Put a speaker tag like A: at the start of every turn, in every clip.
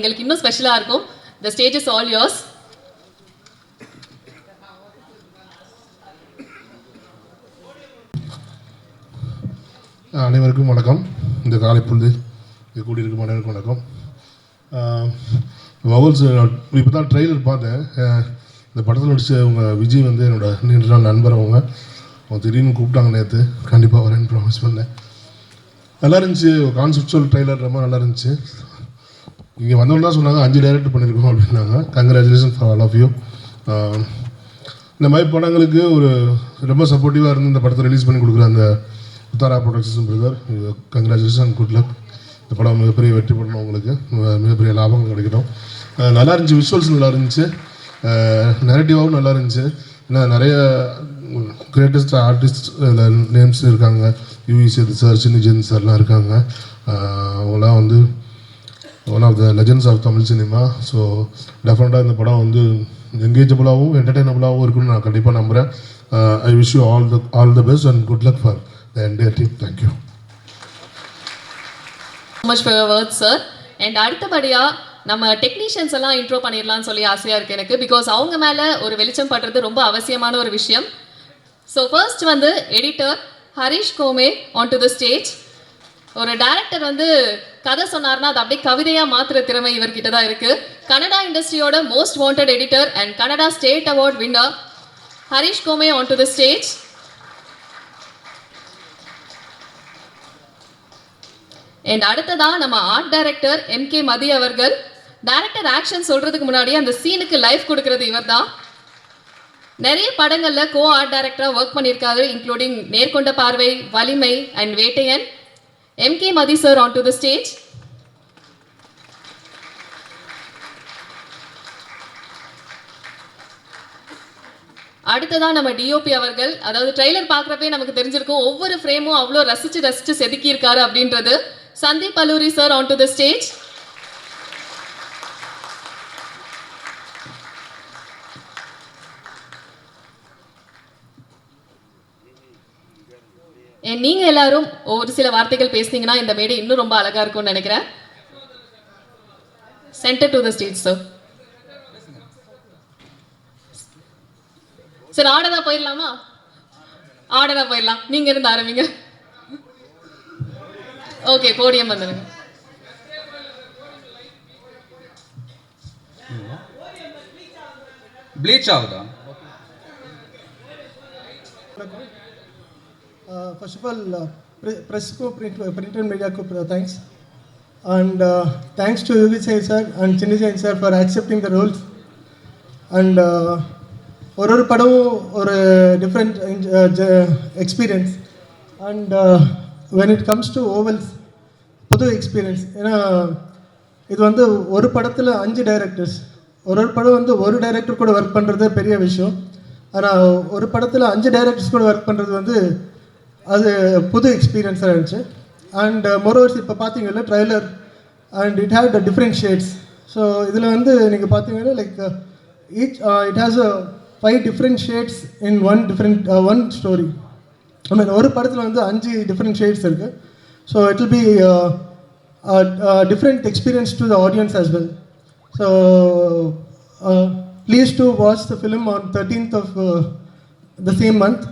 A: எங்களுக்கு இன்னும் ஸ்பெஷலா இருக்கும். The stage is all yours.
B: அனைவருக்கும் வணக்கம். இந்த காலை பொழுது இது கூடியிருக்கும் அனைவருக்கும் வணக்கம். வவுல்ஸ் இப்போ தான் ட்ரெய்லர் பார்த்தேன். இந்த படத்தில் நடிச்ச உங்கள் விஜய் வந்து என்னோட நீண்ட நாள் நண்பர். அவங்க திடீர்னு கூப்பிட்டாங்க நேற்று. கண்டிப்பாக வரேன்னு ப்ராமிஸ் பண்ணேன். நல்லா இருந்துச்சு. கான்செப்சுவல் ட்ரெய்லர் ரொம்ப நல்லா இருந்துச்சு. இங்கே வந்தவங்க தான் சொன்னாங்க 5 டைரக்ட் பண்ணியிருக்கோம் அப்படின்னாங்க. Congratulation for all of you. இந்த மாதிரி படங்களுக்கு ஒரு ரொம்ப சப்போர்ட்டிவாக இருந்து இந்த படத்தை ரிலீஸ் பண்ணி கொடுக்குற அந்த Uttara production brother, congratulation, good luck. இந்த படம் மிகப்பெரிய வெற்றி பண்ணணும், உங்களுக்கு மிகப்பெரிய லாபம் கிடைக்கணும். நல்லா இருந்துச்சு. விஷுவல்ஸ் நல்லா இருந்துச்சு. நெரட்டிவாகவும் நல்லா இருந்துச்சு. ஏன்னா நிறைய கிரேட்டஸ்ட் ஆர்டிஸ்ட் நேம்ஸ் இருக்காங்க. யூவி சேது சார், சின்னிஜென் சார்லாம் இருக்காங்க. அவங்களாம் வந்து one of the legends of Tamil cinema. So டெஃபினட்டாக இந்த படம் வந்து என்கேஜபிளாகவும் என்டர்டெயினபிளாகவும் இருக்குன்னு நான் கண்டிப்பாக நம்புகிறேன். I wish you all the best and good luck for the entire team. Thank you
A: So much for your words, sir. And அடுத்தபடியா நம்ம டெக்னீஷியன்ஸ் எல்லாம் இன்ட்ரோ பண்ணிடலாம்னு சொல்லி ஆசையாக இருக்குது எனக்கு. பிகாஸ் அவங்க மேலே ஒரு வெளிச்சம் படுறது ரொம்ப அவசியமான ஒரு விஷயம். ஸோ ஃபர்ஸ்ட் வந்து editor Harish Kome on to the stage. ஒரு டைரக்டர் வந்து கதை சொன்னார்னா அது அப்படியே கவிதையாக மாற்றுற திறமை இவர்கிட்ட தான் இருக்குது. கனடா இண்டஸ்ட்ரியோட most wanted editor and Kannada state award winner Harish Kome on to the stage. And அடுத்ததா நம்ம ஆர்ட் டைரக்டர் எம்கே மதி அவர்கள். டைரக்டர் ஆக்ஷன் சொல்றதுக்கு முன்னாடி அந்த சீனுக்கு லைஃப் கொடுக்கறது இவர் தான். நிறைய படங்கள்ல கோ ஆர்ட் டைரக்டரா ஒர்க் பண்ணியிருக்காரு, இன்க்ளூடிங் நேர்கொண்ட பார்வை, வலிமை and Vettaiyan. MK Mathi sir on to the stage. அடுத்ததான் நம்ம டிஓபி அவர்கள். அதாவது ட்ரெய்லர் பார்க்குறப்பே நமக்கு தெரிஞ்சிருக்கும் ஒவ்வொரு ஃப்ரேமும் அவ்வளோ ரசிச்சு ரசிச்சு செதுக்கி இருக்காரு அப்படின்றது. Sandeep Aluri sir on to the stage. நீங்க எல்லாரும் ஒரு சில வார்த்தைகள் பேசுனீங்கன்னா இந்த மேடை இன்னும் ரொம்ப அழகா இருக்கும்னு நினைக்கிறேன். Centre to the stage sir. Sir ஆர்டரா போயிடலாமா? ஆர்டரா போயிடலாம். நீங்க இருந்து ஆரம்பிங்க. ஓகே, போடியம் வந்துடுங்க.
C: ப்ளீச் ஆகுதா?
D: First of all, press ko print and media ko thanks, and thanks to Yogi sir and Chinni Jain sir for accepting the roles. And ஒரு படமும் ஒரு different experience. And when it comes to ovals, புது experience. ஏன்னா இது வந்து ஒரு படத்தில் 5 directors. ஒரு படம் வந்து ஒரு டைரக்டர் கூட ஒர்க் பண்ணுறது பெரிய விஷயம். ஆனால் ஒரு படத்தில் 5 டைரக்டர்ஸ் கூட ஒர்க் பண்ணுறது வந்து அது புது எக்ஸ்பீரியன்ஸாக இருந்துச்சு. அண்ட் மோரோவர்ஸ் இப்போ பார்த்தீங்கன்னா trailer and it had different shades. So இதில் வந்து நீங்கள் பார்த்தீங்கன்னா like it has a 5 different shades in one story. I mean ஒரு படத்தில் வந்து 5 different shades இருக்குது. So it will be a different experience to the audience as well. So please to watch the film on 13th of the same month.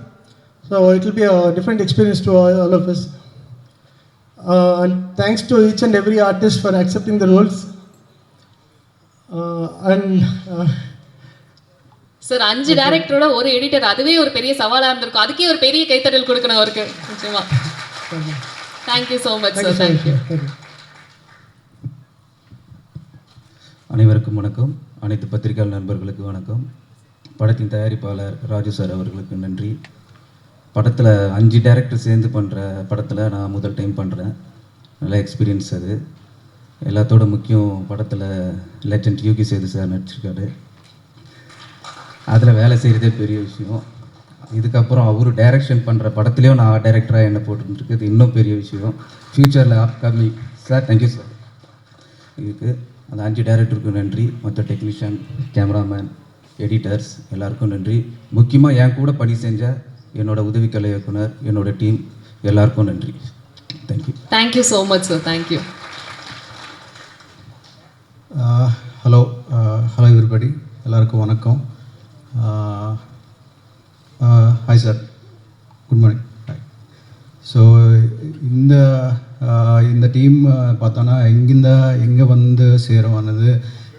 D: So it will be a different experience to all of us. And thanks to each and every artist for accepting the roles.
A: Sir 5 டைரக்டரோட ஒரு editor, அதுவே ஒரு பெரிய சவாலாக இருந்திருக்கும். அதுக்கே ஒரு பெரிய கைத்தட்டல் கொடுக்கணும் அவருக்கு. நிச்சயமா. Thank you so much sir. Thank you.
C: அனைவருக்கும் வணக்கம். அனைத்து பத்திரிகை நண்பர்களுக்கு வணக்கம். படத்தின் தயாரிப்பாளர் ராஜு சார் அவர்களுக்கு நன்றி. படத்தில் 5 டைரக்டர் சேர்ந்து பண்ணுற படத்தில் நான் முதல் டைம் பண்ணுறேன். நல்ல எக்ஸ்பீரியன்ஸ் அது. எல்லாத்தோட முக்கியம், படத்தில் லெஜண்ட் யூகி சேது சார் நடிச்சிருக்காரு. அதில் வேலை செய்கிறதே பெரிய விஷயம். இதுக்கப்புறம் அவர் டைரக்ஷன் பண்ணுற படத்துலேயும் நான் டைரக்டராக என்ன போட்டுருக்குது இன்னும் பெரிய விஷயம். ஃப்யூச்சரில் அப்கமிங் சார். Thank you sir. இதுக்கு அந்த 5 டைரக்டருக்கும் நன்றி. மற்ற டெக்னீஷியன், கேமராமேன், எடிட்டர்ஸ் எல்லாருக்கும் நன்றி. முக்கியமாக என் கூட பணி செஞ்ச என்னோட உதவி கலை இயக்குனர், என்னோட டீம் எல்லாருக்கும் நன்றி. Thank you.
A: Thank you so much sir. Thank you.
E: everybody. எல்லாருக்கும் வணக்கம். Hi sir. Good morning. Hi. So இந்த டீம் பார்த்தோன்னா எங்கே வந்து சேருவானது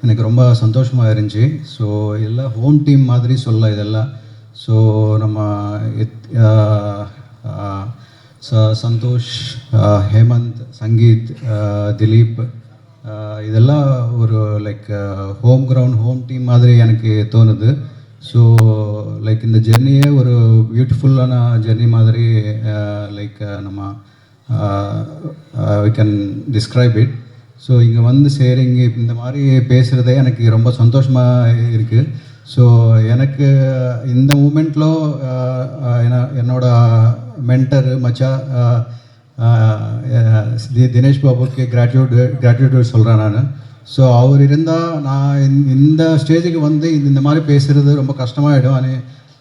E: எனக்கு ரொம்ப சந்தோஷமாக இருந்துச்சு. ஸோ எல்லாம் ஹோம் டீம் மாதிரி சொல்ல இதெல்லாம். ஸோ நம்ம சந்தோஷ், ஹேமந்த், சங்கீத், திலீப் இதெல்லாம் ஒரு லைக் ஹோம் டீம் மாதிரி எனக்கு தோணுது. ஸோ லைக் இந்த ஜெர்னியே ஒரு பியூட்டிஃபுல்லான ஜெர்னி மாதிரி லைக் நம்ம we can describe it. So இங்கே வந்து இங்கே இந்த மாதிரி பேசுகிறதே எனக்கு ரொம்ப சந்தோஷமாக இருக்குது. ஸோ எனக்கு இந்த மூமெண்ட்டில் என்னோட மென்டர் மச்சா தினேஷ் பாபுக்கு கிராட்டிடியூட் சொல்கிறேன் நான். ஸோ அவர் இருந்தால் நான் இந்த ஸ்டேஜுக்கு வந்து இந்த மாதிரி பேசுகிறது ரொம்ப கஷ்டமாகிடும்.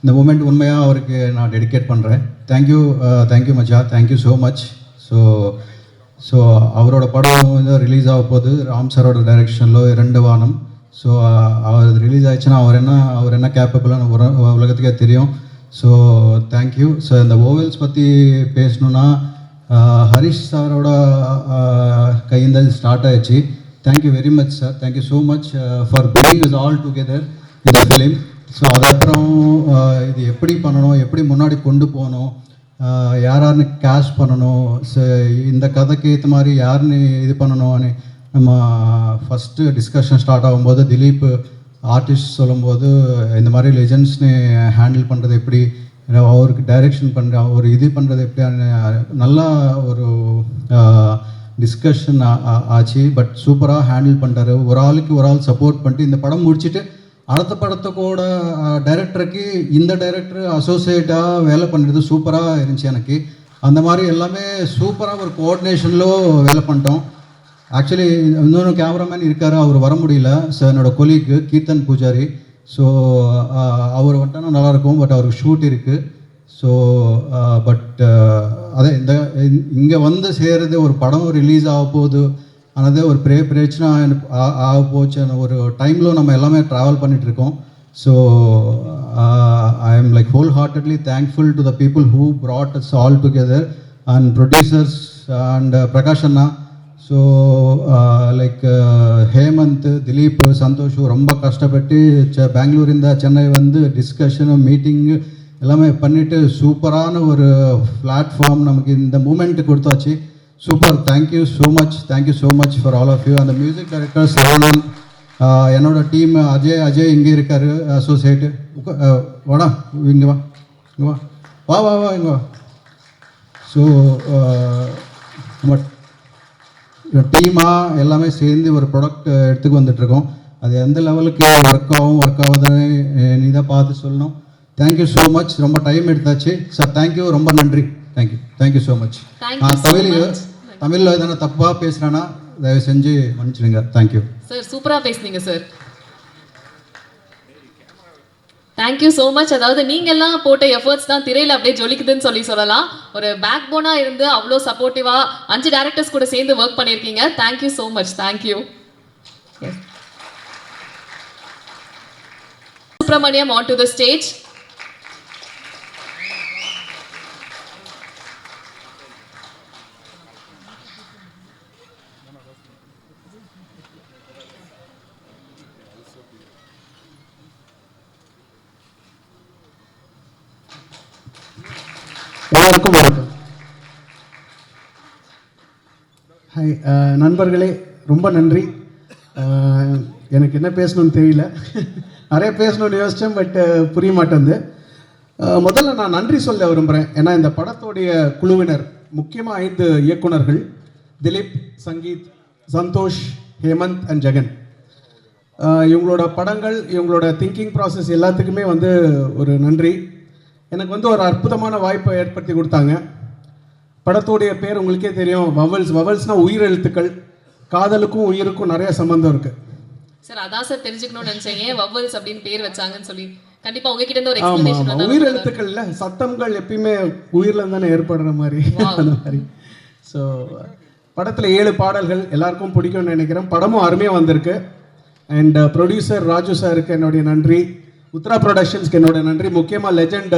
E: இந்த மூமெண்ட் உண்மையாக அவருக்கு நான் டெடிகேட் பண்ணுறேன். தேங்க்யூ மச்சா, தேங்க்யூ ஸோ மச். ஸோ அவரோட படம் வந்து ரிலீஸ் ஆக போகுது ராம் சாரோட டைரெக்ஷனில் 2 வானம். ஸோ அவர் ரிலீஸ் ஆயிடுச்சுன்னா அவர் என்ன கேப்பபிளான உலகத்துக்கே தெரியும். So thank you. ஸோ இந்த ஓவல்ஸ் பற்றி பேசணுன்னா ஹரிஷ் சாரோட கைಯಿಂದ ஸ்டார்ட் ஆயிடுச்சு. Thank you very much sir. Thank you so much for bringing is all together இந்த ஃபிலிம். ஸோ அதுக்கப்புறம் இது எப்படி பண்ணணும், எப்படி முன்னாடி கொண்டு போகணும், யாருன்னு கேஷ் பண்ணணும், ஸோ இந்த கதைக்கு ஏற்ற மாதிரி யாருன்னு இது பண்ணணும்னு நம்ம ஃபஸ்ட்டு டிஸ்கஷன் ஸ்டார்ட் ஆகும்போது திலீப் ஆர்டிஸ்ட் சொல்லும்போது இந்த மாதிரி லெஜண்ட்ஸ்னு ஹேண்டில் பண்ணுறது எப்படி, அவருக்கு டைரெக்ஷன் பண்ணுற ஒரு இது பண்ணுறது எப்படி நல்லா ஒரு டிஸ்கஷன் ஆச்சு. பட் சூப்பராக ஹேண்டில் பண்ணுறாரு. ஒரு ஆள் சப்போர்ட் பண்ணிட்டு இந்த படம் முடிச்சுட்டு அடுத்த படத்துக்கூட டைரக்டருக்கு இந்த டைரக்டர் அசோசியேட்டாக வேலை பண்ணுறது சூப்பராக இருந்துச்சு எனக்கு. அந்த மாதிரி எல்லாமே சூப்பராக ஒரு கோஆர்டினேஷனில் வேலை பண்ணிட்டோம். ஆக்சுவலி இன்னொன்று கேமராமேன் இருக்கார், அவர் வர முடியல. ஸோ என்னோடய கொலீக்கு கீர்த்தன் பூஜாரி. ஸோ அவர் வந்துட்டானா நல்லாயிருக்கும், பட் அவருக்கு ஷூட் இருக்குது. ஸோ பட் அதே இங்கே வந்து சேர்றது ஒரு படம் ரிலீஸ் ஆக போகுது ஆனது ஒரு பிரச்சனை ஆக போச்சு. ஒரு டைமில் நம்ம எல்லாமே ட்ராவல் பண்ணிகிட்ருக்கோம். So I am like wholeheartedly thankful to the people who brought us all together and producers and Prakash அண்ணா. ஸோ லைக் ஹேமந்த், திலீப், சந்தோஷ் ரொம்ப கஷ்டப்பட்டு பெங்களூರಿಂದ ಚೆನ್ನೈ வந்து டிஸ்கஷனு மீட்டிங்கு எல்லாமே பண்ணிவிட்டு சூப்பரான ஒரு பிளாட்ஃபார்ம் நமக்கு இந்த மூமெண்ட்டு கொடுத்தாச்சு. Super. Thank you so much for all of you. அந்த மியூசிக் டைரக்டர் சரவணன், என்னோட டீம் அஜய் இங்கே இருக்கார் அசோசியேட்டு. வாடா இங்கே வா இங்கே வா. ஸோ நம்ம டீமாக எல்லாமே சேர்ந்து ஒரு ப்ராடக்ட் எடுத்துக்கு வந்துட்டுருக்கோம். அது எந்த லெவலுக்கு ஒர்க் ஆகுதுன்னு நீ தான் பார்த்து சொல்லணும். Thank you so much. ரொம்ப டைம் எடுத்தாச்சு சார். தேங்க்யூ, ரொம்ப நன்றி. Thank you so much. நான் தமிழில் எதனா தப்பாக பேசுகிறேன்னா தயவு செஞ்சு மன்னிச்சிடுங்க. Thank you
A: sir. சூப்பராக பேசுனீங்க சார். Thank you so much. அதாவது நீங்கள்லாம் போட்ட எஃபர்ட்ஸ் தான் திரையில் அப்படியே ஜொலிக்குதுன்னு சொல்லலாம். ஒரு பேக் போனாக இருந்து அவ்வளோ சப்போர்ட்டிவாக 5 டேரக்டர்ஸ் கூட சேர்ந்து ஒர்க் பண்ணியிருக்கீங்க. Thank you so much. Thank you. Subramaniam on to the stage.
F: எல்லாருக்கும் வணக்கம். ஹாய் நண்பர்களே, ரொம்ப நன்றி. எனக்கு என்ன பேசணும்னு தெரியல, நிறைய பேசணும்னு யோசித்தேன், பட் புரிய மாட்டேங்குது. முதல்ல நான் நன்றி சொல்ல விரும்புகிறேன். ஏன்னா இந்த படத்துடைய குழுவினர் முக்கியமாக 5 இயக்குனர்கள் திலீப், சங்கீத், சந்தோஷ், ஹேமந்த் அண்ட் ஜெகன். இவங்களோட படங்கள், இவங்களோட திங்கிங் ப்ராசஸ் எல்லாத்துக்குமே வந்து ஒரு நன்றி. எனக்கு வந்து ஒரு அற்புதமான வாய்ப்பை ஏற்படுத்தி கொடுத்தாங்க. படத்தோடைய பேர் உங்களுக்கே தெரியும், வவல்ஸ்னால் உயிர் எழுத்துக்கள். காதலுக்கும் உயிருக்கும் நிறைய சம்பந்தம் இருக்குது
A: சார். அதான் சார் தெரிஞ்சுக்கணும்னு நினச்சேன், ஏன் வவல்ஸ் அப்படின்னு பேர் வச்சாங்கன்னு சொல்லி. கண்டிப்பாக உங்ககிட்ட இருந்து ஒரு எக்ஸ்பிளனேஷன் வந்தா.
F: உயிர் எழுத்துக்கள்ல சத்தங்கள் எப்பயுமே உயிரில் தானே ஏற்படுற மாதிரி அந்த மாதிரி. ஸோ படத்தில் 7 பாடல்கள் எல்லாருக்கும் பிடிக்கும்னு நினைக்கிறேன். படமும் அருமையாக வந்திருக்கு. அண்ட் ப்ரொடியூசர் ராஜு சாருக்கு என்னுடைய நன்றி, உத்ரா ப்ரொடக்ஷன்ஸ்க்கு என்னுடைய நன்றி, முக்கியமாக லெஜண்ட்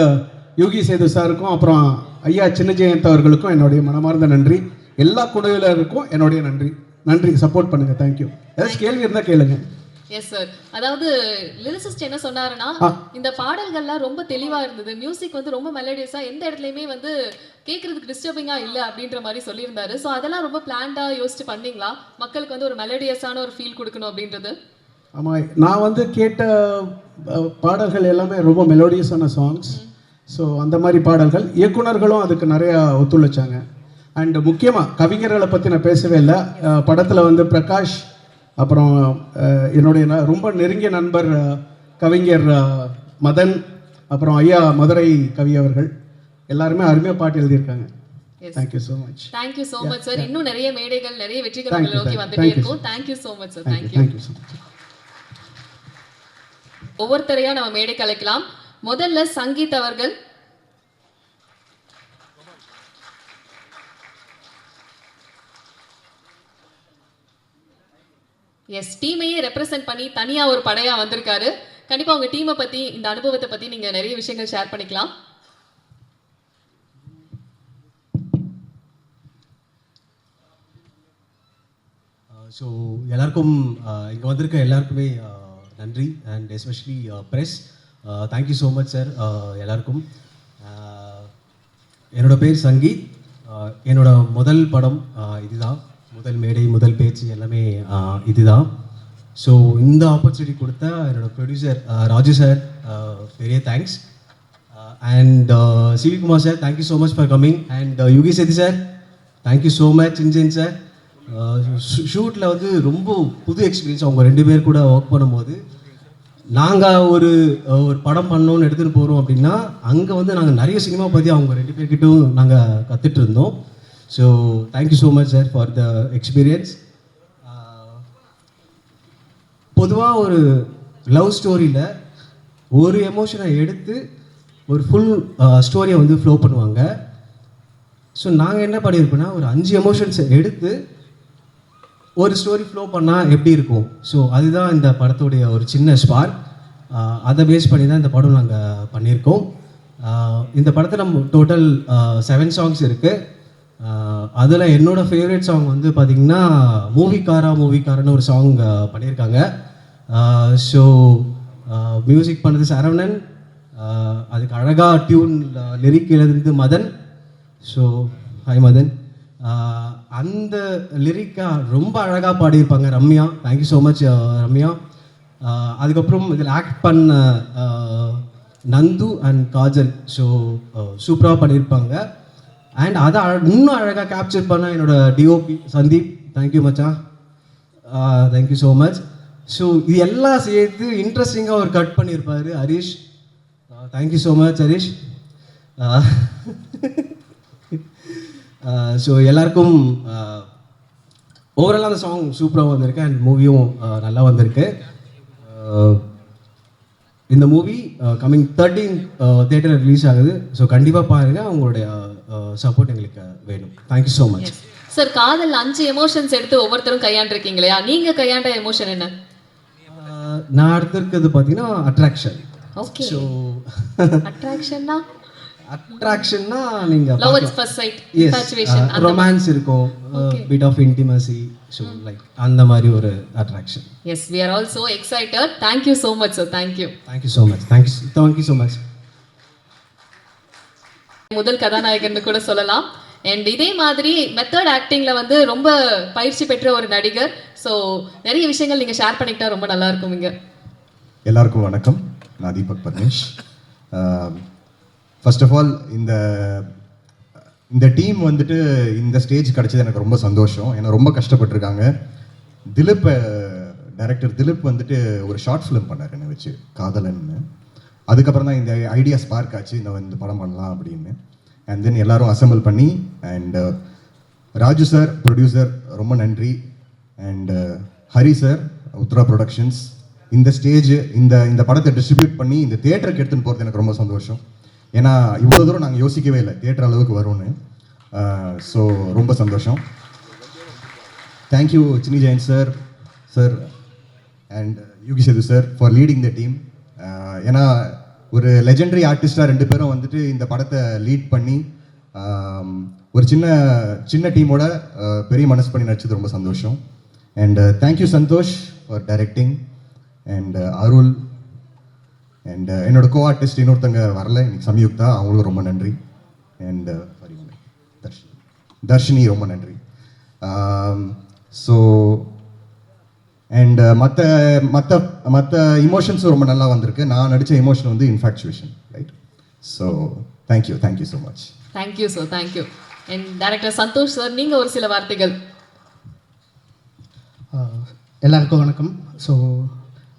F: யோகி சேது சாருக்கும் அப்புறம் ஐயா சின்ன ஜெயந்த் அவர்களுக்கும் என்னுடைய மனமார்ந்த நன்றி. எல்லா குழுவினருக்கும் என்னுடைய நன்றி. சப்போர்ட் பண்ணுங்க. தேங்க்யூ. ஏதாச்சும் கேள்வி இருந்தால் கேளுங்க.
A: Yes sir. அதாவது லிரிசிஸ்ட் என்ன சொன்னாருன்னா, இந்த பாடல்கள்லாம் ரொம்ப தெளிவா இருந்தது, மியூசிக் வந்து ரொம்ப மெலடியஸா, எந்த இடத்துலையுமே வந்து கேட்கறதுக்கு டிஸ்டர்பிங்கா இல்லை அப்படின்ற மாதிரி சொல்லியிருந்தாரு. ஸோ அதெல்லாம் ரொம்ப பிளான்டா யோசிச்சு பண்ணீங்களா, மக்களுக்கு வந்து ஒரு மெலடியஸான ஒரு ஃபீல் கொடுக்கணும் அப்படின்றது?
F: ஆமாம், நான் வந்து கேட்ட பாடல்கள் எல்லாமே ரொம்ப மெலோடியஸான சாங்ஸ். ஸோ அந்த மாதிரி பாடல்கள், இயக்குனர்களும் அதுக்கு நிறையா ஒத்துழைச்சாங்க. அண்ட் முக்கியமாக கவிஞர்களை பற்றி நான் பேசவே இல்லை. படத்தில் வந்து பிரகாஷ், அப்புறம் என்னுடைய ரொம்ப நெருங்கிய நண்பர் கவிஞர் மதன், அப்புறம் ஐயா மதுரை கவி அவர்கள் எல்லாருமே அருமையாக பாட்டு எழுதியிருக்காங்க. Thank you so much.
A: Thank you so much sir. இன்னும் நிறைய மேடைகள், நிறைய வெற்றிகளை நோக்கி வந்துட்டே இருக்கும். Thank you so much sir.
F: Thank you so much.
A: ஒவ்வொருத்தரையா நம்ம மேடை கலைக்கலாம். முதல்ல சங்கீத் அவர்கள். எஸ், டீமையே ரெப்ரசென்ட் பண்ணி தனியா ஒரு படையா வந்திருக்காரு. கண்டிப்பா உங்க டீமை பத்தி, இந்த அனுபவத்தை பத்தி நீங்க நிறைய விஷயங்கள் ஷேர் பண்ணிக்கலாம்.
G: ஸோ எல்லாருக்கும் இங்கே வந்திருக்க எல்லாருக்குமே நன்றி. And especially press, thank you so much sir எல்லாருக்கும். என்னோட பேர் சங்கீத். என்னோட முதல் படம் இதுதான், முதல் மேடை, முதல் பேச்சு எல்லாமே இதுதான். ஸோ இந்த ஆப்பர்ச்சுனிட்டி கொடுத்த என்னோட ப்ரொடியூசர் ராஜு சார் பெரிய thanks. And CV Kumar sir, thank you so much for coming. And Yugi Sethi sir, thank you so much. இன்ஜின் சார், ஷூட்டில் வந்து ரொம்ப புது எக்ஸ்பீரியன்ஸ். அவங்க 2 பேர் கூட ஒர்க் பண்ணும்போது, நாங்கள் ஒரு படம் பண்ணோன்னு எடுத்துகிட்டு போகிறோம் அப்படின்னா, அங்கே வந்து நாங்கள் நிறைய சினிமா பற்றி அவங்க 2 பேர்கிட்டும் நாங்கள் கற்றுட்டு இருந்தோம். So thank you so much sir for the experience. பொதுவாக ஒரு லவ் ஸ்டோரியில் ஒரு எமோஷனை எடுத்து ஒரு ஃபுல் ஸ்டோரியை வந்து ஃப்ளோ பண்ணுவாங்க. ஸோ நாங்கள் என்ன பண்ணியிருப்போன்னா, ஒரு 5 எமோஷன்ஸை எடுத்து ஒரு ஸ்டோரி ஃப்ளோ பண்ணால் எப்படி இருக்கும். ஸோ அதுதான் இந்த படத்துடைய ஒரு சின்ன ஸ்பார்க். அதை பேஸ் பண்ணி தான் இந்த படம் நாங்கள் பண்ணியிருக்கோம். இந்த படத்தில் நம்ம டோட்டல் 7 சாங்ஸ் இருக்குது. அதில் என்னோடய ஃபேவரட் சாங் வந்து பார்த்திங்கன்னா மூவிக்காரன்னு ஒரு சாங் பண்ணியிருக்காங்க. ஸோ மியூசிக் பண்ணது சரவணன், அதுக்கு அழகாக டியூன் லிரிக் எழுதுனது மதன். So hi Madan. அந்த லிரிக்கா ரொம்ப அழகாக பாடியிருப்பாங்க Ramya. Thank you so much Ramya. அதுக்கப்புறம் இதில் ஆக்ட் பண்ண நந்து அண்ட் காஜல். ஸோ சூப்பராக பண்ணியிருப்பாங்க. அண்ட் அதை இன்னும் அழகாக கேப்சர் பண்ண என்னோடய டிஓபி சந்தீப், தேங்க்யூ மச்சான், தேங்க்யூ ஸோ மச். ஸோ இது எல்லாம் சேர்த்து இன்ட்ரெஸ்டிங்காக ஒரு கட் பண்ணியிருப்பார் Harish. Thank you so much Harish. So எல்லாருக்கும் ஓவராலாக அந்த சாங் சூப்பராக வந்திருக்கு. அண்ட் மூவியும் நல்லா வந்திருக்கு. இந்த மூவி கம்மிங் 13 தேட்டரில் ரிலீஸ் ஆகுது. ஸோ கண்டிப்பாக பாருங்கள். உங்களுடைய சப்போர்ட் எங்களுக்கு வேணும். Thank you so much
A: sir. காதல் 5 எமோஷன்ஸ் எடுத்து ஒவ்வொருத்தரும் கையாண்டிருக்கீங்க இல்லையா, நீங்கள் கையாண்ட எமோஷன் என்ன?
G: நான் எடுத்திருக்கிறது பார்த்தீங்கன்னா அட்ராக்ஷன்.
A: ஓகே.
G: ஸோ
A: அட்ராக்ஷன்னா
G: நீங்கள்
A: love at first sight, infatuation,
G: romance இருக்கும், bit of intimacy. So like அந்த மாதிரி ஒரு attraction.
A: Yes, we are all so excited. Thank you so much sir. Thank you
G: so much. Thank you so much.
A: முதல் கதாநாயகன்னு கூட சொல்லலாம். And இதே மாதிரி method ஆக்டிங்ல வந்து ரொம்ப பயிற்சி பெற்ற ஒரு நடிகர். ஸோ நிறைய விஷயங்கள் நீங்கள் ஷேர் பண்ணிக்கிட்டா ரொம்ப நல்லா இருக்கும். இங்கே
H: எல்லாருக்கும் வணக்கம். நான் Deepak Paramesh. First of all இந்த டீம் வந்துட்டு இந்த ஸ்டேஜ் கிடச்சது எனக்கு ரொம்ப சந்தோஷம். ஏன்னா ரொம்ப கஷ்டப்பட்டிருக்காங்க. டைரக்டர் திலீப் வந்துட்டு ஒரு ஷார்ட் ஃபிலிம் பண்ணார் என்னை வச்சு, காதலன்னு. அதுக்கப்புறம் தான் இந்த ஐடியா ஸ்பார்க் ஆச்சு, இந்த படம் பண்ணலாம் அப்படின்னு. அண்ட் தென் எல்லாரும் அசம்பிள் பண்ணி, அண்ட் ராஜு சார் ப்ரொடியூசர் ரொம்ப நன்றி. And Hari sir, Uthra productions, இந்த ஸ்டேஜ் இந்த படத்தை டிஸ்ட்ரிபியூட் பண்ணி இந்த தியேட்டருக்கு எடுத்துன்னு போகிறது எனக்கு ரொம்ப சந்தோஷம். ஏன்னா இவ்வளோ தூரம் நாங்கள் யோசிக்கவே இல்லை தியேட்டர் அளவுக்கு வரும்னு. ஸோ ரொம்ப சந்தோஷம். Thank you Chinni Jayanth sir. And Yugi Sethu sir for leading the team. ஏன்னா ஒரு லெஜெண்டரி ஆர்டிஸ்டாக 2 பேரும் வந்துட்டு இந்த படத்தை லீட் பண்ணி ஒரு சின்ன டீமோட பெரிய மனசு பண்ணி நடிச்சது ரொம்ப சந்தோஷம். And thank you Santhosh for directing. And Arul and என்னோட கோ ஆர்டிஸ்ட் இன்னொருத்தங்க வரல இன்னைக்கு, சம்யுக்தா, அவங்களுக்கும் ரொம்ப நன்றி. அண்ட் தர்ஷினி ரொம்ப நன்றி. ஸோ அண்ட் மற்ற மற்ற மற்ற இமோஷன்ஸும் ரொம்ப நல்லா வந்திருக்கு. நான் நடித்த இமோஷன் வந்து infatuation, right? So thank you so much.
A: Thank you sir, thank you. And director Santhosh sir, நீங்கள் ஒரு சில வார்த்தைகள்.
F: எல்லாருக்கும் வணக்கம். ஸோ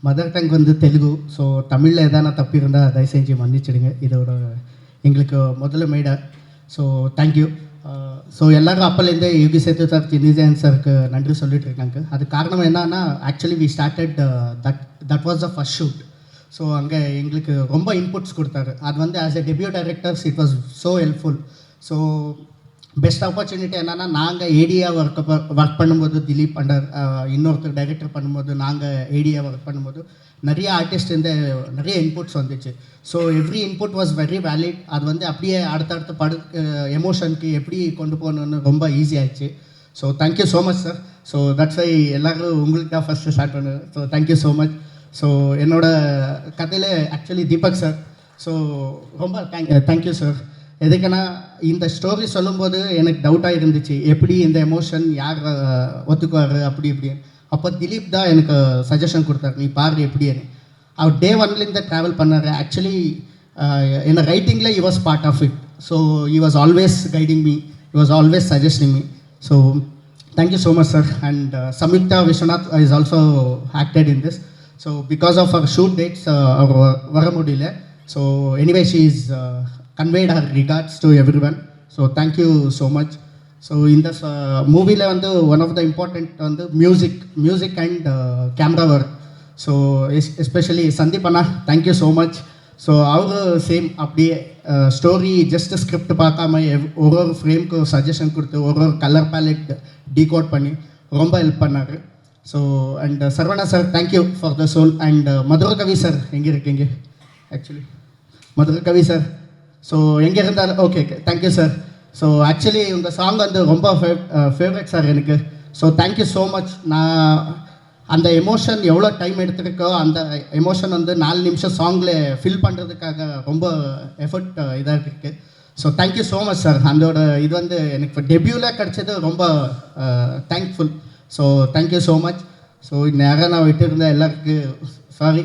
F: மதர் டங் வந்து தெலுங்கு. ஸோ தமிழில் எதனா தப்பு இருந்தால் தயவு செஞ்சு மன்னிச்சிடுங்க. இதோட எங்களுக்கு முதல்ல மேடை. So thank you. ஸோ எல்லாரும் அப்போலேருந்தே யுகி சேத்து சார், சின்னிஜயன் சாருக்கு நன்றி சொல்லிட்டு இருக்காங்க. அது காரணம் என்னன்னா, actually we started that was the first shoot. So அங்கே எங்களுக்கு ரொம்ப இன்புட்ஸ் கொடுத்தாரு. அது வந்து as a debut directors it was so helpful. So best opportunity என்னென்னா, நாங்கள் ஏடியாக ஒர்க் பண்ணும்போது திலீப் அண்டர் இன்னொருத்தர் டைரக்டர் பண்ணும்போது, நாங்கள் ஏடியாக ஒர்க் பண்ணும்போது நிறைய ஆர்டிஸ்ட் இந்த நிறைய இன்புட்ஸ் வந்துச்சு. So every input was very valid. அது வந்து அப்படியே அடுத்தடுத்த எமோஷனுக்கு எப்படி கொண்டு போகணுன்னு ரொம்ப ஈஸி ஆயிடுச்சு. So thank you so much sir. So that's why எல்லோரும் உங்களுக்கு தான் ஃபஸ்ட்டு ஸ்டார்ட் பண்ணுவேன். So thank you so much. So என்னோட கதையில் ஆக்சுவலி தீபக் சார். ஸோ ரொம்ப தேங்க்யூ சார். எதுக்குன்னா, இந்த ஸ்டோரி சொல்லும்போது எனக்கு டவுட்டாக இருந்துச்சு, எப்படி இந்த எமோஷன் யார் ஒத்துக்குவார் அப்படி இப்படி. அப்போ திலீப் தான் எனக்கு சஜஷன் கொடுத்தாரு, நீ பாரு எப்படின்னு. அவர் டே 1லேருந்து ட்ராவல் பண்ணார். ஆக்சுவலி என்ன ரைட்டிங்கில் he was part of it. So he was always guiding me, he was always suggesting me. So thank you so much sir. And Samyukta Viswanath is also acted in this. So because of அவர் shoot dates அவர் வர முடியல. So anyway she is conveyed her regards to everyone. So thank you so much. So in this movie வந்து one of the important வந்து music and camera work. So especially Sandeep Anna, thank you so much. So அவரு same அப்படியே story just script பார்க்காம ஒரு ஃப்ரேம்க்கு suggestion கொடுத்து ஒரு colour ballot decode பண்ணி ரொம்ப ஹெல்ப் பண்ணார். So and Saravana sir, thank you for the soul. And Madhurakavi sir எங்கே இருக்கீங்க? ஆக்சுவலி மதுரகவி சார், ஸோ எங்கே இருந்தாலும் okay thank you sir. So actually உங்கள் சாங் வந்து ரொம்ப ஃபேவரட் சார் எனக்கு. So thank you so much. நான் அந்த எமோஷன் எவ்வளோ டைம் எடுத்துருக்கோ அந்த எமோஷன் வந்து 4 நிமிஷம் சாங்கில் ஃபில் பண்ணுறதுக்காக ரொம்ப எஃபர்ட் இதாக இருக்குது. So thank you so much sir. அதோட இது வந்து எனக்கு டெபியூவில் கிடச்சது ரொம்ப thankful. So thank you so much. So நேரம் நான் விட்டுருந்தேன் எல்லாருக்கும் சாரி.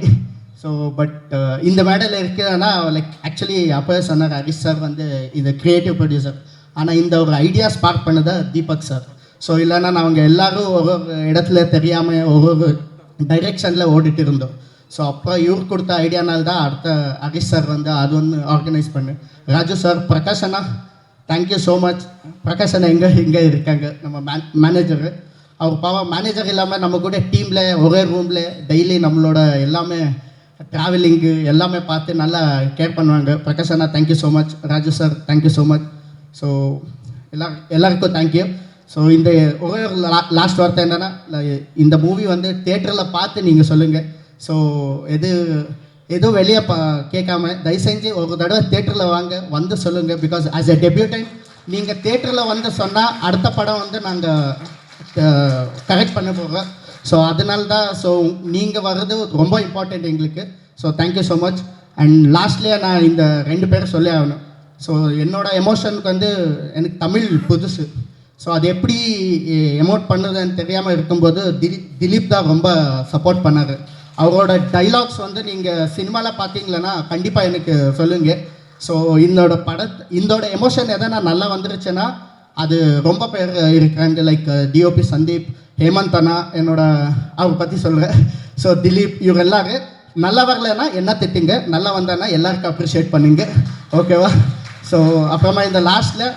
F: ஸோ பட் இந்த மேடையில் இருக்கிறேன்னா லைக் ஆக்சுவலி அப்போ சொன்னார் ஹரிஷ் சார் வந்து இது க்ரியேட்டிவ் ப்ரொடியூசர், ஆனால் இந்த ஒரு ஐடியா ஸ்பார்க் பண்ணதை தீபக் சார். ஸோ இல்லைன்னா நாங்கள் எல்லோரும் ஒரு இடத்துல தெரியாமல் ஒரு டைரெக்ஷனில் ஓடிட்டு இருந்தோம். ஸோ அப்புறம் இவர் கொடுத்த ஐடியானால தான் அடுத்த ஹரிஷ் சார் வந்து அது ஒன்று ஆர்கனைஸ் பண்ணு. ராஜு சார், பிரகாஷ் அண்ணா, தேங்க்யூ ஸோ மச். பிரகாஷ் அண்ணா இங்கே இருக்காங்க, நம்ம மேனேஜரு. அவர் பாவம் மேனேஜர் இல்லாமல் நம்ம கூட டீமில் ஒரே ரூமில் டெய்லி நம்மளோட எல்லாமே ட்ராவலிங்கு எல்லாமே பார்த்து நல்லா கேர் பண்ணுவாங்க. பிரகாஷ் அண்ணா, thank you so much. Raju sir, thank you so much. So எல்லாருக்கும் தேங்க்யூ. ஸோ இந்த ஒரே ஒரு லாஸ்ட் வார்த்தை என்னென்னா, இந்த மூவி வந்து தேட்டரில் பார்த்து நீங்கள் சொல்லுங்கள். ஸோ எதுவும் வெளியே கேட்காம தயவு செஞ்சு ஒரு தடவை தேட்டரில் வந்து சொல்லுங்கள். பிகாஸ் ஆஸ் எ டெபியூட்டன் நீங்கள் தேட்டரில் வந்து சொன்னால் அடுத்த படம் வந்து நாங்கள் கரெக்ட் பண்ண போகிறோம். ஸோ அதனால தான் ஸோ நீங்கள் வர்றது ரொம்ப இம்பார்ட்டண்ட் எங்களுக்கு. So thank you so much. And லாஸ்ட்லேயே நான் இந்த 2 பேரும் சொல்லி ஆகணும். ஸோ என்னோடய எமோஷனுக்கு வந்து எனக்கு தமிழ் புதுசு. ஸோ அது எப்படி எமோட் பண்ணுறதுன்னு தெரியாமல் இருக்கும்போது திலீப் தான் ரொம்ப சப்போர்ட் பண்ணார். அவரோட டைலாக்ஸ் வந்து நீங்கள் சினிமாவில் பார்த்தீங்களன்னா கண்டிப்பாக எனக்கு சொல்லுங்கள். ஸோ இதோட எமோஷன் எதனா நல்லா வந்துருச்சுன்னா அது ரொம்ப பேர் இருக்காங்க. லைக் டிஓபி சந்தீப், ஹேமந்த் அண்ணா, அவர் பற்றி சொல்கிறேன். ஸோ திலீப், இவர் எல்லாரும் நல்லா வரலன்னா என்ன திட்டுங்க, நல்லா வந்தானா எல்லாருக்கும் அப்ரிஷியேட் பண்ணுங்க, ஓகேவா? ஸோ அப்புறமா இந்த லாஸ்ட்டில்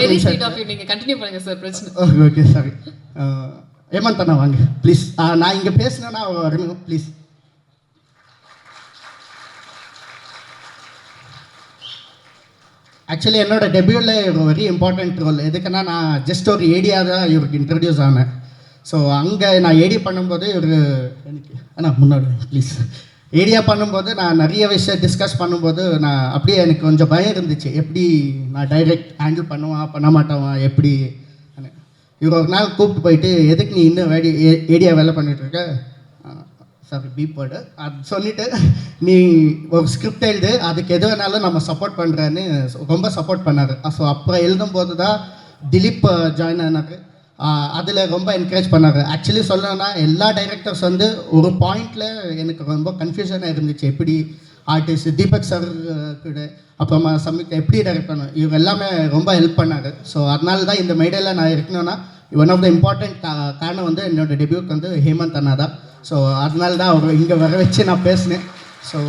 A: வெரி ஸ்வீட் ஆஃப் யூ, நீங்க கண்டினியூ பண்ணுங்க சார், பிரச்சனை.
F: Okay sorry. ஹேமந்த் அண்ணா வாங்க ப்ளீஸ். நான் இங்கே பேசினேன்னா வரணும் ப்ளீஸ். ஆக்சுவலி என்னோட டெபியூவில் ஒரு வெரி இம்பார்ட்டண்ட் ரோல். எதுக்குன்னா நான் ஜஸ்ட் ஒரு ஏடியா தான் இவருக்கு இன்ட்ரடியூஸ் ஆனேன்.
I: ஸோ அங்கே நான் ஏடி பண்ணும்போது ஒரு எனக்கு அண்ணா முன்னாடி ப்ளீஸ் ஏடியா பண்ணும்போது நான் நிறைய விஷயம் டிஸ்கஸ் பண்ணும்போது நான் அப்படியே எனக்கு கொஞ்சம் பயம் இருந்துச்சு, எப்படி நான் டைரக்ட் ஹேண்டில் பண்ணுவான் பண்ண மாட்டேன் எப்படி. இவர் ஒரு நாள் கூப்பிட்டு போயிட்டு, எதுக்கு நீ இன்னும் ஏடியா வேலை பண்ணிகிட்ருக்க, சாரி பீப் வேர்டு அது சொல்லிவிட்டு, நீ ஒரு ஸ்கிரிப்ட் எழுது, அதுக்கு எது வேணாலும் நம்ம சப்போர்ட் பண்ணுறேன்னு ரொம்ப சப்போர்ட் பண்ணார். ஸோ அப்போ எழுதும்போது தான் திலீப் ஜாயின் ஆனார். அதில் ரொம்ப என்கரேஜ் பண்ணார். ஆக்சுவலி சொல்லணும்னா எல்லா டைரக்டர்ஸ் வந்து ஒரு பாயிண்டில் எனக்கு ரொம்ப கன்ஃபியூஷனாக இருந்துச்சு, எப்படி ஆர்டிஸ்ட் தீபக் சார் கூட அப்புறமா சம்யுக்தா எப்படி டைரக்ட் பண்ணணும், இவங்க எல்லாமே ரொம்ப ஹெல்ப் பண்ணார். ஸோ அதனால தான் இந்த மேடையில் நான் இருக்கணும்னா ஒன் ஆஃப் த இம்பார்ட்டண்ட் காரணம் வந்து என்னோடய டெபியூட் வந்து ஹேமந்த் அண்ணா தான். ஸோ அதனால தான் அவர் இங்கே வர வச்சு நான் பேசினேன். So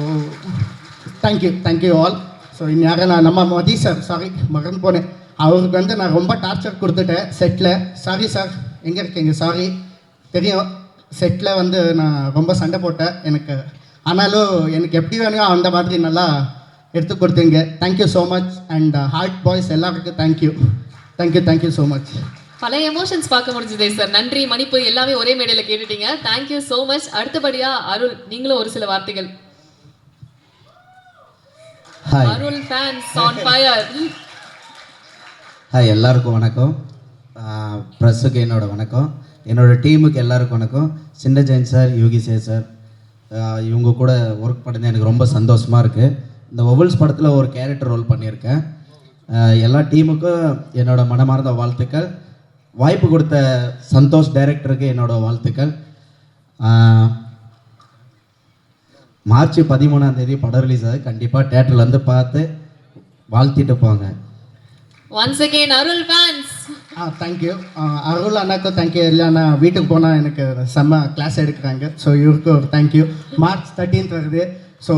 I: thank you all. ஸோ இந்நேரம் நான் நம்ம மதி சார், சாரி மறந்து போனேன், அவருக்கு வந்து நான் ரொம்ப டார்ச்சர் கொடுத்துட்டேன் செட்டில். சாரி சார், எங்கே இருக்கீங்க? சாரி, தெரியும் செட்டில் வந்து நான் ரொம்ப சண்டை போட்டேன் எனக்கு, ஆனாலும் எனக்கு எப்படி வேணுமோ அந்த மாதிரி நல்லா எடுத்து கொடுத்தீங்க. Thank you so much. And heart boys எல்லாருக்கும் தேங்க்யூ ஸோ மச்.
A: பல எமோஷன்ஸ் பார்க்க முடிஞ்சதே சார். நன்றி, மன்னிப்பு எல்லாமே ஒரே மேடையில் கேட்டுட்டீங்க. Thank you so much. அடுத்தபடியா அருள், நீங்களும் ஒரு சில வார்த்தைகள். அருள் ஃபேன்ஸ் ஆன் ஃபயர்.
C: ஹாய், எல்லாருக்கும் வணக்கம். ப்ரெஸ்ஸுக்கு என்னோட வணக்கம், என்னோடய டீமுக்கு எல்லாருக்கும் வணக்கம். சின்ன ஜெயின் சார், யோகி சார், இவங்க கூட ஒர்க் பண்ணது எனக்கு ரொம்ப சந்தோஷமாக இருக்குது. இந்த ஒவல்ஸ் படத்தில் ஒரு கேரக்டர் ரோல் பண்ணியிருக்கேன். எல்லா டீமுக்கும் என்னோடய மனமார்ந்த வாழ்த்துக்கள். வாய்ப்பு கொடுத்த சந்தோஷ் டைரக்டருக்கு என்னோடய வாழ்த்துக்கள். மார்ச் 13 படம் ரிலீஸ் ஆகுது. கண்டிப்பாக தேட்டரில் வந்து பார்த்து வாழ்த்திட்டு போங்க.
A: ஒன்ஸ் அகெயின் அருள் ஃபேன்ஸ்.
I: தேங்க்யூ அருள் அண்ணாக்கும் தேங்க்யூ. இல்லைண்ணா வீட்டுக்கு போனால் எனக்கு செம்ம கிளாஸ் எடுக்கிறாங்க. ஸோ இவருக்கு ஒரு தேங்க்யூ. March 13 வருது. So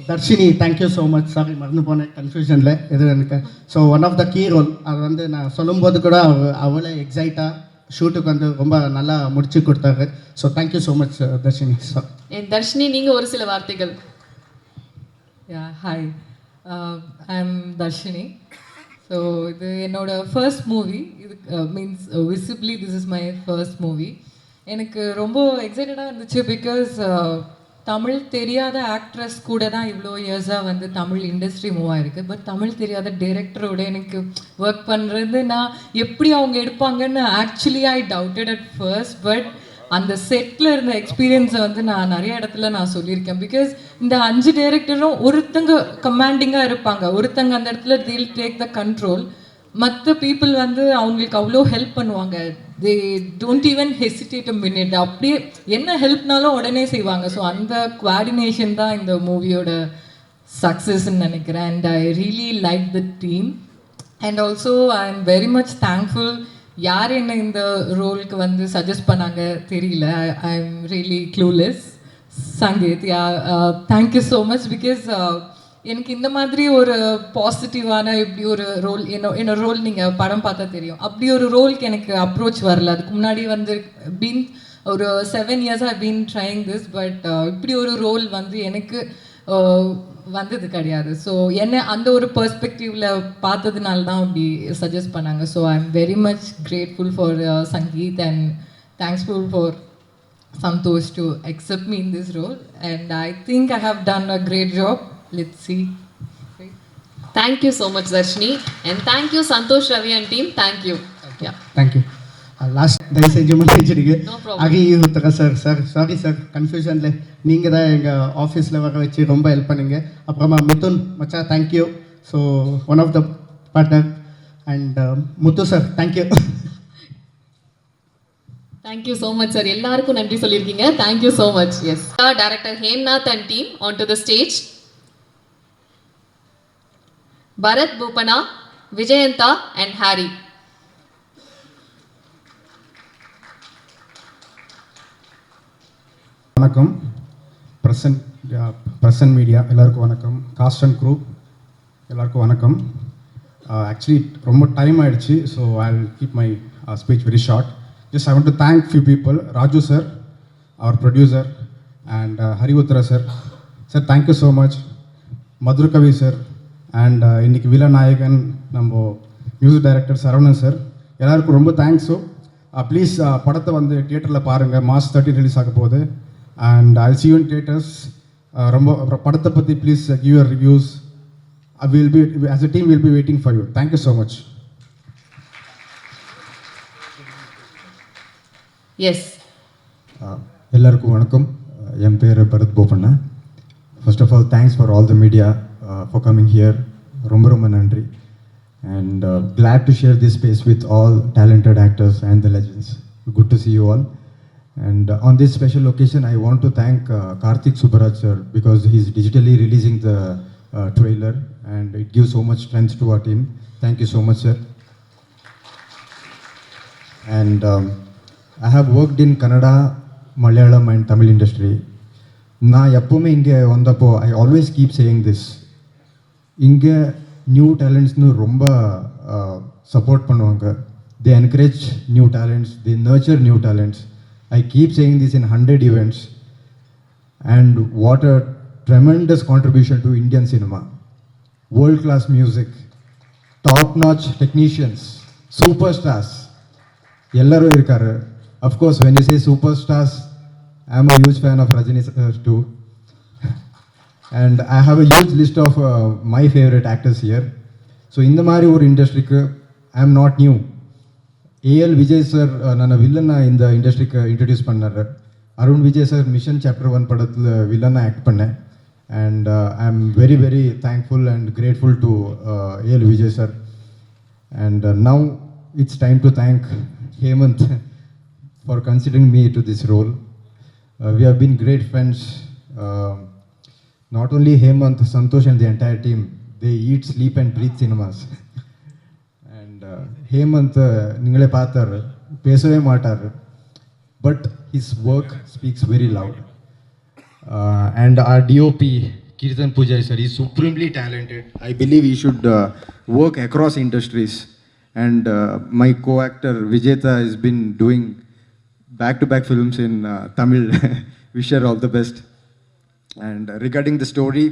I: Dharshini thank you so much. Sorry மறந்து போனேன் கன்ஃபியூஷனில் எது எனக்கு. So one of the key role அது வந்து நான் சொல்லும்போது கூட அவளே எக்ஸைட்டாக ஷூட்டுக்கு வந்து ரொம்ப நல்லா முடிச்சு கொடுத்தாரு. So thank you so much Darshini.
A: என் தர்ஷினி, நீங்கள் ஒரு சில வார்த்தைகள்.
J: Hi, I am Darshini. So இது என்னோட ஃபர்ஸ்ட் மூவி. இது means visibly this is my first movie. எனக்கு ரொம்ப எக்ஸைட்டடாக இருந்துச்சு. பிகாஸ் தமிழ் தெரியாத ஆக்ட்ரஸ் கூட தான் இவ்வளோ இயர்ஸாக வந்து தமிழ் இண்டஸ்ட்ரி மூவ் ஆகிருக்கு. பட் தமிழ் தெரியாத டைரக்டரோட எனக்கு ஒர்க் பண்ணுறது, நான் எப்படி அவங்க எடுப்பாங்கன்னு actually I doubted at first. But அந்த செட்டில் இருந்த எக்ஸ்பீரியன்ஸை வந்து நான் நிறைய இடத்துல நான் சொல்லியிருக்கேன். பிகாஸ் இந்த 5 டைரக்டரும் ஒருத்தங்க கமாண்டிங்காக இருப்பாங்க, ஒருத்தங்க அந்த இடத்துல they'll டேக் த கண்ட்ரோல். மற்ற பீப்புள் வந்து அவங்களுக்கு அவ்வளோ ஹெல்ப் பண்ணுவாங்க. They don't even hesitate a minute. அப்படியே என்ன ஹெல்ப்னாலும் உடனே செய்வாங்க. ஸோ அந்த கோஆர்டினேஷன் தான் இந்த மூவியோட சக்ஸஸ்ன்னு நினைக்கிறேன். And I really like the team. And also I am very much thankful. யார் என்ன இந்த ரோலுக்கு வந்து சஜஸ்ட் பண்ணாங்க தெரியல. I am really clueless. Sangeeth, thank you so much. Because எனக்கு இந்த மாதிரி ஒரு பாசிட்டிவான இப்படி ஒரு ரோல், என்னோட ரோல் நீங்கள் படம் பார்த்தா தெரியும், அப்படி ஒரு ரோலுக்கு எனக்கு அப்ரோச் வரல. அதுக்கு முன்னாடி வந்து பீன் ஒரு 7 இயர்ஸாக பீன் ட்ரைங் திஸ். பட் இப்படி ஒரு ரோல் வந்து எனக்கு வந்தது கிடையாது. ஸோ என்ன அந்த ஒரு பெர்ஸ்பெக்டிவில் பார்த்ததுனால தான் அப்படி சஜஸ்ட் பண்ணாங்க. So I am very much grateful for Sangeeth and thanksful for Santosh to accept me in this role. And I think I have done a great job. Let's see.
A: Thank you so much Darshini. And thank you Santosh, Ravi and team. Thank you.
I: Thank you. Last தயவு செஞ்சு முடிச்சிடுங்க.
A: No problem.
I: அகி Uthra sir sorry sir கன்ஃபியூஷனில் நீங்கள் தான் எங்கள் ஆஃபீஸில் வர வச்சு ரொம்ப help பண்ணுங்க. அப்புறமா மிதுன் மச்சா thank you. So one of the partner. And Muthu sir thank you.
A: Thank you so much sir. எல்லாருக்கும் நன்றி சொல்லியிருக்கீங்க. Thank you so much. Yes. Director Hemnath and team onto the stage. Bharat Bhupana, Vijayanta and Harry.
K: வணக்கம். Present media எல்லாருக்கும் வணக்கம். Cost and crew எல்லாருக்கும் வணக்கம். Actually ரொம்ப time ஆயிடுச்சு. So I will keep my speech very short. Just I want to thank few people. Raju sir, our producer, and Hari Uttara sir. Sir, thank you so much. Madhur Kavi sir, and இன்னைக்கு villain நாயகன் நம்ம music director Saravanan sir, எல்லாருக்கும் ரொம்ப thanks. Please படத்தை வந்து தியேட்டரில் பாருங்கள். March 13 release ஆக போகுது. And I see you in theaters. ரொம்ப படத்தை பற்றி please give your reviews. We'll be, as a team, we'll be waiting for you. Thank you so much.
A: Yes.
H: எல்லாருக்கும் வணக்கம். என் பேர் Bharath Bopanna. First of all thanks for all the media for coming here. ரொம்ப ரொம்ப நன்றி. And glad to share this space with all talented actors and the legends. Good to see you all. And on this special occasion, I want to thank Karthik Subbaraj sir, because he's digitally releasing the trailer and it gives so much strength to our team. Thank you so much, sir. And I have worked in Kannada, Malayalam and Tamil industry. நான் எப்போவுமே இங்கே வந்தப்போ I always keep saying this, இங்கே new டேலண்ட்ஸ்னு ரொம்ப support பண்ணுவாங்க. They encourage new talents, they nurture new talents. I keep saying this in 100 events. And what a tremendous contribution to Indian cinema. World class music, top notch technicians, superstars எல்லாரும் இருக்காரு. Of course, when you say superstars, I am a huge fan of Rajini sir too. And I have a huge list of my favorite actors here. So இந்த மாதிரி ஒரு இண்டஸ்ட்ரிக்கு I am not new. AL Vijay sir நான் வில்லனாக இந்த இண்டஸ்ட்ரிக்கு introduce பண்ணார். Arun Vijay sir mission chapter 1 படத்தில் வில்லனாக ஆக்ட் பண்ணேன். And I am very very thankful and grateful to AL Vijay sir. And now it's time to thank Hemanth for considering me to this role. We have been great friends. Not only Hemant, Santosh and the entire team, they eat, sleep and breathe cinemas. And Hemant, ningale paathar, pesave maatar, but his work speaks very loud. And our DOP, Kirtan Pujari sir, is supremely talented. I believe he should work across industries. And my co-actor Vijeta has been doing back-to-back films in Tamil. Wish her all the best. And regarding the story,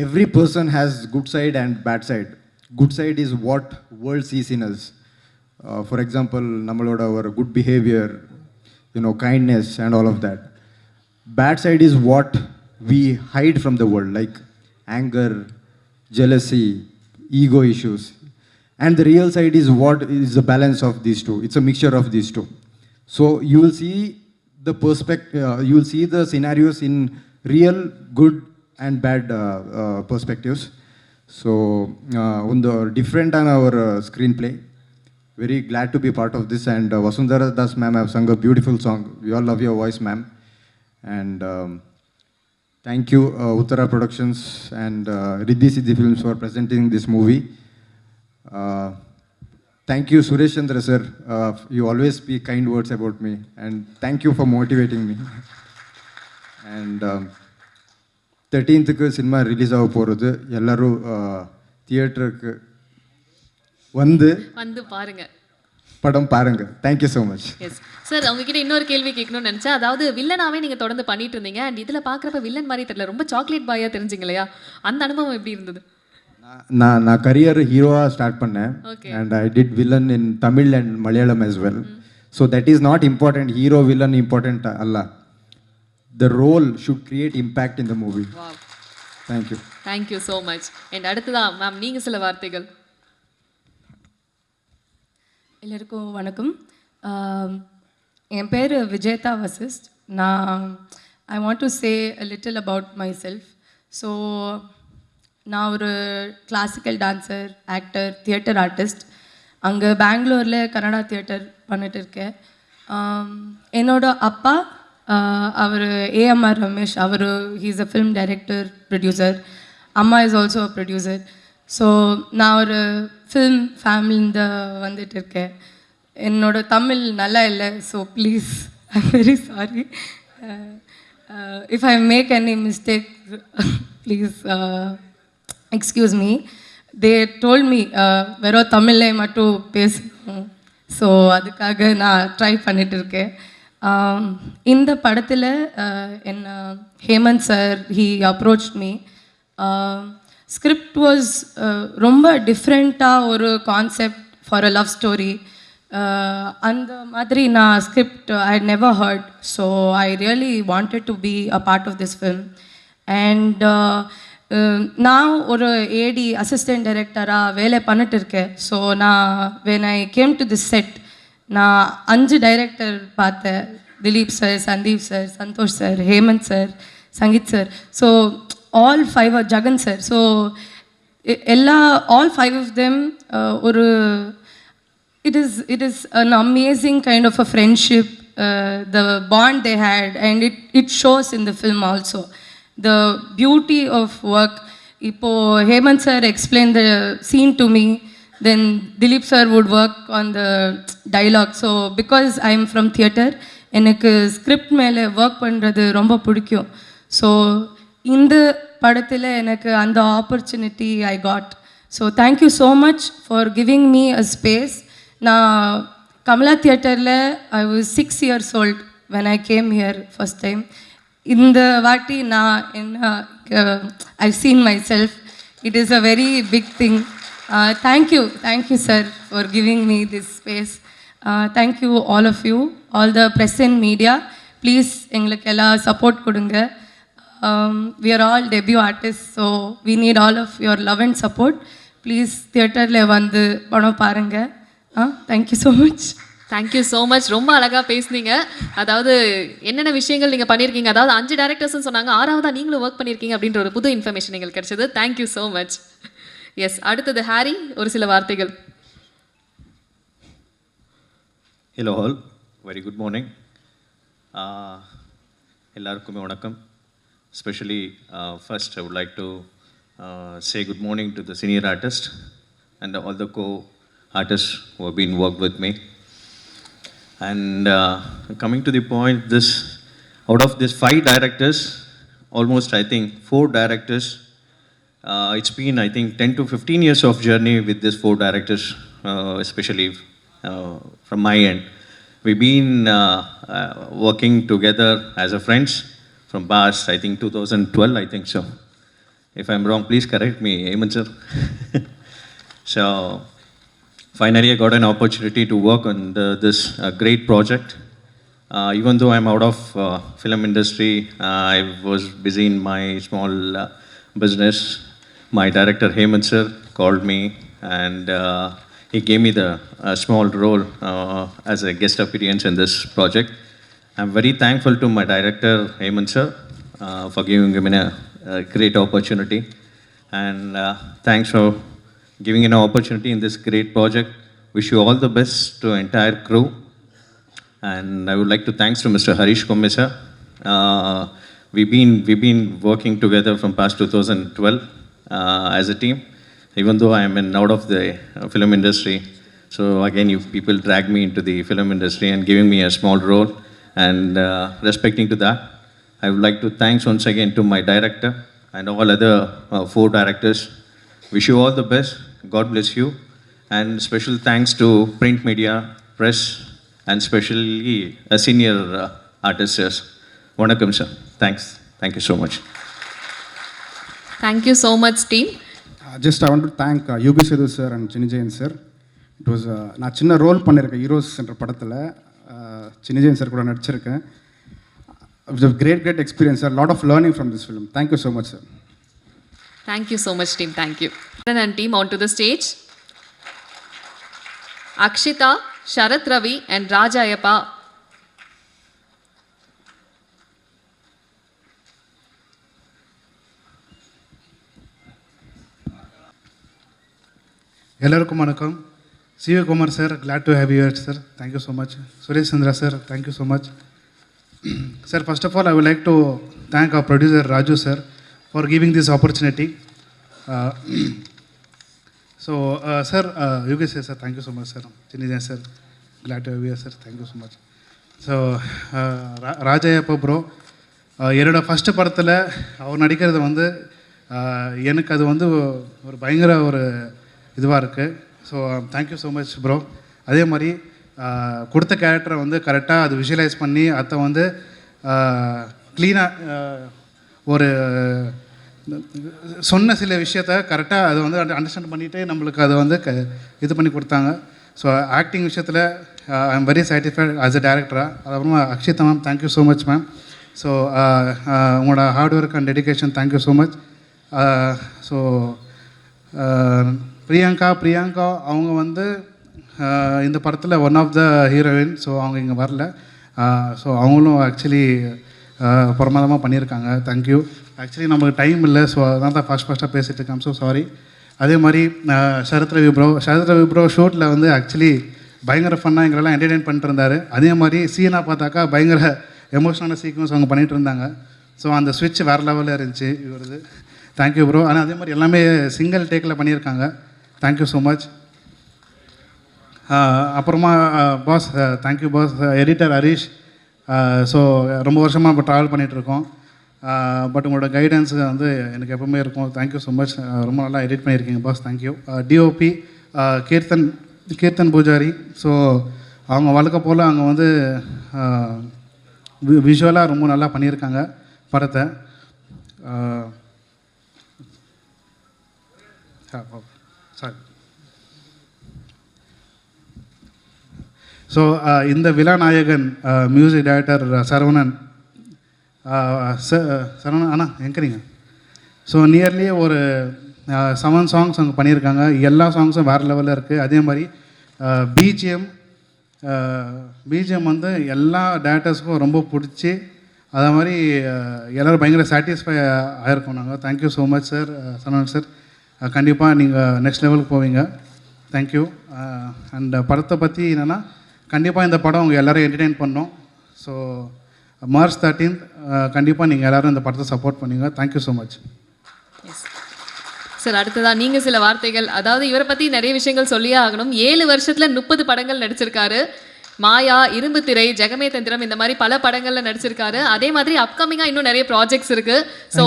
H: every person has good side and bad side. Good side is what world sees in us. For example, nammaloda our good behavior, kindness and all of that. Bad side is what we hide from the world, like anger, jealousy, ego issues. And the real side is what is the balance of these two. It's a mixture of these two. So you will see the you will see the scenarios in real good and bad perspectives. So on the different on our screenplay, very glad to be part of this. And Vasundhara Das ma'am have sung a beautiful song. We all love your voice, ma'am. And thank you Uttara Productions and Riddhi Siddhi Films for presenting this movie. Thank you, Suresh Chandra sir. You always speak kind words about me, and thank you for motivating me. And 13th cinema release ஆக போகிறது. எல்லாரும் தியேட்டருக்கு வந்து
A: பாருங்க,
H: படம் பாருங்க. Thank you so much.
A: Yes sir, உங்ககிட்ட இன்னொரு கேள்வி கேட்கணும்னு நினச்சேன். அதாவது வில்லனாவே நீங்கள் தொடர்ந்து பண்ணிட்டு இருந்தீங்க, அண்ட் இதில் பார்க்குறப்ப வில்லன் மாதிரி தெரியல, ரொம்ப சாக்லேட் பாயாக தெரிஞ்சிங்க இல்லையா? அந்த அனுபவம் எப்படி இருந்தது?
H: நான் கரியர் ஹீரோவாக ஸ்டார்ட் பண்ணேன். And I did villain in Tamil and Malayalam as well. So that is not important. Hero villain important அல்ல. The role should create impact in the movie.
A: Wow.
H: Thank you.
A: Thank you so much. And அடுத்ததான் ma'am நீங்கள் சில வார்த்தைகள்.
L: எல்லாருக்கும் வணக்கம். என் பேர் Vijetha Vasisht. I want to say a little about myself. So நான் ஒரு classical dancer, actor, theatre artist. அங்கே பெங்களூரில் கன்னடா தியேட்டர் பண்ணிட்டு இருக்கேன். என்னோட அப்பா அவர் ஏஎம்ஆர் ரமேஷ், அவர் he's a film director, producer. அம்மா is also a producer. So நான் ஒரு ஃபிலிம் ஃபேமிலிந்து வந்துட்டு இருக்கேன். என்னோட தமிழ் நல்லா இல்லை, so please I am very sorry. If I make any mistake please excuse me. They told me வெறும் தமிழே மட்டும் பேசணும். ஸோ அதுக்காக நான் ட்ரை பண்ணிட்டு இருக்கேன். இந்த படத்தில் என்ன Hemanth sir he approach me. Script was ரொம்ப டிஃப்ரெண்ட்டாக ஒரு concept for a love story. அந்த மாதிரி நான் script I never heard. So I really wanted to be a part of this film. And நான் ஒரு ஏடி அசிஸ்டன்ட் டைரக்டராக வேலை பண்ணிட்டு இருக்கேன். ஸோ நான் when I came to this set நான் 5 டைரக்டர் பார்த்தேன். Dilip sir, Sandeep sir, Santhosh sir, Hemanth sir, Sangeeth sir. So all 5 Jagan sir. So all 5 of them ஒரு it is an amazing kind of a friendship, the bond they had, and it shows in the film also. The beauty of work. Ipo Hemant sir explained the scene to me, then Dilip sir would work on the dialogue. So because I am from theatre, எனக்கு script மேலே work பண்ணுறது ரொம்ப பிடிக்கும். So இந்த படத்தில் எனக்கு அந்த opportunity I got. So thank you so much for giving me a space. நான் கமலா தியேட்டரில் I was 6 years old when I came here first time. இந்த வாட்டி நான் என்ன I seen myself. It is a very big thing. Thank you sir for giving me this space. Thank you all of you, all the press and media. Please எங்களுக்கு எல்லாம் support கொடுங்க. We are all debut artists, so we need all of your love and support. Please தியேட்டரில் வந்து படம் பாருங்கள். Thank you so much.
A: Thank you so much. ரொம்ப அழகாக பேசுனீங்க. அதாவது என்னென்ன விஷயங்கள் நீங்கள் பண்ணியிருக்கீங்க, அதாவது 5 டேரக்டர்ஸ்னு சொன்னாங்க, 6வதா நீங்களும் ஒர்க் பண்ணியிருக்கீங்க அப்படின்ற ஒரு புது இன்ஃபர்மேஷன் எங்களுக்கு கிடைச்சது. Thank you so much. எஸ், அடுத்தது ஹாரி, ஒரு சில வார்த்தைகள்.
M: Hello all, very good morning. எல்லாருக்குமே வணக்கம். Especially first I would like to say good morning to the senior artist and all the co-artists who have been worked with me. And coming to the point, out of these 5 directors, almost I think 4 directors, it's been I think 10 to 15 years of journey with these 4 directors, especially from my end. We've been working together as a friends from past, I think 2012, I think so. If I'm wrong, please correct me, Hemant sir. So, finally I got an opportunity to work on this great project. Even though I'm out of film industry, I was busy in my small business. My director Hemant sir called me and he gave me the small role as a guest appearance in this project. I'm very thankful to my director Hemant sir for giving me a great opportunity, and thanks for giving an opportunity in this great project. Wish you all the best to entire crew, and I would like to thanks to Mr. Harish Komme sir. We've been working together from past 2012 as a team, even though I am out of the film industry. So again, you people drag me into the film industry and giving me a small role. And respecting to that, I would like to thanks once again to my director and all other 4 directors. Wish you all the best. God bless you. And special thanks to print media, press, and especially senior artists. Vanakkam sir. Thanks. Thank you so much.
A: Thank you so much, team.
K: Just I want to thank Yogi Sethu sir and Chinijayan sir. It was நான் சின்ன role பண்ணியிருக்கேன் heroes என்ற படத்தில். சினிஜயன் sir கூட நடிச்சிருக்கேன். It was a great experience, a lot of learning from this film. Thank you so much, sir.
A: Thank you so much, team. Thank you. And team onto the stage. Akshita, Sharath Ravi and Raja Ayappa.
N: எல்லாருக்கும் வணக்கம். CV Kumar sir, glad to have you here sir. Thank you so much. Suresh Chandra sir, thank you so much. Sir, first of all I would like to thank our producer Raju sir for giving this opportunity. Sir, Yogi sir, thank you so much sir. Chinijan sir, glad to have you here sir. Thank you so much. So Rajayappa bro, என்னோடய first படத்தில் அவர் நடிக்கிறது வந்து எனக்கு அது வந்து ஒரு பயங்கர ஒரு இதுவாக இருக்குது. So thank you so much bro. அதே மாதிரி கொடுத்த கேரக்டரை வந்து கரெக்டாக அது விஷுவலைஸ் பண்ணி அதை வந்து க்ளீனாக ஒரு சொன்ன சில விஷயத்த கரெக்டாக அதை வந்து அண்டர்ஸ்டாண்ட் பண்ணிவிட்டு நம்மளுக்கு அதை வந்து இது பண்ணி கொடுத்தாங்க. ஸோ ஆக்டிங் விஷயத்தில் I am very satisfied as a டேரக்டராக. அதுக்கப்புறமா Akshitha ma'am, thank you so much ma'am. So உங்களோட hard work and dedication thank you so much. So Priyanka அவங்க வந்து இந்த படத்தில் one of the heroine. So அவங்க இங்கே வரல. ஸோ அவங்களும் ஆக்சுவலி பிரமாதமாக பண்ணியிருக்காங்க. தேங்க்யூ. ஆக்சுவலி நமக்கு டைம் இல்லை, ஸோ அதான் தான் ஃபஸ்ட்டாக பேசிகிட்டு இருக்கேன். So sorry. அதே மாதிரி சரத் ரவி ப்ரோ ஷூட்டில் வந்து ஆக்சுவலி பயங்கர ஃபன்னாக எங்களெல்லாம் என்டர்டெயின் பண்ணிட்டு இருந்தார். அதே மாதிரி சீனாக பார்த்தாக்கா பயங்கர எமோஷனலான சீக்வன்ஸ் அவங்க பண்ணிகிட்டு இருந்தாங்க. ஸோ அந்த ஸ்விட்ச் வேறு லெவலில் இருந்துச்சு இவரது. Thank you bro. ஆனால் அதே மாதிரி எல்லாமே சிங்கிள் டேக்கில் பண்ணியிருக்காங்க. Thank you so much. அப்புறமா boss, thank you boss. Editor Harish. So ரொம்ப வருஷமாக இப்போ ட்ராவல் பண்ணிகிட்ருக்கோம். பட் உங்களோட கைடன்ஸ் வந்து எனக்கு எப்பவுமே இருக்கும். Thank you so much. ரொம்ப நல்லா எடிட் பண்ணியிருக்கீங்க boss. Thank you. DOP Keerthan Pujari. So அவங்க வழக்க போல் அவங்க வந்து விஷுவலாக ரொம்ப நல்லா பண்ணியிருக்காங்க படத்தை. சாரி. ஸோ இந்த விழாநாயகன் மியூசிக் டைரக்டர் சரவணன் அண்ணா எங்கிறீங்க. ஸோ நியர்லி ஒரு 7 சாங்ஸ் அவங்க பண்ணியிருக்காங்க. எல்லா சாங்ஸும் வேறு லெவலில் இருக்குது. அதே மாதிரி பிஜிஎம் வந்து எல்லா டேரக்டர்ஸுக்கும் ரொம்ப பிடிச்சி அதே மாதிரி எல்லோரும் பயங்கர சாட்டிஸ்ஃபை ஆகிருக்கோம் நாங்கள். Thank you so much sir. Saravanan sir, கண்டிப்பாக நீங்கள் நெக்ஸ்ட் லெவலுக்கு போவீங்க. தேங்க்யூ. அண்ட் படத்தை பற்றி என்னென்னா, கண்டிப்பாக இந்த படம் உங்கள் எல்லோரும் என்டர்டெயின் பண்ணோம். ஸோ மார்ச் 13 கண்டிப்பாக நீங்கள் எல்லோரும் இந்த படத்தை சப்போர்ட் பண்ணுங்க. Thank you so much.
A: சார், அடுத்ததாக நீங்கள் சில வார்த்தைகள். அதாவது இவரை பற்றி நிறைய விஷயங்கள் சொல்லியே ஆகணும். 7 வருஷத்தில் 30 படங்கள் நடிச்சிருக்காரு. மாயா, இரும்பு திரை, ஜெகமே தந்திரம், இந்த மாதிரி பல படங்களில் நடிச்சிருக்காரு. அதே மாதிரி அப்கமிங்காக இன்னும் நிறைய ப்ராஜெக்ட்ஸ் இருக்குது. ஸோ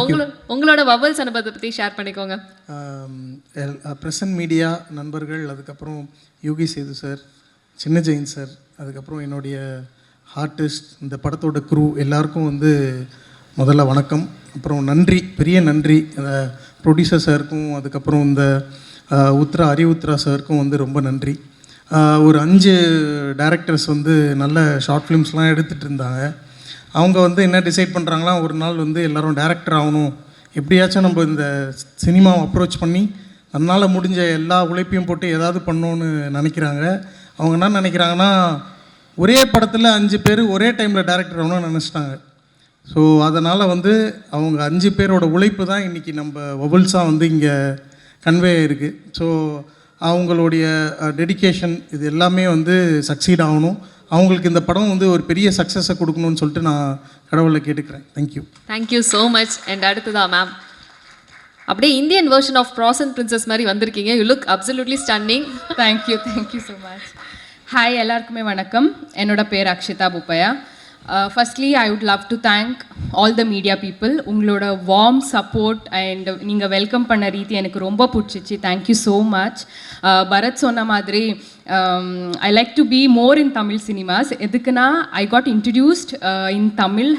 A: உங்களோட வவல்ஸ் அனுபவத்தை பற்றி ஷேர் பண்ணிக்கோங்க.
D: ப்ரெசன்ட் மீடியா நண்பர்கள், அதுக்கப்புறம் யோகி சேது சார், சின்ன ஜெயின் சார், அதுக்கப்புறம் என்னுடைய ஆர்டிஸ்ட், இந்த படத்தோட க்ரூ எல்லாருக்கும் வந்து முதல்ல வணக்கம். அப்புறம் நன்றி, பெரிய நன்றி ப்ரொடியூசர் சாருக்கும், அதுக்கப்புறம் இந்த உத்ரா சாருக்கும் வந்து ரொம்ப நன்றி. ஒரு 5 டைரக்டர்ஸ் வந்து நல்ல ஷார்ட் ஃபிலிம்ஸ்லாம் எடுத்துகிட்டு இருந்தாங்க. அவங்க வந்து என்ன டிசைட் பண்ணுறாங்களா, ஒரு நாள் வந்து எல்லோரும் டைரக்டர் ஆகணும், எப்படியாச்சும் நம்ம இந்த சினிமாவை அப்ரோச் பண்ணி அதனால் முடிஞ்ச எல்லா உழைப்பையும் போட்டு ஏதாவது பண்ணணுன்னு நினைக்கிறாங்க. அவங்க என்ன நினைக்கிறாங்கன்னா, ஒரே படத்தில் 5 பேர் ஒரே டைமில் டைரக்டர் ஆகணும்னு நினச்சிட்டாங்க. ஸோ அதனால் வந்து அவங்க 5 பேரோட உழைப்பு தான் இன்றைக்கி நம்ம வவல்ஸாக வந்து இங்கே கன்வே ஆகிருக்கு. ஸோ அவங்களுடைய டெடிகேஷன் இது எல்லாமே வந்து சக்சீட் ஆகணும். அவங்களுக்கு இந்த படம் வந்து ஒரு பெரிய சக்ஸஸை கொடுக்கணும்னு சொல்லிட்டு நான் கடவுளை கேட்டுக்கிறேன்.
A: Thank you so much. அண்ட் அடுத்ததா மேம், அப்படியே இந்தியன் வெர்ஷன் ஆஃப் ப்ராஸ் அண்ட் பிரின்சஸ் மாதிரி வந்திருக்கீங்க. You look absolutely stunning.
L: Thank you so much. Hi, எல்லாருக்குமே வணக்கம். என்னோட பேர் Akshitha Puppaiah. Firstly I would love to thank all the media people. உங்களோட வார்ம் சப்போர்ட் அண்ட் நீங்கள் வெல்கம் பண்ண ரீதி எனக்கு ரொம்ப பிடிச்சிச்சு. Thank you so much. பரத் சொன்ன மாதிரி I like to be more in Tamil cinemas. எதுக்குன்னா I got introduced in Tamil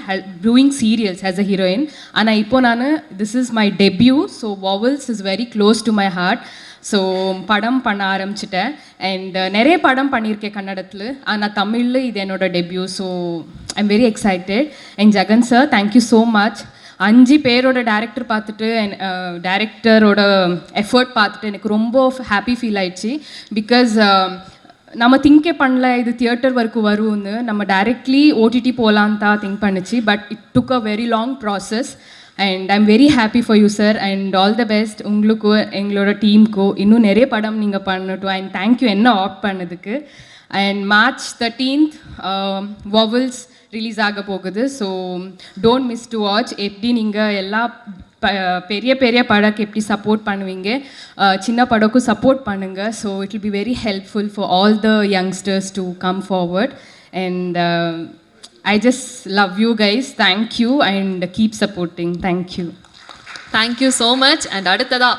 L: doing serials as a heroine. ஆனால் இப்போ நான் this is my debut. So vowels is very close to my heart. So படம் பண்ண ஆரம்பிச்சிட்டேன். And நிறைய படம் பண்ணியிருக்கேன் கன்னடத்தில், ஆனால் தமிழில் இது என்னோட debut. So I am very excited. And Jagan sir, thank you so much. 5 பேரோட டேரக்டர் பார்த்துட்டு டேரக்டரோட எஃபர்ட் பார்த்துட்டு எனக்கு ரொம்ப ஹாப்பி ஃபீல் ஆயிடுச்சு. பிகாஸ் நம்ம திங்கே பண்ணல இது தியேட்டர் வரைக்கும் வரும்னு. நம்ம டைரெக்ட்லி ஓடிடி போகலான்னு தான் திங்க் பண்ணிச்சு. But it took a very long process. And I am very happy for you sir. And all the best உங்களுக்கும் எங்களோட டீமுக்கும். இன்னும் நிறைய படம் நீங்கள் பண்ணட்டும். அண்ட் தேங்க்யூ என்ன ஆப்ட் பண்ணதுக்கு. அண்ட் மார்ச் 13 வவல்ஸ் ரிலீஸ் ஆக போகுது. So don't miss to watch. எப்படி நீங்கள் எல்லா பெரிய பெரிய படக்கு எப்படி சப்போர்ட் பண்ணுவீங்க, சின்ன படக்கும் சப்போர்ட் பண்ணுங்கள். So it will be very helpful for all the youngsters to come forward. And I just love you guys. Thank you and keep supporting. Thank you.
A: Thank you so much. And அடுத்ததா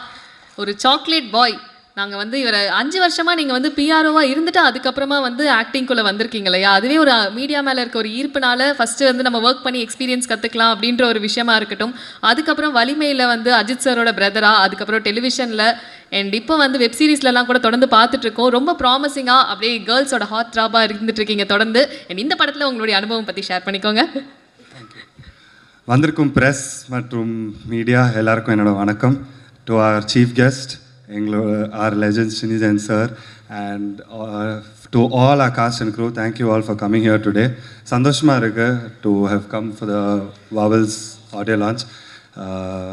A: ஒரு chocolate boy நாங்கள் வந்து இவரை 5 வருஷமாக நீங்கள் வந்து பிஆர்ஓவாக இருந்துட்டு அதுக்கப்புறமா வந்து ஆக்டிங்குள்ளே வந்திருக்கீங்க இல்லையா, அதுவே ஒரு மீடியா மேலே இருக்க ஒரு ஈர்ப்புனால ஃபஸ்ட்டு வந்து நம்ம ஒர்க் பண்ணி எக்ஸ்பீரியன்ஸ் கற்றுக்கலாம் அப்படின்ற ஒரு விஷயமா இருக்கட்டும். அதுக்கப்புறம் வலிமையில் வந்து அஜித் சாரோட பிரதரா, அதுக்கப்புறம் டெலிவிஷனில் அண்ட் இப்போ வந்து வெப் சீரிஸ்லலாம் கூட தொடர்ந்து பார்த்துட்ருக்கோம். ரொம்ப ப்ராமிசிங்காக அப்படியே கேர்ள்ஸோட ஹாட் ட்ராப்பாக இருந்துட்டுருக்கீங்க தொடர்ந்து. அண்ட் இந்த படத்தில் உங்களுடைய அனுபவம் பற்றி ஷேர் பண்ணிக்கோங்க.
O: வந்திருக்கும் ப்ரெஸ் மற்றும் மீடியா எல்லாருக்கும் என்னோட வணக்கம். டு அவர் சீஃப் கெஸ்ட் எங்களோட our legend Sinijan sir and to all our cast and crew, thank you all for coming here today. சந்தோஷமாக இருக்குது to have come for the vowels audio launch.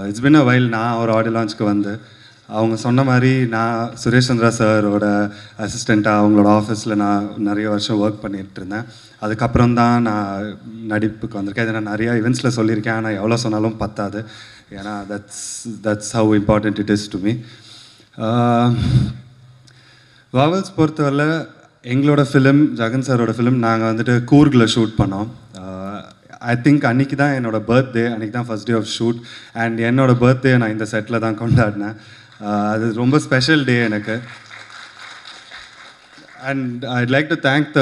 O: It's been a while. நான் ஒரு audio லான்ச்சுக்கு வந்து அவங்க சொன்ன மாதிரி நான் சுரேஷ் சந்திரா சாரோட அசிஸ்டண்ட்டாக அவங்களோட ஆஃபீஸில் நான் நிறைய வருஷம் ஒர்க் பண்ணிகிட்டு இருந்தேன். அதுக்கப்புறம் தான் நான் நடிப்புக்கு வந்திருக்கேன். இதை நான் நிறையா இவெண்ட்ஸில் சொல்லியிருக்கேன், ஆனால் எவ்வளோ சொன்னாலும் பத்தாது. ஏன்னா that's how important it is to me. Vowels பொறுத்தவரை எங்களோட ஃபிலிம், ஜகன் சாரோட ஃபிலிம் நாங்கள் வந்துட்டு கூர்கில் ஷூட் பண்ணோம். ஐ திங்க் அன்றைக்கி தான் என்னோடய பர்த்டே, அன்றைக்கி தான் first day of shoot. And என்னோடய பர்த்டே நான் இந்த செட்டில் தான் கொண்டாடினேன். அது ரொம்ப ஸ்பெஷல் டே எனக்கு. And I'd like to thank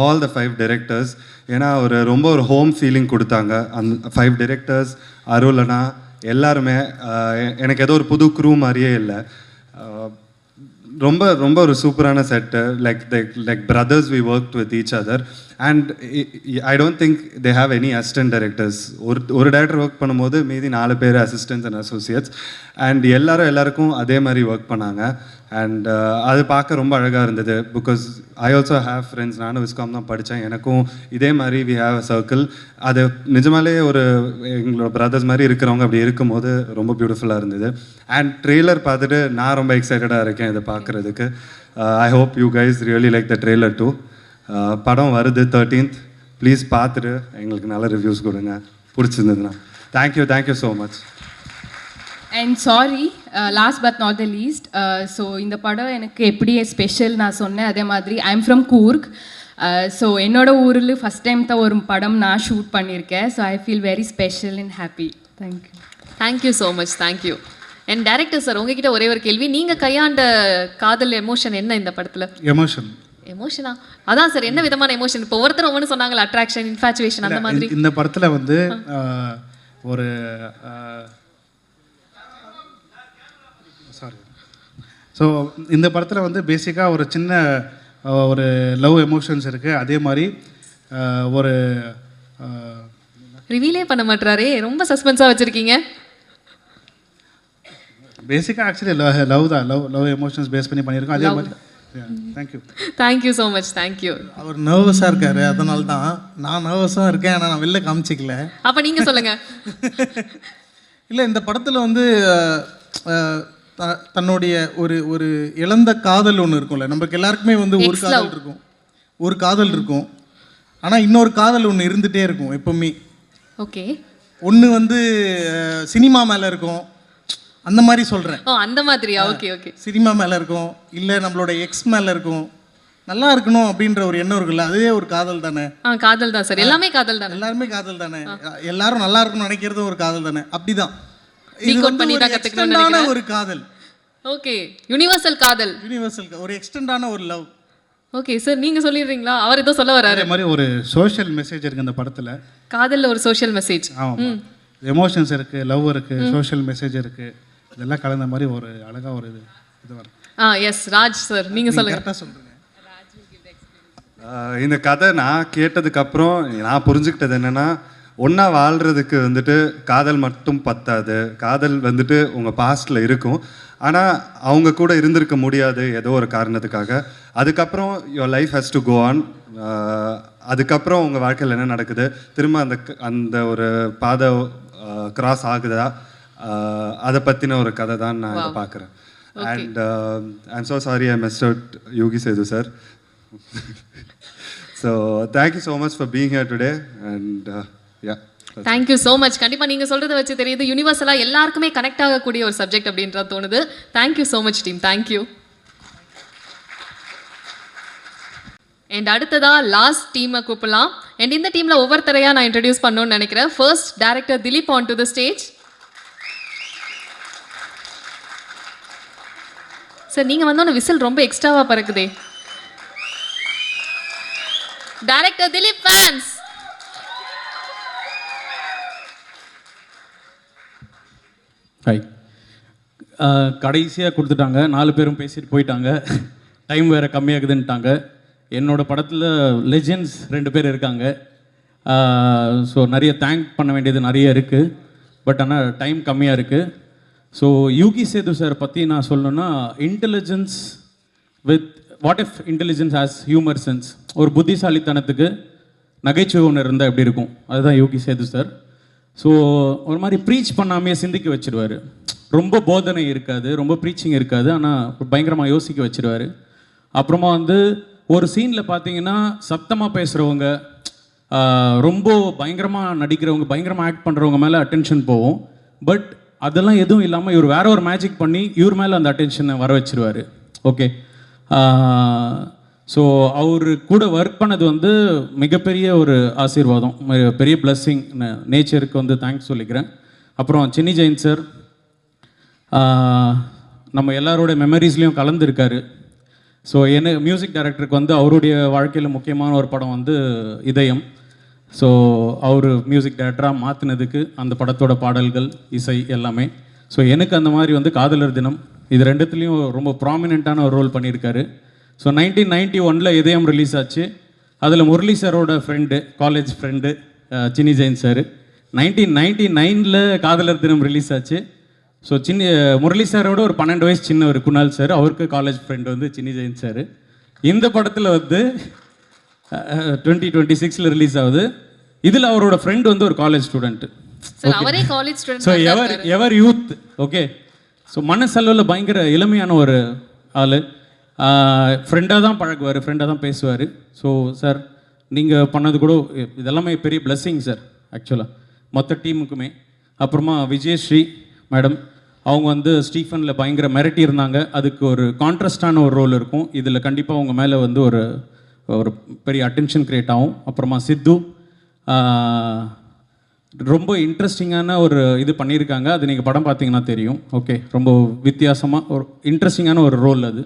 O: all the 5 directors. ஏன்னா ரொம்ப ஒரு ஹோம் ஃபீலிங் கொடுத்தாங்க அந்த 5 directors. அருளனா எல்லாருமே எனக்கு ஏதோ ஒரு புது க்ரூ மாதிரியே இல்லை. ரொம்ப ரொம்ப ஒரு சூப்பரான set. Like brothers we work with each other. And I don't think they have any assistant directors. ஒரு டைரக்டர் ஒர்க் பண்ணும்போது மீதி 4 பேர் அசிஸ்டன்ட்ஸ் அண்ட் அசோசியேட்ஸ். அண்ட் எல்லாருக்கும் அதே மாதிரி ஒர்க் பண்ணாங்க. அண்ட் அது பார்க்க ரொம்ப அழகாக இருந்தது. Because I also have friends. நானும் விஸ்காம் தான் படித்தேன். எனக்கும் இதே மாதிரி வி ஹேவ் அ சர்க்கிள். அது நிஜமாலே ஒரு எங்களோட பிரதர்ஸ் மாதிரி இருக்கிறவங்க அப்படி இருக்கும்போது ரொம்ப பியூட்டிஃபுல்லாக இருந்தது. அண்ட் ட்ரெய்லர் பார்த்துட்டு நான் ரொம்ப எக்ஸைட்டடாக இருக்கேன் இதை பார்க்குறதுக்கு. I hope you guys really like the trailer too. படம் வருது 13th. ப்ளீஸ் பார்த்துட்டு எங்களுக்கு நல்ல ரிவ்யூஸ் கொடுங்க பிடிச்சிருந்ததுன்னா. Thank you so much.
L: And sorry, last but not the least. So இந்த படம் எனக்கு எப்படி ஸ்பெஷல் நான் சொன்னேன் அதே மாதிரி I am from Coorg. So என்னோட ஊரில் ஃபஸ்ட் டைம் தான் ஒரு படம் நான் ஷூட் பண்ணியிருக்கேன். So I feel very special and happy.
A: Thank you so much. Thank you. And director sir, உங்ககிட்ட ஒரே ஒரு கேள்வி. நீங்கள் கையாண்ட காதல் எமோஷன் என்ன இந்த படத்தில்? எமோஷனா? அதான் சார், என்ன விதமான எமோஷன்? இப்போ ஒவ்வொருத்தர் ஒவ்வொன்று சொன்னாங்களா, அட்ராக்ஷன், இன்ஃபாச்சுவேஷன் அந்த மாதிரி.
N: இந்த படத்தில் வந்து ஒரு ஸோ இந்த படத்தில் வந்து பேசிக்காக ஒரு சின்ன ஒரு லவ் எமோஷன்ஸ் இருக்குது. அதே மாதிரி ஒரு
A: ரிவீலே பண்ண மாட்டாரே, ரொம்ப சஸ்பென்ஸாக வச்சுருக்கீங்க.
N: பேசிக்காக ஆக்சுவலி லவ் தான், லவ் எமோஷன்ஸ் பேஸ் பண்ணி பண்ணியிருக்கோம். அதே மாதிரி
A: தேங்க்யூ ஸோ மச். தேங்க்யூ.
P: அவர் நர்வஸாக இருக்காரு, அதனால தான் நான் நர்வஸாக இருக்கேன். ஆனால் நான் வெளில காமிச்சிக்கல.
A: அப்போ நீங்கள் சொல்லுங்கள்.
P: இல்லை, இந்த படத்தில் வந்து தன்னுடைய ஒரு இழந்த காதல் ஒன்று இருக்கும்ல. நமக்கு எல்லாருக்குமே வந்து ஒரு காதல் இருக்கும். ஆனால் இன்னொரு காதல் ஒன்று இருந்துகிட்டே இருக்கும் எப்பவுமே.
A: ஓகே.
P: ஒன்று வந்து சினிமா மேலே இருக்கும், அந்த மாதிரி சொல்கிறேன்.
A: அந்த மாதிரியா? Okay okay.
P: சினிமா மேலே இருக்கும், இல்லை நம்மளோட எக்ஸ் மேலே இருக்கும். நல்லா இருக்கணும் அப்படின்ற ஒரு எண்ணம் இருக்குல்ல, அதுவே ஒரு காதல் தானே?
A: காதல் தான் சார். எல்லாமே காதல் தானே?
P: எல்லாருமே காதல் தானே. எல்லாரும் நல்லா இருக்கணும்னு நினைக்கிறதும் ஒரு காதல் தானே? அப்படிதான்.
A: இது வந்து ஒரு எக்ஸ்டெண்டான
P: ஒரு காதல்.
A: ஓகே. யுனிவர்சல் காதல்.
P: ஒரு எக்ஸ்டெண்டான ஒரு லவ்.
A: ஓகே சார், நீங்கள் சொல்லிடுறீங்களா? அவர் ஏதோ சொல்ல வராரு.
N: அதே மாதிரி ஒரு சோஷியல் மெசேஜ் இருக்குது இந்த படத்தில்.
A: காதலில் ஒரு சோஷியல் மெசேஜ்.
N: ஆமாம், எமோஷன்ஸ் இருக்குது, லவ் இருக்குது, சோஷியல் மெசேஜ் இருக்குது. இதெல்லாம் கலந்த மாதிரி ஒரு அழகாக ஒரு இது வரும்.
A: எஸ் ராஜ் சார், நீங்கள் சொல்லுங்கள்.
P: கரெக்டாக சொல்கிறேன்.
O: இந்த கதை நான் கேட்டதுக்கப்புறம் நான் புரிஞ்சுக்கிட்டது என்னென்னா, ஒன்றா வாழ்கிறதுக்கு வந்துட்டு காதல் மட்டும் பத்தாது. காதல் வந்துட்டு உங்கள் பாஸ்டில் இருக்கும், ஆனால் அவங்க கூட இருந்திருக்க முடியாது ஏதோ ஒரு காரணத்துக்காக. அதுக்கப்புறம் your life has to go on. அதுக்கப்புறம் உங்கள் வாழ்க்கையில் என்ன நடக்குது, திரும்ப அந்த ஒரு பாதை கிராஸ் ஆகுதா, அதை பற்றின ஒரு கதை தான் நான் இதை பார்க்குறேன். And I am so sorry I missed out Yogi Sethu sir. So thank you so much for being here today. And
A: thank you so much. கண்டிப்பாக நீங்கள் சொல்கிறத வச்சு தெரியுது யூனிவர்சலாக எல்லாருக்குமே கனெக்ட் ஆகக்கூடிய ஒரு சப்ஜெக்ட் அப்படின்ற தோணுது. Thank you so much team. Thank you. And அடுத்ததாக லாஸ்ட் டீமை கூப்பிடலாம். அண்ட் இந்த டீமில் ஒவ்வொருத்தரையாக நான் இன்ட்ரடியூஸ் பண்ணணும்னு நினைக்கிறேன். First director Dileep on to the stage. Sir நீங்கள் வந்தோன்னே விசில் ரொம்ப எக்ஸ்ட்ராவாக பறக்குதே. Director Dileep fans.
Q: ஹாய். கடைசியாக கொடுத்துட்டாங்க, 4 பேரும் பேசிட்டு போயிட்டாங்க. டைம் வேறு கம்மியாகுதுன்ட்டாங்க. என்னோடய படத்தில் லெஜெண்ட்ஸ் 2 பேர் இருக்காங்க. ஸோ நிறைய தேங்க் பண்ண வேண்டியது நிறைய இருக்குது. பட் ஆனால் டைம் கம்மியாக இருக்குது. ஸோ யூகி சேது சார் பற்றி நான் சொல்லணுன்னா, intelligence with what if intelligence has humour sense. ஒரு புத்திசாலித்தனத்துக்கு நகைச்சுவை ஒன்று இருந்தால் எப்படி இருக்கும், அதுதான் யோகி சேது சார். ஸோ ஒரு மாதிரி ப்ரீச் பண்ணாமையே சிந்திக்க வச்சுருவார். ரொம்ப போதனை இருக்காது, ரொம்ப ப்ரீச்சிங் இருக்காது, ஆனால் பயங்கரமாக யோசிக்க வச்சுருவார். அப்புறமா வந்து ஒரு சீனில் பார்த்தீங்கன்னா சத்தமாக பேசுகிறவங்க, ரொம்ப பயங்கரமாக நடிக்கிறவங்க, பயங்கரமாக ஆக்ட் பண்ணுறவங்க மேலே அட்டென்ஷன் போகும். பட் அதெல்லாம் எதுவும் இல்லாமல் இவர் வேற ஒரு மேஜிக் பண்ணி இவர் மேலே அந்த அட்டென்ஷனை வர வச்சிருவார். ஓகே. ஸோ அவர் கூட ஒர்க் பண்ணது வந்து மிகப்பெரிய ஒரு ஆசீர்வாதம், பெரிய பிளஸ்ஸிங். நேச்சருக்கு வந்து தேங்க்ஸ் சொல்லிக்கிறேன். அப்புறம் சின்னி ஜெயின் சார் நம்ம எல்லாரோட மெமரிஸ்லேயும் கலந்துருக்காரு. ஸோ என்ன மியூசிக் டைரக்டருக்கு வந்து அவருடைய வாழ்க்கையில் முக்கியமான ஒரு படம் வந்து இதயம். ஸோ அவர் மியூசிக் டைரக்டராக மாற்றினதுக்கு அந்த படத்தோட பாடல்கள், இசை எல்லாமே. ஸோ எனக்கு அந்த மாதிரி வந்து காதலர் தினம் இது ரெண்டுத்துலேயும் ரொம்ப ப்ராமினெண்ட்டான ஒரு ரோல் பண்ணியிருக்காரு. ஸோ 1991 இதயம் ரிலீஸ் ஆச்சு. அதில் முரளி சாரோட friend, college friend Chinni Jain sir. 1999 காதலர் தினம் ரிலீஸ் ஆச்சு. ஸோ முரளி சாரோட ஒரு 12 வயசு சின்னவர் குணால் சார், அவருக்கு காலேஜ் ஃப்ரெண்டு வந்து சின்னி ஜெயின் சார். இந்த படத்தில் வந்து 2026 ரிலீஸ் ஆகுது. இதில் அவரோட ஃப்ரெண்டு வந்து ஒரு காலேஜ் ஸ்டூடெண்ட்டு.
A: அவரே காலேஜ் ஸ்டூடெண்ட்.
Q: ஸோ எவர் யூத். ஓகே. ஸோ மனசளவில் பயங்கர இளமையான ஒரு ஆள். ஃப்ரெண்டாக தான் பழகுவார், ஃப்ரெண்டாக தான் பேசுவார். ஸோ சார் நீங்கள் பண்ணது கூட இதெல்லாமே பெரிய பிளெஸ்ஸிங் சார் ஆக்சுவலாக மொத்த டீமுக்குமே. அப்புறமா விஜயஸ்ரீ மேடம், அவங்க வந்து ஸ்டீஃபனில் பயங்கர மிரட்டி இருந்தாங்க. அதுக்கு ஒரு கான்ட்ராஸ்டான ஒரு ரோல் இருக்கும். இதில் கண்டிப்பாக அவங்க மேலே வந்து ஒரு ஒரு பெரிய அட்டென்ஷன் க்ரியேட் ஆகும். அப்புறமா சித்து ரொம்ப இன்ட்ரெஸ்டிங்கான ஒரு இது பண்ணியிருக்காங்க. அது நீங்கள் படம் பார்த்தீங்கன்னா தெரியும். ஓகே. ரொம்ப வித்தியாசமாக ஒரு இன்ட்ரெஸ்டிங்கான ஒரு ரோல் அது.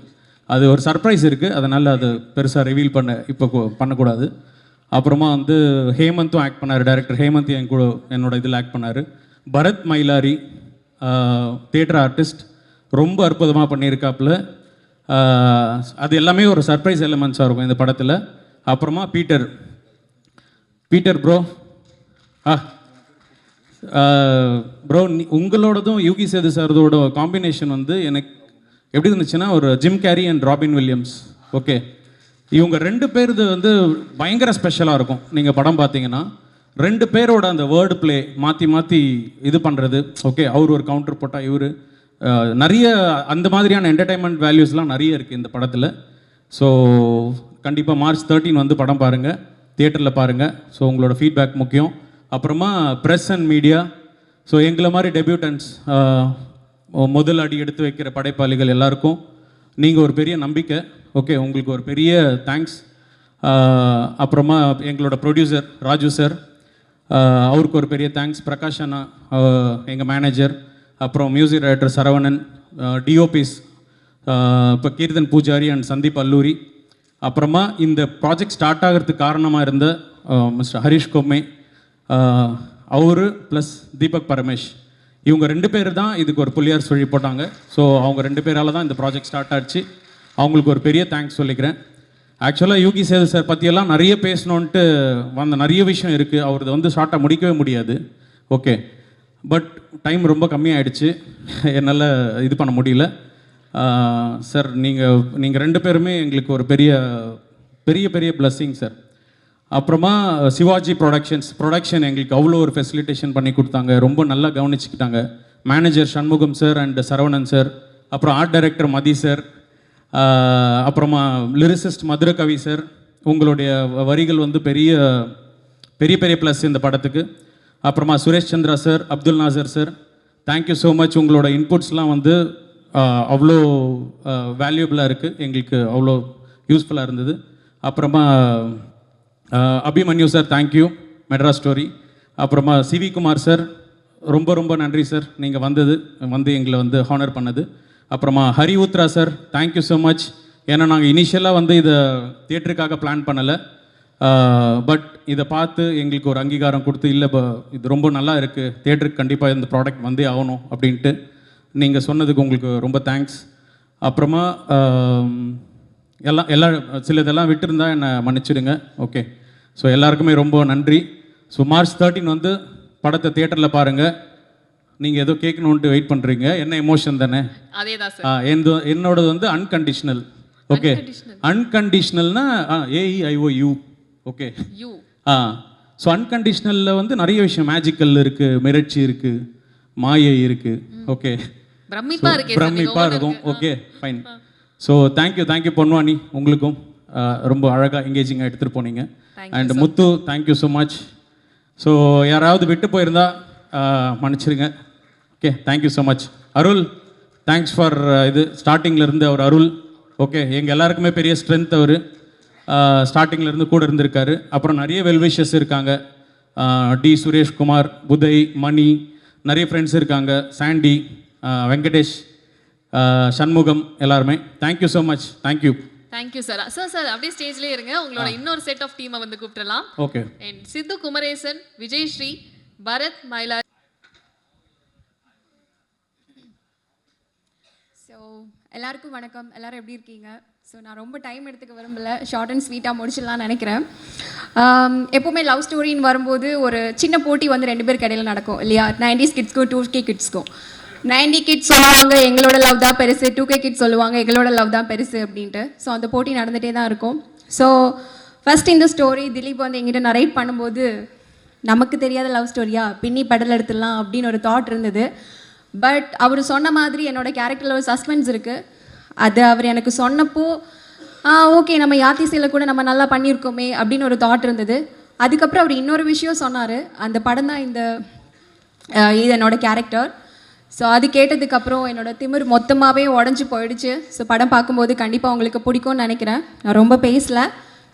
Q: அது ஒரு சர்ப்ரைஸ் இருக்குது, அதனால் அது பெருசாக ரிவீல் பண்ணக்கூடாது. அப்புறமா வந்து ஹேமந்தும் ஆக்ட் பண்ணார். டைரக்டர் ஹேமந்த் என் கூட என்னோட இதில் ஆக்ட் பண்ணார். பரத் மயிலாரி தியேட்டர் ஆர்டிஸ்ட், ரொம்ப அற்புதமாக பண்ணியிருக்காப்புல. அது எல்லாமே ஒரு சர்ப்ரைஸ் எலிமெண்ட்ஸாக இருக்கும் இந்த படத்தில். அப்புறமா பீட்டர் ப்ரோ ப்ரோ உங்களோடதும் யூகி சேது சாரதோட காம்பினேஷன் வந்து எனக்கு எப்படி இருந்துச்சுன்னா, ஒரு Jim Carrey and Robin Williams. Okay. இவங்க 2 பேருது வந்து பயங்கர ஸ்பெஷலாக இருக்கும். நீங்கள் படம் பார்த்தீங்கன்னா 2 பேரோட அந்த வேர்டு பிளே மாற்றி இது பண்ணுறது. ஓகே. அவர் ஒரு கவுண்டர் போட்டால் இவர் நிறைய அந்த மாதிரியான என்டர்டைன்மெண்ட் வேல்யூஸ்லாம் நிறைய இருக்குது இந்த படத்தில். ஸோ கண்டிப்பாக March 13 வந்து படம் பாருங்கள், தியேட்டரில் பாருங்கள். ஸோ உங்களோட ஃபீட்பேக் முக்கியம். அப்புறமா ப்ரெஸ் அண்ட் மீடியா, ஸோ எங்களை மாதிரி டெபியூட்டன்ஸ், முதல் அடி எடுத்து வைக்கிற படைப்பாளிகள் எல்லாருக்கும் நீங்கள் ஒரு பெரிய நம்பிக்கை. ஓகே. உங்களுக்கு ஒரு பெரிய தேங்க்ஸ். அப்புறமா எங்களோட ப்ரொடியூசர் ராஜு சார், அவருக்கு ஒரு பெரிய தேங்க்ஸ். பிரகாஷ் அண்ணா எங்கள் மேனேஜர், அப்புறம் மியூசிக் டைரக்டர் சரவணன், டிஓபிஸ் இப்போ கீர்த்தன் பூஜாரி அண்ட் சந்தீப் அல்லூரி. அப்புறமா இந்த ப்ராஜெக்ட் ஸ்டார்ட் ஆகிறதுக்கு காரணமாக இருந்த மிஸ்டர் ஹரிஷ் கொம்மே, அவர் ப்ளஸ் தீபக் பரமேஷ், இவங்க 2 பேர் தான் இதுக்கு ஒரு புள்ளியார் சொல்லி போட்டாங்க. ஸோ அவங்க 2 பேரால் தான் இந்த ப்ராஜெக்ட் ஸ்டார்ட் ஆச்சு. அவங்களுக்கு ஒரு பெரிய தேங்க்ஸ் சொல்லிக்கிறேன். ஆக்சுவலாக யூகி சேது சார் பற்றியெல்லாம் நிறைய பேசணுன்ட்டு வந்த நிறைய விஷயம் இருக்குது. அவரது வந்து ஷார்ட்டாக முடிக்கவே முடியாது. ஓகே. பட் டைம் ரொம்ப கம்மியாகிடுச்சு, என்னால் இது பண்ண முடியல. சார் நீங்கள் 2 பேருமே எங்களுக்கு ஒரு பெரிய பிளஸ்ஸிங் சார். அப்புறமா சிவாஜி ப்ரொடக்ஷன் எங்களுக்கு அவ்வளோ ஒரு ஃபெசிலிட்டேஷன் பண்ணி கொடுத்தாங்க, ரொம்ப நல்லா கவனிச்சுக்கிட்டாங்க. Manager Shanmugam sir and Saravanan sir, அப்புறம் ஆர்ட் டைரக்டர் மதி சார், அப்புறமா லிரிசிஸ்ட் மதுரை கவி சார். உங்களுடைய வரிகள் வந்து பெரிய ப்ளஸ் இந்த படத்துக்கு. அப்புறமா Suresh Chandra sir, Abdul Nasser sir, thank you so much. உங்களோட இன்புட்ஸ்லாம் வந்து அவ்வளோ வேல்யூபிளாக இருக்குது, எங்களுக்கு அவ்வளோ யூஸ்ஃபுல்லாக இருந்தது. அப்புறமா Abhimanyu sir, thank you, Madras story. அப்புறமா சிவி குமார் சார், ரொம்ப நன்றி சார், நீங்கள் வந்து எங்களை வந்து ஹானர் பண்ணது. அப்புறமா Hari Uthra sir, thank you so much. ஏன்னா நாங்கள் இனிஷியலாக வந்து இதை தியேட்டருக்காக பிளான் பண்ணலை, பட் இதை பார்த்து எங்களுக்கு ஒரு அங்கீகாரம் கொடுத்து, இல்லை இது ரொம்ப நல்லா இருக்குது, தியேட்டருக்கு கண்டிப்பாக இந்த ப்ராடக்ட் வந்தே ஆகணும் அப்படின்ட்டு நீங்கள் சொன்னதுக்கு உங்களுக்கு ரொம்ப தேங்க்ஸ். அப்புறமா சிலதெல்லாம் விட்டுருந்தா என்னை மன்னிச்சிடுங்க. ஓகே, ஸோ எல்லாருக்குமே ரொம்ப நன்றி. ஸோ மார்ச் 13 வந்து படத்தை தியேட்டரில் பாருங்கள். நீங்கள் ஏதோ கேட்கணுன்ட்டு வெயிட் பண்ணுறீங்க, என்ன எமோஷன் தானே?
A: அதே தான் சார்.
Q: என்னோடது வந்து அன்கண்டிஷ்னல். ஓகே, அன்கண்டிஷ்னல்னா AEIOU. ஓகே, ஸோ அன்கண்டிஷ்னலில் வந்து நிறைய விஷயம், மேஜிக்கல் இருக்குது, மிரட்சி இருக்குது, மாயை இருக்குது. ஓகே, பிரமிப்பாக இருக்கும். Okay, fine. ஸோ தேங்க்யூ பொன்வானி, உங்களுக்கும் ரொம்ப அழகாக எங்கேஜிங்காக எடுத்துகிட்டு போனீங்க. And Muthu, thank you so much. So யாராவது விட்டு போயிருந்தா மன்னிச்சிருங்க. Okay, thank you so much. Arul, thanks for இது ஸ்டார்டிங்லேருந்து அவர் அருள். ஓகே, எங்கள் எல்லாருக்குமே பெரிய ஸ்ட்ரென்த் அவர், ஸ்டார்டிங்லேருந்து கூட இருந்திருக்காரு. அப்புறம் நிறைய வெல்விஷஸ் இருக்காங்க, டி சுரேஷ்குமார், புதை, மணி, நிறைய ஃப்ரெண்ட்ஸ் இருக்காங்க, சாண்டி, வெங்கடேஷ், சண்முகம், எல்லாருமே thank you so much. Thank you
A: sir. Sir அப்படியே ஸ்டேஜ்லேயே இருங்க, உங்களோட இன்னொரு செட் ஆஃப் டீமை வந்து கூப்பிடலாம்.
Q: Okay,
A: and Sidhu Kumaresan, Vijay Sri, Bharath, Mayila.
R: So எல்லாருக்கும் வணக்கம். எல்லோரும் எப்படி இருக்கீங்க? ஸோ நான் ரொம்ப டைம் எடுத்துக்க விரும்பல, ஷார்ட் அண்ட் ஸ்வீட்டாக முடிச்சிடலாம்னு நினைக்கிறேன். எப்போவுமே லவ் ஸ்டோரின்னு வரும்போது ஒரு சின்ன போட்டி வந்து 2 பேருக்கு இடையில நடக்கும் இல்லையா? 90s கிட்ஸ்க்கும் 2K கிட்ஸ்க்கும். 90 கிட்ஸ் சொல்லுவாங்க எங்களோட லவ் தான் பெருசு, 2K கிட்ஸ் சொல்லுவாங்க எங்களோட லவ் தான் பெருசு அப்படின்ட்டு. ஸோ அந்த போட்டி நடந்துகிட்டே தான் இருக்கும். ஸோ ஃபஸ்ட் இந்த ஸ்டோரி திலீப் வந்து எங்கிட்ட நரேட் பண்ணும்போது, நமக்கு தெரியாத லவ் ஸ்டோரியா, பின்னி படல் எடுத்துடலாம் அப்படின்னு ஒரு தாட் இருந்தது. பட் அவர் சொன்ன மாதிரி என்னோட கேரக்டரில் ஒரு சஸ்பென்ஸ் இருக்குது. அது அவர் எனக்கு சொன்னப்போ ஓகே, நம்ம யாத்திசையில் கூட நம்ம நல்லா பண்ணியிருக்கோமே அப்படின்னு ஒரு தாட் இருந்தது. அதுக்கப்புறம் அவர் இன்னொரு விஷயம் சொன்னார், அந்த படம் தான் இது என்னோட கேரக்டர். ஸோ அது கேட்டதுக்கப்புறம் என்னோடய திமிர் மொத்தமாகவே உடஞ்சி போயிடுச்சு. ஸோ படம் பார்க்கும்போது கண்டிப்பாக உங்களுக்கு பிடிக்கும்னு நினைக்கிறேன். நான் ரொம்ப பேசலை.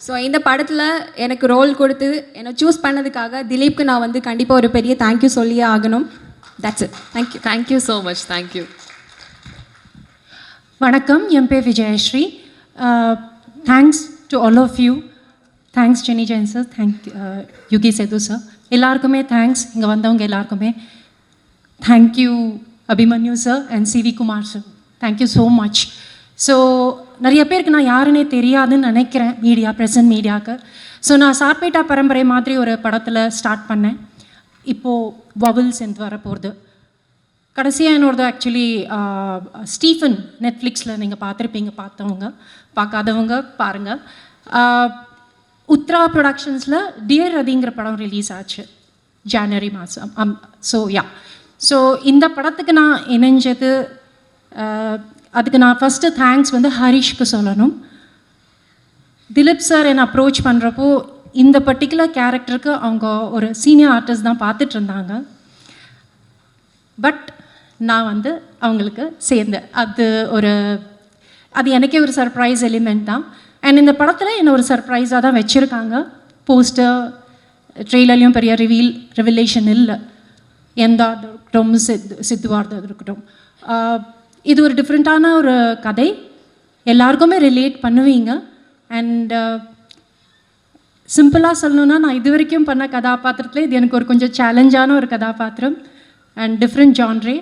R: ஸோ இந்த படத்தில் எனக்கு ரோல் கொடுத்து என்னை சூஸ் பண்ணதுக்காக திலீப்க்கு நான் வந்து கண்டிப்பாக ஒரு பெரிய தேங்க்யூ சொல்லியே ஆகணும். That's it.
A: Thank you so much. Thank you.
S: வணக்கம், என் பேர் Vijayasri. Thanks to all of you. Thanks Jeni Jain sir, Yugi Sethu sir, எல்லாருக்குமே தேங்க்ஸ். இங்கே வந்தவங்க எல்லாருக்குமே thank you. Abhimanyu sir and CV Kumar sir, thank you so much. So நிறைய பேருக்கு நான் யாருன்னே தெரியாதுன்னு நினைக்கிறேன், ப்ரெசன்ட் மீடியாவுக்கு. ஸோ நான் சார்பேட்டா பரம்பரை மாதிரி ஒரு படத்தில் ஸ்டார்ட் பண்ணேன். இப்போது வவல்ஸ் என்று வரப்போகிறது. கடைசியாக என்னோடது ஆக்சுவலி ஸ்டீஃபன், நெட்ஃப்ளிக்ஸில் நீங்கள் பார்த்துருப்பீங்க, பார்த்தவங்க, பார்க்காதவங்க பாருங்கள். உத்ரா ப்ரொடக்ஷன்ஸில் டியர் ரதிங்கிற படம் ரிலீஸ் ஆச்சு ஜனவரி மாதம். ஸோ இந்த படத்துக்கு நான் இணைஞ்சது, அதுக்கு நான் ஃபஸ்ட்டு தேங்க்ஸ் வந்து ஹரிஷ்க்கு சொல்லணும். திலீப் சார் என்னை அப்ரோச் பண்ணுறப்போ இந்த பர்டிகுலர் கேரக்டருக்கு அவங்க ஒரு சீனியர் ஆர்டிஸ்ட் தான் பார்த்துட்டு இருந்தாங்க. பட் நான் வந்து அவங்களுக்கு சேர்ந்தேன். அது எனக்கே ஒரு சர்ப்ரைஸ் எலிமெண்ட் தான். அண்ட் இந்த படத்தில் என்னை ஒரு சர்ப்ரைஸாக தான் வச்சுருக்காங்க. போஸ்டர், ட்ரெய்லர்லையும் பெரிய ரெவிலேஷன் இல்லை. எந்த இருக்கட்டும், சித்துவார்த்தம் இருக்கட்டும், இது ஒரு டிஃப்ரெண்ட்டான ஒரு கதை, எல்லாருக்குமே ரிலேட் பண்ணுவீங்க. அண்ட் சிம்பிளாக சொல்லணுன்னா, நான் இது வரைக்கும் பண்ண கதாபாத்திரத்தில் இது எனக்கு ஒரு கொஞ்சம் சேலஞ்சான ஒரு கதாபாத்திரம் and different genre.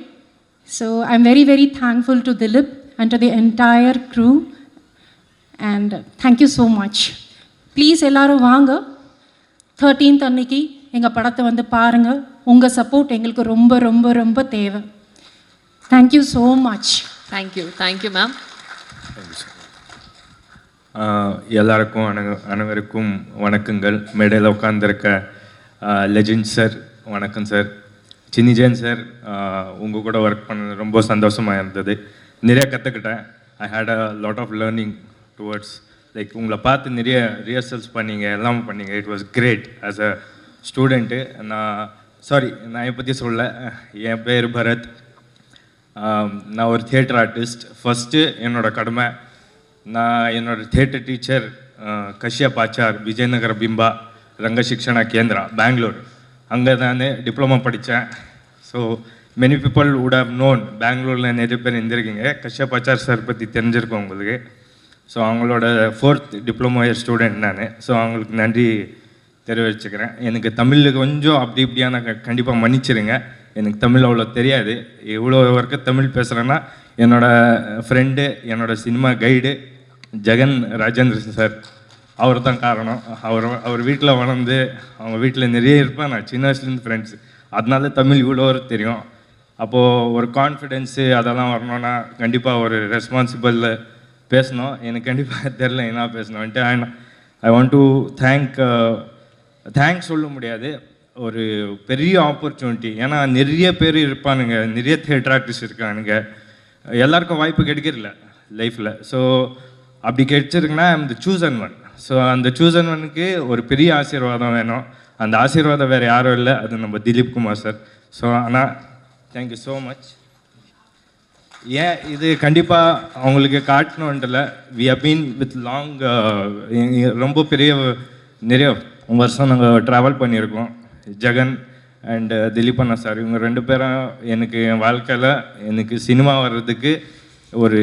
S: So I am very very thankful to Dileep and to the entire crew. And thank you so much. Please எல்லோரும் வாங்க, 13th அன்னைக்கு எங்கள் படத்தை வந்து பாருங்கள். உங்கள் சப்போர்ட் எங்களுக்கு ரொம்ப ரொம்ப ரொம்ப தேவை. Thank you so much.
A: Thank you ma'am.
T: எல்லாருக்கும் அனைவருக்கும் வணக்கங்கள். மேடையில் உட்காந்துருக்க லெஜெண்ட் சார் வணக்கம் சார். சின்னி ஜெயின் சார், உங்கள் கூட ஒர்க் பண்ண ரொம்ப சந்தோஷமாக இருந்தது. நிறைய கற்றுக்கிட்டேன். I had a lot of learning towards like உங்களை பார்த்து நிறைய ரிஹர்சல்ஸ் பண்ணீங்க, எல்லாம் பண்ணீங்க. It was great. As a student நான் என் பற்றி சொல்ல, என் பேர் பரத். நான் ஒரு தியேட்டர் ஆர்டிஸ்ட். ஃபஸ்ட்டு என்னோடய கடமை, நான் என்னோடய தியேட்டர் டீச்சர் கஷ்யப் ஆச்சார், விஜயநகர பிம்பா ரங்க சிக்ஷணா கேந்திரா, பெங்களூர். அங்கே நான் டிப்ளமா படித்தேன். So many people would have known. பெங்களூரில் நிறைய பேர் இருந்திருக்கீங்க. கஷ்யப் ஆச்சார் சார் பற்றி தெரிஞ்சிருக்கோம் உங்களுக்கு. ஸோ அவங்களோட 4th டிப்ளமோ இயர் ஸ்டூடெண்ட் நான். ஸோ அவங்களுக்கு நன்றி தெரிவிச்சுக்கிறேன். எனக்கு தமிழில் கொஞ்சம் அப்படி இப்படியான கண்டிப்பாக மன்னிச்சிருங்க. எனக்கு தமிழ் அவ்வளோ தெரியாது. இவ்வளோ வரைக்கும் தமிழ் பேசுகிறேன்னா என்னோடய ஃப்ரெண்டு, என்னோடய cinema guide Jagan Rajendran sir, அவர் தான் காரணம். அவர் வீட்டில் வளர்ந்து அவங்க வீட்டில் நிறைய இருப்பேன். நான் சின்ன வயசுலேருந்து ஃப்ரெண்ட்ஸ், அதனால தமிழ் இவ்வளோ தெரியும். அப்போது ஒரு கான்ஃபிடென்ஸு அதெல்லாம் வரணும்னா கண்டிப்பாக ஒரு ரெஸ்பான்சிபிள் பேசணும். எனக்கு கண்டிப்பாக தெரில என்ன பேசணுன்ட்டு. And I want to thanks சொல்ல முடியாது, ஒரு பெரிய ஆப்பர்ச்சுனிட்டி. ஏன்னா நிறைய பேர் இருப்பானுங்க, நிறைய தியேட்டர் ஆர்டிஸ்ட் இருக்கானுங்க, எல்லாருக்கும் வாய்ப்பு கிடைக்கிறதில்ல லைஃப்பில். ஸோ அப்படி கிடைச்சிருக்குன்னா I am the chosen one. So அந்த சூசன் ஒனுக்கு ஒரு பெரிய ஆசீர்வாதம் வேணும். அந்த ஆசீர்வாதம் வேறு யாரும் இல்லை, அது நம்ம திலீப் குமார் சார். ஸோ ஆனால் தேங்க்யூ ஸோ மச். ஏன் இது கண்டிப்பாக அவங்களுக்கு காட்டணுன்ட்டில் we have been with long, ரொம்ப பெரிய நிறைய வருஷம் நாங்கள் ட்ராவல் பண்ணியிருக்கோம். ஜெகன் அண்ட் திலீப் அண்ணா சார், இவங்க 2 பேரும் எனக்கு என் வாழ்க்கையில் எனக்கு சினிமா வர்றதுக்கு ஒரு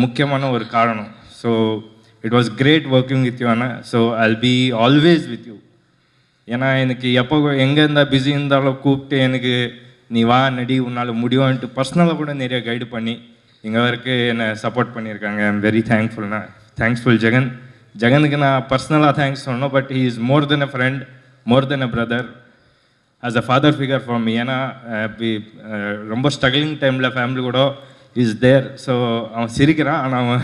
T: முக்கியமான ஒரு காரணம். So it was great working with you அண்ணா. So I'll be always with you. ஏன்னா எனக்கு எப்போ எங்கே இருந்தால் பிஸி இருந்தாலும் கூப்பிட்டு எனக்கு நீ வா நடி உன்னால் முடியும்ன்ட்டு பர்சனலாக கூட நிறைய கைடு பண்ணி இங்கே வரைக்கும் என்னை சப்போர்ட் பண்ணியிருக்காங்க. ஐ எம் வெரி தேங்க்ஃபுல்ண்ணா. தேங்க்ஸ்ஃபுல் ஜெகன். ஜெகனுக்கு நான் பர்சனலாக தேங்க்ஸ் சொல்லணும். But he is more than a friend, more than a brother, as a father figure for me. ஏன்னா ரொம்ப ஸ்ட்ரகிளிங் டைமில் ஃபேமிலி கூட இஸ் தேர். ஸோ அவன் சிரிக்கிறான், ஆனால் அவன்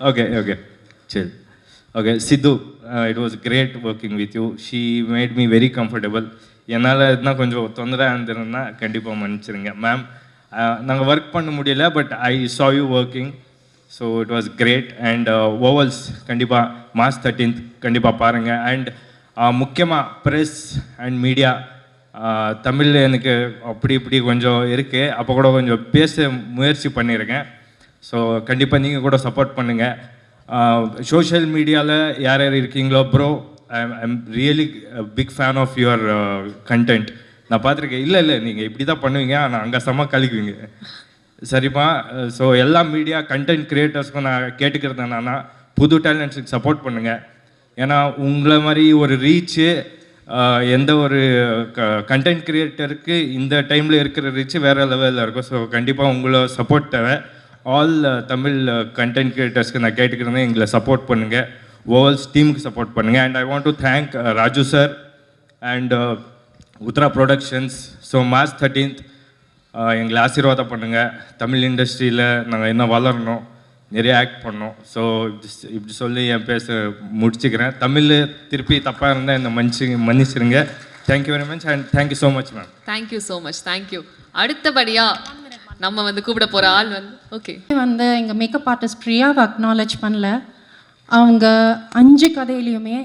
T: ஓகே ஓகே சரி okay. Sidhu, it was great working with you. She made me very comfortable. என்னால் இருந்தால் கொஞ்சம் தொந்தரவாக இருந்திருந்தா கண்டிப்பாக மன்னிச்சிருங்க மேம். நாங்கள் ஒர்க் பண்ண முடியல, but I saw you working. So it was great. And ஓவல்ஸ் கண்டிப்பாக மார்ச் 13th கண்டிப்பாக பாருங்கள். அண்ட் முக்கியமாக ப்ரெஸ் அண்ட் மீடியா, தமிழில் எனக்கு அப்படி இப்படி கொஞ்சம் இருக்குது, அப்போ கூட கொஞ்சம் பேச முயற்சி பண்ணியிருக்கேன். ஸோ கண்டிப்பாக நீங்கள் கூட சப்போர்ட் பண்ணுங்கள். சோஷியல் மீடியாவில் யார் யார் இருக்கீங்களோ bro, I'm really big fan of your content. நான் பார்த்துருக்கேன். இல்லை நீங்கள் இப்படி தான் பண்ணுவீங்க, ஆனால் அங்கே செம்ம கழிக்குவீங்க. சரிப்பா. ஸோ எல்லா மீடியா கண்டென்ட் க்ரியேட்டர்ஸ்க்கும் நான் கேட்டுக்கிறது என்னன்னா, புது டேலண்ட்ஸுக்கு சப்போர்ட் பண்ணுங்கள். ஏன்னா உங்களை மாதிரி ஒரு ரீச்சு எந்த ஒரு கண்டென்ட் க்ரியேட்டருக்கு இந்த டைமில் இருக்கிற ரீச்சு வேறு லெவலில் இருக்கும். ஸோ கண்டிப்பாக உங்களை சப்போர்ட் தேவை. ஆல் தமிழ் கண்டென்ட் க்ரியேட்டர்ஸ்க்கு நான் கேட்டுக்கிறேன், எங்களை சப்போர்ட் பண்ணுங்கள். ஓவல்ஸ் டீமுக்கு சப்போர்ட் பண்ணுங்கள். And I want to thank Raju sir and Uthra productions. So March 13th எங்களை ஆசீர்வாதம் பண்ணுங்கள். தமிழ் இண்டஸ்ட்ரியில் நாங்கள் இன்னும் வளரணும், நிறைய ஆக்ட் பண்ணோம். ஸோ இப்படி சொல்லி என் பேச முடிச்சுக்கிறேன். தமிழ் திருப்பி தப்பாக இருந்தால் என்னை மன்னிச்சிருங்க. Thank you very much and thank you so much ma'am.
A: Thank you so much. Thank you. அடுத்தபடியாக நம்ம கூப்பிட போகிற ஆள் ஓகே
S: எங்கள் மேக்கப் ஆர்டிஸ்ட் பிரியாவை அக்னாலேஜ் பண்ணல. அவங்க 5 கதையிலையுமே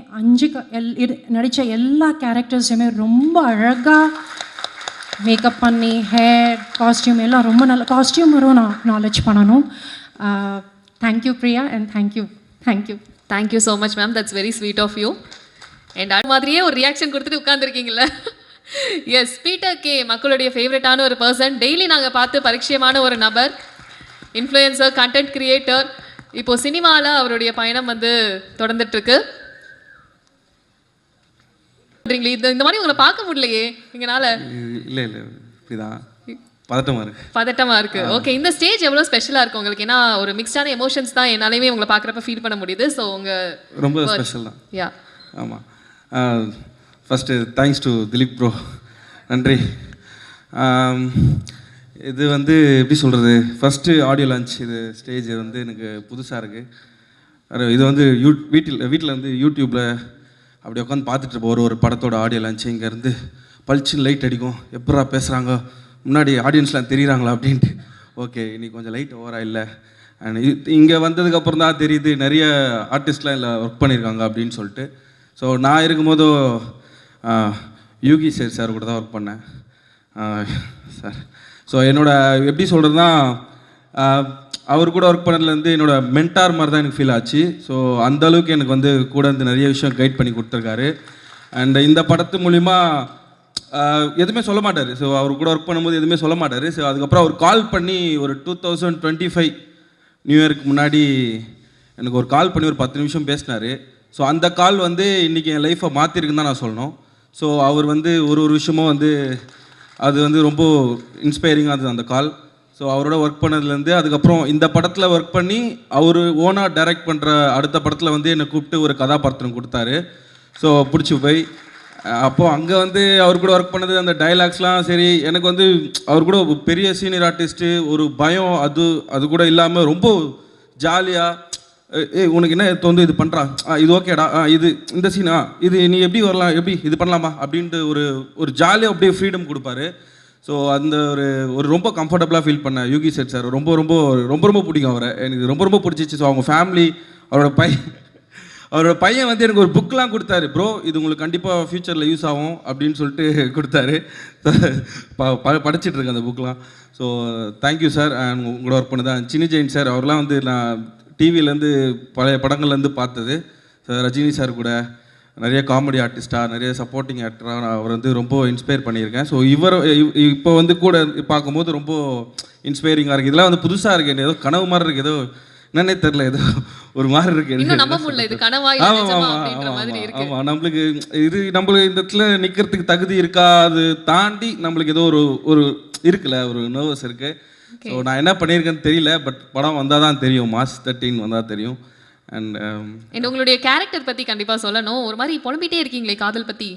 S: நடித்த எல்லா கேரக்டர்ஸையுமே ரொம்ப அழகாக மேக்கப் பண்ணி ஹேர் காஸ்டியூம் எல்லாம் ரொம்ப நல்ல காஸ்டியூமரும் நான் அக்னாலேஜ் பண்ணணும். Thank you Priya and thank you
A: so much ma'am. That's very sweet of you. And அது மாதிரியே ஒரு ரியாக்ஷன் கொடுத்துட்டு உட்காந்துருக்கீங்களே. எஸ், பீட்டர் கே மக்களுடைய ஃபேவரட்டான ஒரு பர்சன், டெய்லி நாங்கள் பார்த்து பரிச்சயமான ஒரு நபர், இன்ஃப்ளூயன்சர், கண்டென்ட் கிரியேட்டர். இப்போ சினிமாவில் அவருடைய பயணம் தொடர்ந்துட்டுருக்கு. இந்த மாதிரி உங்களை பார்க்க முடியலையே எங்களால்.
C: இல்லை இப்படிதான்
A: பதட்டமாக இருக்கு. ஓகே, இந்த ஸ்டேஜ் எவ்வளோ ஸ்பெஷலாக இருக்கும் உங்களுக்கு? ஏன்னா ஒரு மிக்ஸ்டான எமோஷன்ஸ் தான் என்னாலையுமே உங்களை பார்க்குறப்ப ஃபீல் பண்ண முடியுது. ஸோ உங்கள்
C: ரொம்ப ஸ்பெஷல் தான்.
A: யா
C: ஆமாம். First thanks to Dileep bro, நன்றி. இது எப்படி சொல்கிறது, ஃபஸ்ட்டு ஆடியோ லான்ச். இது ஸ்டேஜ் எனக்கு புதுசாக இருக்குது. இது வீட்டில் யூடியூப்பில் அப்படி உட்காந்து பார்த்துட்டு இருப்போம் ஒரு படத்தோட ஆடியோ லான்ச். இங்கேருந்து பளிச்சுன்னு லைட் அடிக்கும், எப்படா பேசுகிறாங்க, முன்னாடி ஆடியன்ஸ்லாம் தெரியுறாங்களா அப்படின்ட்டு. ஓகே, இன்னைக்கு கொஞ்சம் லைட் ஓவராக இல்லை. அண்ட் இங்கே வந்ததுக்கப்புறம் தான் தெரியுது நிறைய ஆர்டிஸ்ட்லாம் இல்லை ஒர்க் பண்ணியிருக்காங்க அப்படின்னு சொல்லிட்டு. ஸோ நான் இருக்கும்போது யூகி சார் கூட தான் ஒர்க் பண்ணேன் சார். ஸோ எப்படி சொல்கிறதுனா, அவர் கூட ஒர்க் பண்ணதுலேருந்து என்னோடய மென்டார் மாதிரி தான் எனக்கு ஃபீல் ஆச்சு. ஸோ அந்தளவுக்கு எனக்கு கூட நிறைய விஷயம் கைட் பண்ணி கொடுத்துருக்காரு. அண்ட் இந்த படத்து மூலிமா
U: எதுவுமே சொல்ல மாட்டார். ஸோ அவர் கூட ஒர்க் பண்ணும்போது எதுவுமே சொல்ல மாட்டார். ஸோ அதுக்கப்புறம் அவர் கால் பண்ணி ஒரு 2025 நியூ இயருக்கு முன்னாடி எனக்கு ஒரு கால் பண்ணி ஒரு 10 நிமிஷம் பேசினார். ஸோ அந்த கால் வந்து இன்றைக்கி என் லைஃப்பை மாற்றிருக்குன்னு தான் நான் சொல்லணும். ஸோ அவர் வந்து ஒரு விஷயமும் வந்து அது வந்து ரொம்ப இன்ஸ்பைரிங்காக இருந்தது அந்த கால். ஸோ அவரோட ஒர்க் பண்ணதுலேருந்து அதுக்கப்புறம் இந்த படத்தில் ஒர்க் பண்ணி அவர் ஓனாக டைரக்ட் பண்ணுற அடுத்த படத்தில் வந்து என்னை கூப்பிட்டு ஒரு கதாபாத்திரம் கொடுத்தாரு. ஸோ பிடிச்சி போய் அப்போது அங்கே வந்து அவர் கூட ஒர்க் பண்ணது அந்த டைலாக்ஸ்லாம் சரி, எனக்கு வந்து அவர் கூட ஒரு பெரிய சீனியர் ஆர்டிஸ்ட்டு, ஒரு பயம் அது கூட இல்லாமல் ரொம்ப ஜாலியாக உனக்கு என்ன தோந்து இது பண்ணுறான், இது ஓகேடா, இது இந்த சீனா, இது நீ எப்படி வரலாம், எப்படி இது பண்ணலாமா அப்படின்ட்டு ஒரு ஜாலியாக அப்படியே ஃப்ரீடம் கொடுப்பாரு. ஸோ அந்த ஒரு ரொம்ப கம்ஃபர்டபுளாக ஃபீல் பண்ணேன் யூகி சேத் சார். ரொம்ப ரொம்ப ரொம்ப ரொம்ப பிடிக்கும் அவரை, எனக்கு ரொம்ப ரொம்ப பிடிச்சிச்சு. ஸோ அவங்க ஃபேமிலி, அவரோட பையன் வந்து எனக்கு ஒரு புக்கெலாம் கொடுத்தாரு. ப்ரோ இது உங்களுக்கு கண்டிப்பாக ஃப்யூச்சரில் யூஸ் ஆகும் அப்படின்னு சொல்லிட்டு கொடுத்தாரு. படிச்சுட்டு இருக்கேன் அந்த புக்கெலாம். So thank you sir. அண்ட் உங்களோட ஒர்க் பண்ணதான் சின்னி ஜெயின் சார், அவர்லாம் வந்து நான் டிவிலேருந்து பழைய படங்கள்லேருந்து பார்த்தது. ரஜினி சார் கூட நிறைய காமெடி ஆர்டிஸ்ட்டாக, நிறைய சப்போர்ட்டிங் ஆக்டராக நான் அவர் வந்து ரொம்ப இன்ஸ்பயர் பண்ணியிருக்கேன். ஸோ இப்போ வந்து கூட பார்க்கும்போது ரொம்ப இன்ஸ்பைரிங்காக இருக்குது. இதெல்லாம் வந்து புதுசாக இருக்குது, ஏதோ கனவு மாதிரி இருக்குது, ஏதோ என்னன்னே தெரில, ஏதோ ஒரு மாதிரி இருக்குது. ஆமாம், நம்மளுக்கு நம்மளுக்கு இந்த இடத்துல நிற்கிறதுக்கு தகுதி இருக்கா, அது தாண்டி நம்மளுக்கு ஏதோ ஒரு இருக்குல்ல, ஒரு நர்வஸ் இருக்குது. ஸோ நான் என்ன பண்ணியிருக்கேன்னு தெரியல, பட் படம் வந்தால் தான் தெரியும், மாஸ் 13 வந்தால் தெரியும்.
A: அண்ட் உங்களுடைய கேரக்டர் பற்றி கண்டிப்பாக சொல்லணும். ஒரு மாதிரி புலம்பிட்டே இருக்கீங்களே காதல் பற்றி.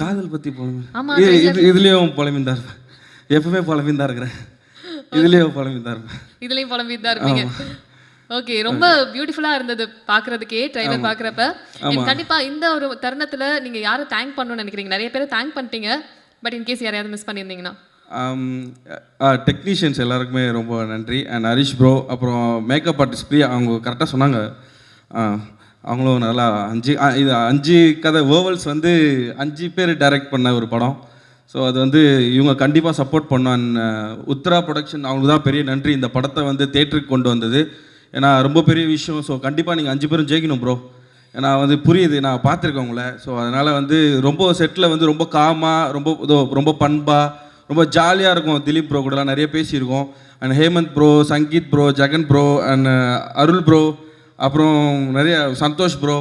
U: காதல் பற்றி இதுலேயும் புலம்பின்னு தான் இருப்பேன், எப்பவுமே புலம்பின்னு தான் இருக்கிறேன், இதுலேயும் புலம்பின்னு தான் இருப்பேன்,
A: இதுலேயும் புலம்பிட்டு தான் இருப்பீங்க. ஓகே, ரொம்ப பியூட்டிஃபுல்லாக இருந்தது பார்க்குறதுக்கே ட்ரைலர் பார்க்குறப்ப. கண்டிப்பாக இந்த ஒரு தருணத்தில் நீங்கள் யாரை தேங்க் பண்ணணும்னு நினைக்கிறீங்க? நிறைய பேரை தேங்க் பண்ணிட்டீங்க, பட் இன்கேஸ் யாரையாவது மிஸ் பண்ணியிருந்தீங்கன்னா?
U: டெக்னீஷியன்ஸ் எல்லாருக்குமே ரொம்ப நன்றி. அண்ட் ஹரிஷ் ப்ரோ, அப்புறம் மேக்கப் ஆர்டிஸ்ட் பிரியா, அவங்க கரெக்டாக சொன்னாங்க. அவங்களும் நல்லா 5 கதை வேர்வல்ஸ் வந்து 5 பேர் டைரக்ட் பண்ண ஒரு படம். ஸோ அது வந்து இவங்க கண்டிப்பாக சப்போர்ட் பண்ணோம். அண்ட் உத்ரா ப்ரொடக்ஷன், அவங்களுக்கு தான் பெரிய நன்றி இந்த படத்தை வந்து தேட்டருக்கு கொண்டு வந்தது. ஏன்னா ரொம்ப பெரிய விஷயம். ஸோ கண்டிப்பாக நீங்கள் 5 பேரும் ஜெயிக்கணும் ப்ரோ. ஏன்னா வந்து புரியுது, நான் பார்த்துருக்கேன் உங்களை. ஸோ அதனால் வந்து ரொம்ப செட்டில் வந்து ரொம்ப காமாக, ரொம்ப பண்பாக, ரொம்ப ஜாலியாக இருக்கும். திலீப் ப்ரோ கூடலாம் நிறைய பேசியிருக்கோம். And Hemanth bro, Sangeeth bro, Jagan bro, and Arul bro, அப்புறம் நிறைய சந்தோஷ் ப்ரோ.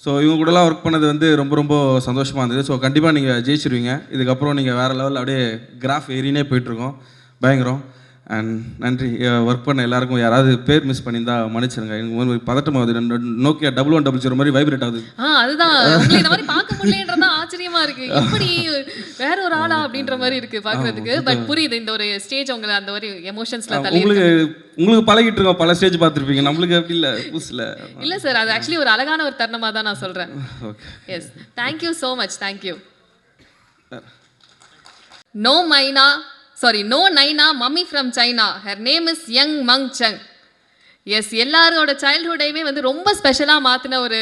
U: ஸோ இவங்க கூடலாம் ஒர்க் பண்ணது வந்து ரொம்ப ரொம்ப சந்தோஷமாக இருந்தது. ஸோ கண்டிப்பாக நீங்கள் ஜெயிச்சிருவீங்க. இதுக்கப்புறம் நீங்கள் வேறு லெவலில் அப்படியே கிராஃப் ஏறினே போயிட்டுருக்கோம், பயங்கரம். அண்ட் நன்றி. ஒர்க் பண்ண எல்லாருக்கும் யாராவது பேர் மிஸ் பண்ணியிருந்தா மன்னிச்சிருங்க. எனக்கு பதட்டமாகுது, நோக்கியா 1100 மாதிரி வைப்ரேட் ஆகுது.
A: அதுதான் இந்த மாதிரி பார்க்க முடியலன்றதான் ஆச்சரியமா இருக்கு. எப்படி வேற ஒரு ஆளா அப்படின்ற மாதிரி இருக்கு பார்க்கறதுக்கு. பட் புரியுது, இந்த ஒரு ஸ்டேஜ் உங்களை அந்த ஒரு எமோஷன்ஸ்ல தள்ளி
U: உங்களுக்கு பழகிட்டு இருக்கோம், பல ஸ்டேஜ் பார்த்துருப்பீங்க, நம்மளுக்கு அப்படி இல்லை, புதுசில்
A: இல்லை சார். அது ஆக்சுவலி ஒரு அழகான ஒரு தருணமாக தான் நான் சொல்கிறேன். Yes, thank you so much. Thank you. No Naina, mummy from China. Her name is Young Meng Cheng. Yes, எல்லாரோட சைல்ட்ஹுட்டையுமே வந்து ரொம்ப ஸ்பெஷலாக மாற்றின ஒரு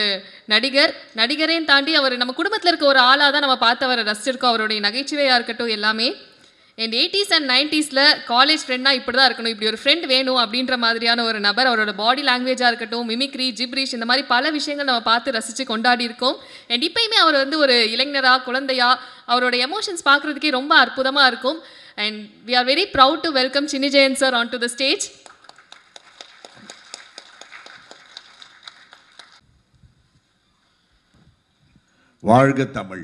A: நடிகரையும் தாண்டி அவர் நம்ம குடும்பத்தில் இருக்க ஒரு ஆளாக தான் நம்ம பார்த்து அவரை ரசிச்சிருக்கோம். அவருடைய நகைச்சுவையாக இருக்கட்டும் எல்லாமே. And 80s and 90s college ஃப்ரெண்டாக இப்படி தான் இருக்கணும், இப்படி ஒரு ஃப்ரெண்ட் வேணும் அப்படின்ற மாதிரியான ஒரு நபர். அவரோட பாடி லாங்குவேஜாக இருக்கட்டும், மிமிக்ரி, ஜிப்ரிஷ், இந்த மாதிரி பல விஷயங்கள் நம்ம பார்த்து ரசித்து கொண்டாடி இருக்கோம். அண்ட் இப்போயுமே அவர் வந்து ஒரு இளைஞராக, குழந்தையாக, அவரோட எமோஷன்ஸ் பார்க்குறதுக்கே ரொம்ப அற்புதமாக இருக்கும். And we are very proud to welcome Chinni Jayan sir onto the stage.
V: வாழ்க தமிழ்.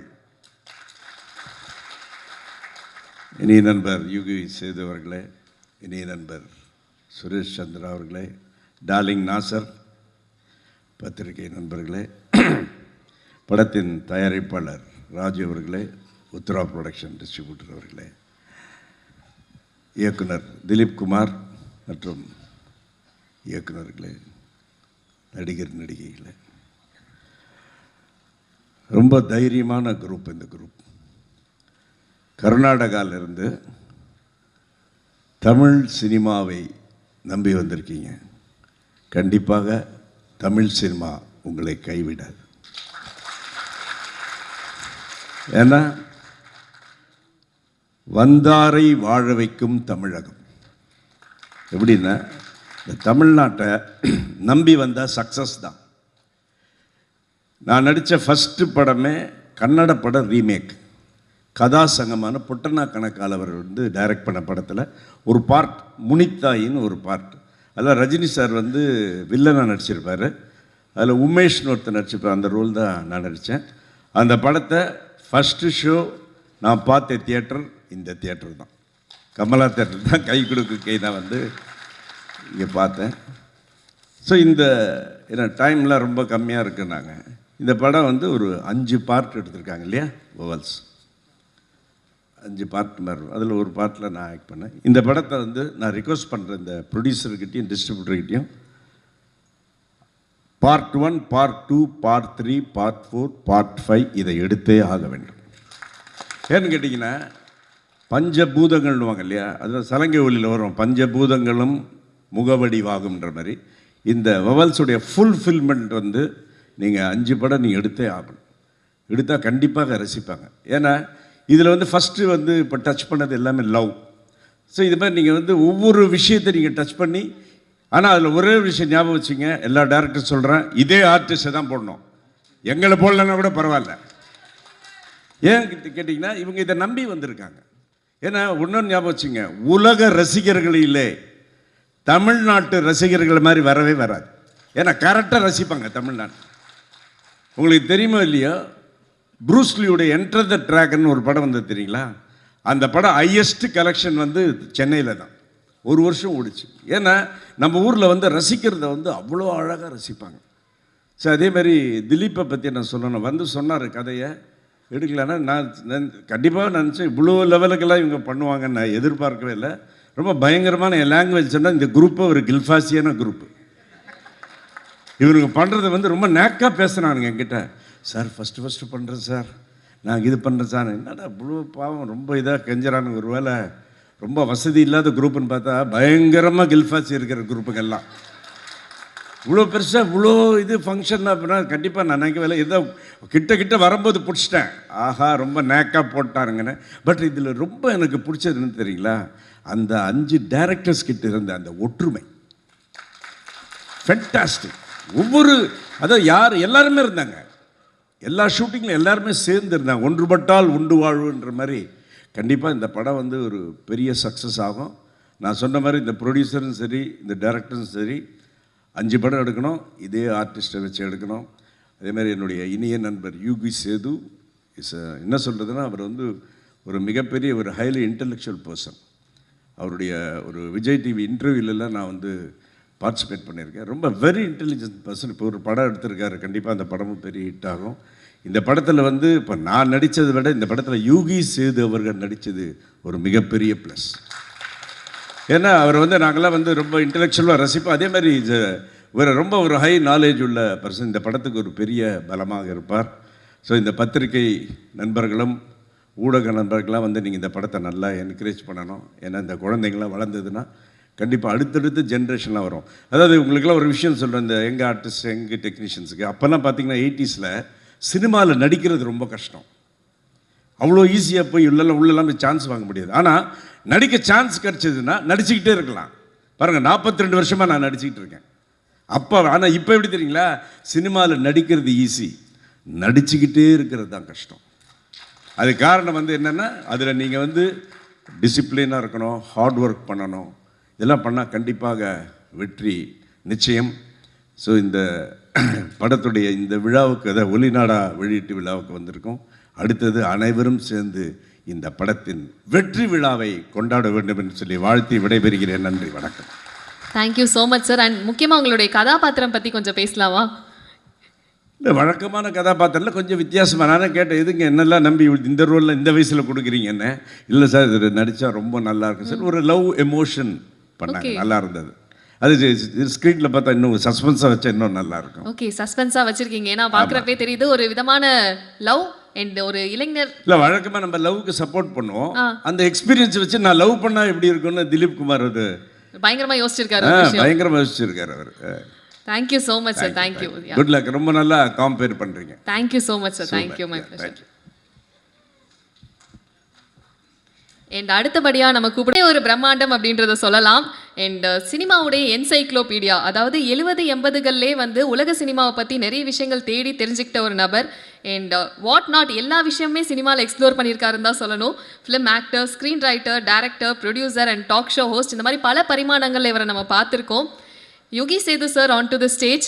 V: இனிய நண்பர் யுகி சேது அவர்களே, இனிய நண்பர் சுரேஷ் சந்திரா அவர்களே, டார்லிங் நாசர், பத்திரிகை நண்பர்களே, படத்தின் தயாரிப்பாளர் ராஜு அவர்களே, உத்ரா ப்ரொடக்ஷன் டிஸ்ட்ரிபியூட்டர் அவர்களே, இயக்குனர் திலீப் குமார் மற்றும் இயக்குனர்களே, நடிகைகளே, ரொம்ப தைரியமான குரூப் இந்த குரூப். கர்நாடகாவிலிருந்து தமிழ் சினிமாவை நம்பி வந்திருக்கீங்க. கண்டிப்பாக தமிழ் சினிமா உங்களை கைவிடாது. ஏன்னா வந்தாரை வாழ வைக்கும் தமிழகம். எப்படின்னா, இந்த தமிழ்நாட்டை நம்பி வந்தால் சக்ஸஸ் தான். நான் நடித்த ஃபஸ்ட்டு படமே கன்னட படம் ரீமேக். கதா சங்கமான புட்டனா கணக்கால் அவர் வந்து டைரக்ட் பண்ண படத்தில் ஒரு பார்ட் முனித்தாயின்னு ஒரு பார்ட். அதில் ரஜினி சார் வந்து வில்லனாக நடிச்சிருப்பார். அதில் உமேஷ்னு ஒருத்தர் நடிச்சிருப்பார். அந்த ரோல் தான் நான் நடித்தேன். அந்த படத்தை ஃபஸ்ட்டு ஷோ நான் பார்த்த தியேட்டர் இந்த தியேட்டர் தான், கமலா தியேட்டர் தான். கை கொடுக்கு கை தான் வந்து இங்கே பார்த்தேன். ஸோ இந்த ஏன்னா டைம்லாம் ரொம்ப கம்மியாக இருக்குன்னாங்க. இந்த படம் வந்து ஒரு 5 பார்ட் எடுத்திருக்காங்க இல்லையா, வவல்ஸ் 5 பார்ட் மாதிரி. அதில் ஒரு பார்ட்டில் நான் ஆக்ட் பண்ணேன். இந்த படத்தை வந்து நான் ரிக்வஸ்ட் பண்ணுறேன் இந்த ப்ரொடியூசர்கிட்டையும் டிஸ்ட்ரிபியூட்டர்கிட்டையும், part 1, part 2, part 3, part 4, part 5 இதை எடுத்தே ஆக வேண்டும். ஏன்னு கேட்டிங்கன்னா பஞ்சபூதங்கள்னுவாங்க இல்லையா, அதில் சலங்கை ஒலியில் வரும் பஞ்சபூதங்களும் முகவடிவாகுன்ற மாதிரி இந்த வவல்ஸுடைய ஃபுல்ஃபில்மெண்ட் வந்து நீங்கள் 5 படம் நீங்கள் எடுத்தே ஆகணும். எடுத்தால் கண்டிப்பாக ரசிப்பாங்க. ஏன்னா இதில் வந்து ஃபஸ்ட்டு வந்து இப்போ டச் பண்ணது எல்லாமே லவ். ஸோ இது மாதிரி நீங்கள் வந்து ஒவ்வொரு விஷயத்தை நீங்கள் டச் பண்ணி, ஆனால் அதில் ஒரே விஷயம் ஞாபகம் வச்சுங்க, எல்லா டேரக்டர் சொல்கிறேன், இதே ஆர்டிஸ்ட்டை தான் போடணும், எங்களை போடலன்னா கூட பரவாயில்ல. ஏன் கேட்டிங்கன்னா இவங்க இதை நம்பி வந்திருக்காங்க. ஏன்னா இன்னொன்று ஞாபகம் வச்சுங்க, உலக ரசிகர்களிலே தமிழ்நாட்டு ரசிகர்கள் மாதிரி வரவே வராது. ஏன்னா கரெக்டாக ரசிப்பாங்க தமிழ்நாட்டு. உங்களுக்கு தெரியுமோ இல்லையோ, ப்ரூஸ்லியுடைய என்டர் த ட்ராக்னு ஒரு படம் வந்தது தெரியுங்களா? அந்த படம் ஹையஸ்ட் கலெக்ஷன் வந்து சென்னையில் தான், 1 வருஷம் ஓடிச்சு. ஏன்னா நம்ம ஊரில் வந்து ரசிக்கிறத வந்து அவ்வளோ அழகாக ரசிப்பாங்க. ஸோ அதே மாதிரி திலீப்பை பற்றி நான் சொல்லணும். வந்து சொன்னார் கதையை எடுக்கலான்னா, நான் கண்டிப்பாக நினச்சேன் இவ்வளோ லெவலுக்கெல்லாம் இவங்க பண்ணுவாங்கன்னு நான் எதிர்பார்க்கவே இல்லை. ரொம்ப பயங்கரமான என் லாங்குவேஜ் சொன்னால் இந்த குரூப்பு ஒரு கில்ஃபாசியான குரூப்பு. இவனுங்க பண்ணுறது வந்து ரொம்ப நேக்காக பேசுகிறானுங்க என்கிட்ட. சார் ஃபஸ்ட்டு பண்ணுறேன் சார், நாங்கள் இது பண்ணுறேன் சார். என்னடா இவ்வளோ பாவம் ரொம்ப இதாக கெஞ்சுறானுங்க. ஒரு வேளை ரொம்ப வசதி இல்லாத குரூப்புன்னு பார்த்தா பயங்கரமாக கில்ஃபாசி இருக்கிற குரூப்புக்கெல்லாம் இவ்வளோ பெருசாக இவ்வளோ இது ஃபங்க்ஷன் அப்படின்னா கண்டிப்பாக நான் நினைக்கவே இல்லை. ஏதோ கிட்ட வரும்போது பிடிச்சிட்டேன், ஆஹா ரொம்ப நேக்காக போட்டாருங்கன்னு. பட் இதில் ரொம்ப எனக்கு பிடிச்சது என்ன தெரியுங்களா, அந்த 5 டைரக்டர்ஸ் கிட்ட இருந்த அந்த ஒற்றுமை ஃபென்டாஸ்டிக். ஒவ்வொரு அதாவது யார் எல்லாருமே இருந்தாங்க, எல்லா ஷூட்டிங்கில் எல்லாருமே சேர்ந்து இருந்தாங்க. ஒன்றுபட்டால் உண்டு வாழ்வுன்ற மாதிரி. கண்டிப்பாக இந்த படம் வந்து ஒரு பெரிய சக்ஸஸ் ஆகும். நான் சொன்ன மாதிரி இந்த ப்ரொடியூசரும் சரி, இந்த டைரக்டரும் சரி, 5 படம் எடுக்கணும், இதே ஆர்டிஸ்ட்டை வச்சு எடுக்கணும். அதேமாதிரி என்னுடைய இனிய நண்பர் யூகி சேது என்ன சொல்கிறதுனா, அவர் வந்து ஒரு மிகப்பெரிய ஒரு ஹைலி இன்டெலெக்சுவல் பர்சன். அவருடைய ஒரு விஜய் டிவி இன்டர்வியூலெலாம் நான் வந்து பார்ட்டிசிபேட் பண்ணியிருக்கேன். ரொம்ப வெரி இன்டெலிஜென்ட் பர்சன். இப்போ ஒரு படம் எடுத்திருக்காரு, கண்டிப்பாக அந்த படமும் பெரிய ஹிட் ஆகும். இந்த படத்தில் வந்து இப்போ நான் நடித்ததை விட இந்த படத்தில் யூகி சேது அவர்கள் நடித்தது ஒரு மிகப்பெரிய ப்ளஸ். ஏன்னா அவர் வந்து நாங்களாம் வந்து ரொம்ப இன்டெலெக்சுவலாக ரசிப்போம். அதே மாதிரி ரொம்ப ஒரு ஹை நாலேஜ் உள்ள பர்சன். இந்த படத்துக்கு ஒரு பெரிய பலமாக இருப்பார். ஸோ இந்த பத்திரிகை நண்பர்களும் ஊடக நண்பர்கள்லாம் வந்து நீங்கள் இந்த படத்தை நல்லா என்கரேஜ் பண்ணணும். ஏன்னா இந்த குழந்தைங்களாம் வளர்ந்ததுன்னா கண்டிப்பாக அடுத்தடுத்த ஜென்ரேஷன்லாம் வரும். அதாவது உங்களுக்கெல்லாம் ஒரு விஷயம் சொல்கிறேன், இந்த எங்கள் ஆர்டிஸ்ட் எங்கள் டெக்னீஷியன்ஸுக்கு அப்போல்லாம் பார்த்தீங்கன்னா 80s சினிமாவில் நடிக்கிறது ரொம்ப கஷ்டம். அவ்வளோ ஈஸியாக போய் உள்ளெல்லாம் போய் சான்ஸ் வாங்க முடியாது. ஆனால் நடிக்க சான்ஸ் கிடச்சிதுன்னா நடிச்சுக்கிட்டே இருக்கலாம். பாருங்கள் 42 வருஷமாக நான் நடிச்சுக்கிட்டு இருக்கேன் அப்போ. ஆனால் இப்போ எப்படி தெரியுங்களா, சினிமாவில் நடிக்கிறது ஈஸி, நடிச்சுக்கிட்டே இருக்கிறது தான் கஷ்டம். அது காரணம் வந்து என்னென்னா, அதில் நீங்கள் வந்து டிசிப்ளினாக இருக்கணும், ஹார்ட் ஒர்க் பண்ணணும். இதெல்லாம் பண்ணால் கண்டிப்பாக வெற்றி நிச்சயம். ஸோ இந்த படத்துடைய இந்த விழாவுக்கு, அதாவது ஒலிநாடா வெளியீட்டு விழாவுக்கு வந்திருக்கோம். அடுத்தது அனைவரும் சேர்ந்து இந்த படத்தின் வெற்றி விழாவை கொண்டாட வேண்டும் என்று சொல்லி வாழ்த்தி விடைபெறுகிறேன். நன்றி, வணக்கம்.
A: Thank you so much sir. And முக்கியமாக உங்களுடைய கதாபாத்திரம் பற்றி கொஞ்சம் பேசலாமா?
V: இல்லை, வழக்கமான கதாபாத்திரத்தில் கொஞ்சம் வித்தியாசமாக. நானே கேட்டேன், எதுங்க என்னெல்லாம் நம்பி இந்த ரோலில் இந்த வயசில் கொடுக்குறீங்க என்ன? இல்லை சார், இது நடித்தா ரொம்ப நல்லா இருக்கும் சார். ஒரு லவ் எமோஷன் பண்ணாங்க, நல்லா இருந்தது. அது ஸ்க்ரீனில் பார்த்தா இன்னும் சஸ்பென்ஸாக வச்சா இன்னும் நல்லா இருக்கும்.
A: ஓகே, சஸ்பென்ஸாக வச்சுருக்கீங்க. ஏன்னா பார்க்குறப்பே தெரியுது ஒரு விதமான லவ் அண்ட் ஒரு இளைஞர்.
V: இல்லை, வழக்கமாக நம்ம லவ்வுக்கு சப்போர்ட் பண்ணுவோம். அந்த எக்ஸ்பீரியன்ஸ் வச்சு நான் லவ் பண்ணால் எப்படி இருக்கும்னு திலீப் குமார் அது
A: பயங்கரமாக யோசிச்சிருக்காரு.
V: பயங்கரமாக யோசிச்சிருக்காரு அவர்.
A: Thank you so much sir. Thank you.
V: Good luck. ரொம்ப நல்லா காம்பேர் பண்ணுறீங்க.
A: Thank you so much sir. Thank you, my pleasure. And அடுத்தபடியாக நம்ம கூப்பிட ஒரு பிரம்மாண்டம் அப்படின்றத சொல்லலாம். அண்ட் சினிமாவுடைய என்சைக்ளோபீடியா, அதாவது 70-80களிலே வந்து உலக சினிமாவை பற்றி நிறைய விஷயங்கள் தேடி தெரிஞ்சுக்கிட்ட ஒரு நபர். அண்ட் வாட் நாட் எல்லா விஷயமே சினிமாவில் எக்ஸ்ப்ளோர் பண்ணியிருக்காருன்னு தான் சொல்லணும். Film actor, screen writer, director, producer and talk show host, இந்த மாதிரி பல பரிமாணங்களில் இவரை நம்ம பார்த்துருக்கோம். Yugi Sethu sir on to the stage.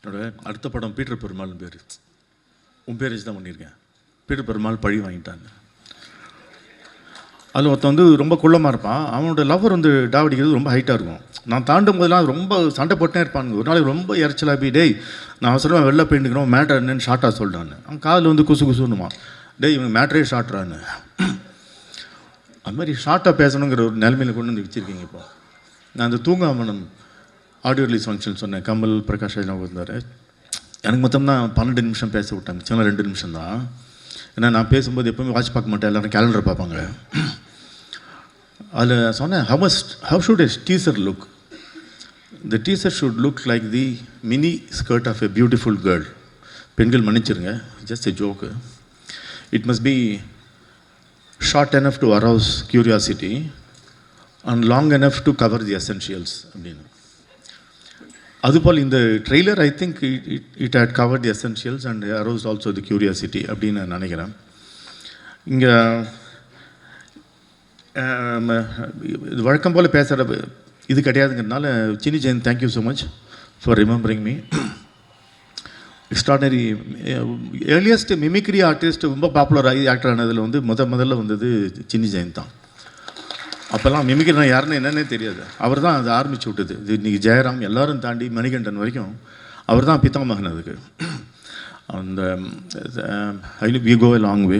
B: என்னோட அடுத்த படம் பீட்டர் பெருமாள்னு பேர். உன் பேர் வச்சு தான் பண்ணியிருக்கேன். பீட்டர் பெருமாள் பழி வாங்கிட்டாங்க. அதில் ஒருத்தன் வந்து ரொம்ப குள்ளமாக இருப்பான். அவனோட லவர் வந்து டாவடிக்கிறது ரொம்ப ஹைட்டாக இருக்கும். நான் தாண்டும் போதெல்லாம் ரொம்ப சண்டை போட்டே இருப்பானுங்க. ஒரு நாளைக்கு ரொம்ப இறைச்சலாக போய் டேய் நான் அவசரமாக வெளில போயிட்டுக்கணும் மேட்டர் என்னன்னு ஷார்ட்டாக சொல்லிட்டான்னு. அவன் காதில் வந்து குசு குசுன்னுமா டேய் இவனுக்கு மேட்டரே ஷார்ட்றான்னு. அது மாதிரி ஷார்ட்டாக பேசணுங்கிற ஒரு நிலைமையில் கொண்டு வந்து வச்சுருக்கீங்க. இப்போ நான் அந்த தூங்காமனம் ஆடியோ ரிலீஸ் ஃபங்க்ஷன் சொன்னேன். கமல் பிரகாஷ் ராஜ் இருந்தார். எனக்கு மொத்தம் தான் 12 நிமிஷம் பேச விட்டாங்க. சின்ன 2 நிமிஷம் தான். ஏன்னா நான் பேசும்போது எப்போவுமே வாட்ச் பார்க்க மாட்டேன், எல்லோரும் கேலண்டர் பார்ப்பாங்க. அதில் சொன்னேன் how should a teaser look. The teaser should look like the mini skirt of a beautiful girl. பெண்கள் மன்னிச்சிருங்க, just a joke. It must be short enough to arouse curiosity and long enough to cover the essentials அப்படின்னு. அதுபோல் இந்த trailer I think it had cover the essentials and arouse also the curiosity அப்படின்னு நான் நினைக்கிறேன். இங்கே இது வழக்கம் போல் பேசுகிற இது கிடையாதுங்கிறதுனால Chinni Jayanth thank you so much for remembering me. Extraordinary earliest mimicry artist ரொம்ப பாப்புலர் ஆகி ஆக்டர் ஆனதில் வந்து முதல்ல வந்தது சின்னி ஜெயந்த் தான். அப்போல்லாம் மிமிக்ரி நான் யாருன்னு என்னன்னே தெரியாது. அவர் தான் அதை ஆரம்பித்து விட்டது. இது இன்றைக்கி ஜெயராம் எல்லாரும் தாண்டி மணிகண்டன் வரைக்கும் அவர் தான் பித்தாமகன் அதுக்கு. அந்த we go a long way.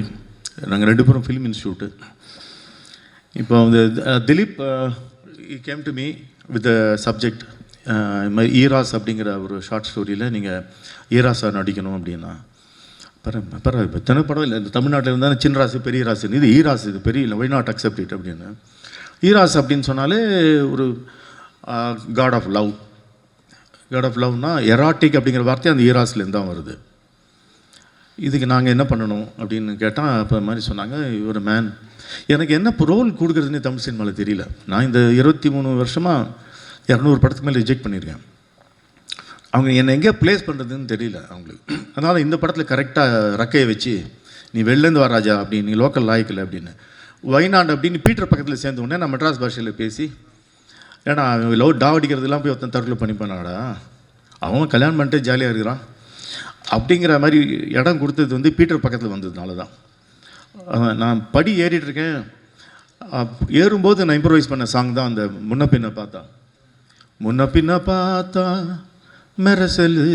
B: நாங்கள் 2 பேரும் ஃபிலிம் இன்ஸ்டியூட்டு. இப்போ வந்து Dileep came to me with subject இது மாதிரி ஈராஸ் அப்படிங்கிற ஒரு ஷார்ட் ஸ்டோரியில் நீங்கள் ஈராஸாக நடிக்கணும் அப்படின்னா பரவாயில்ல எத்தனை படம் இல்லை இந்த தமிழ்நாட்டில் இருந்தால் சின்ன ராசி பெரிய ராசி, இது ஈராஸ், இது பெரிய இல்லை, ஒய் நாட் அக்செப்ட் இட் அப்படின்னு. ஈராஸ் அப்படின்னு சொன்னாலே ஒரு god of love. God of லவ்னா எராட்டிக் அப்படிங்கிற வார்த்தை அந்த ஈராஸ்லேருந்து தான் வருது. இதுக்கு நாங்கள் என்ன பண்ணணும் அப்படின்னு கேட்டால் அப்போ மாதிரி சொன்னாங்க ஒரு மேன். எனக்கு என்ன ரோல் கொடுக்குறதுன்னு தமிழ் சினிமாவில் தெரியல. நான் இந்த 23 வருஷமாக 200 படத்துக்கு மேலே ரிஜெக்ட் பண்ணியிருக்கேன். அவங்க என்னை எங்கே ப்ளேஸ் பண்ணுறதுன்னு தெரியல அவங்களுக்கு. அதனால் இந்த படத்தில் கரெக்டாக ரக்கையை வச்சு நீ வெளிலேருந்து வா ராஜா அப்படி, நீ லோக்கல் லாய்க்கில் அப்படின்னு, வைநாடு அப்படின்னு பீட்டர் பக்கத்தில் சேர்ந்த உடனே நான் மெட்ராஸ் பாஷையில் பேசி ஏன்னா லவ் டாவடிக்கிறதுலாம் போய் ஒருத்தன் தற்கொலை பண்ணிப்பானாடா, அவன் கல்யாணம் பண்ணிட்டு ஜாலியாக இருக்கிறான் அப்படிங்கிற மாதிரி இடம் கொடுத்தது வந்து பீட்டர் பக்கத்தில் வந்ததுனால தான். நான் படி ஏறிட்டுருக்கேன். ஏறும்போது நான் இம்ப்ரவைஸ் பண்ண சாங் தான் அந்த முன்ன பின்ன பார்த்தா மெரசலு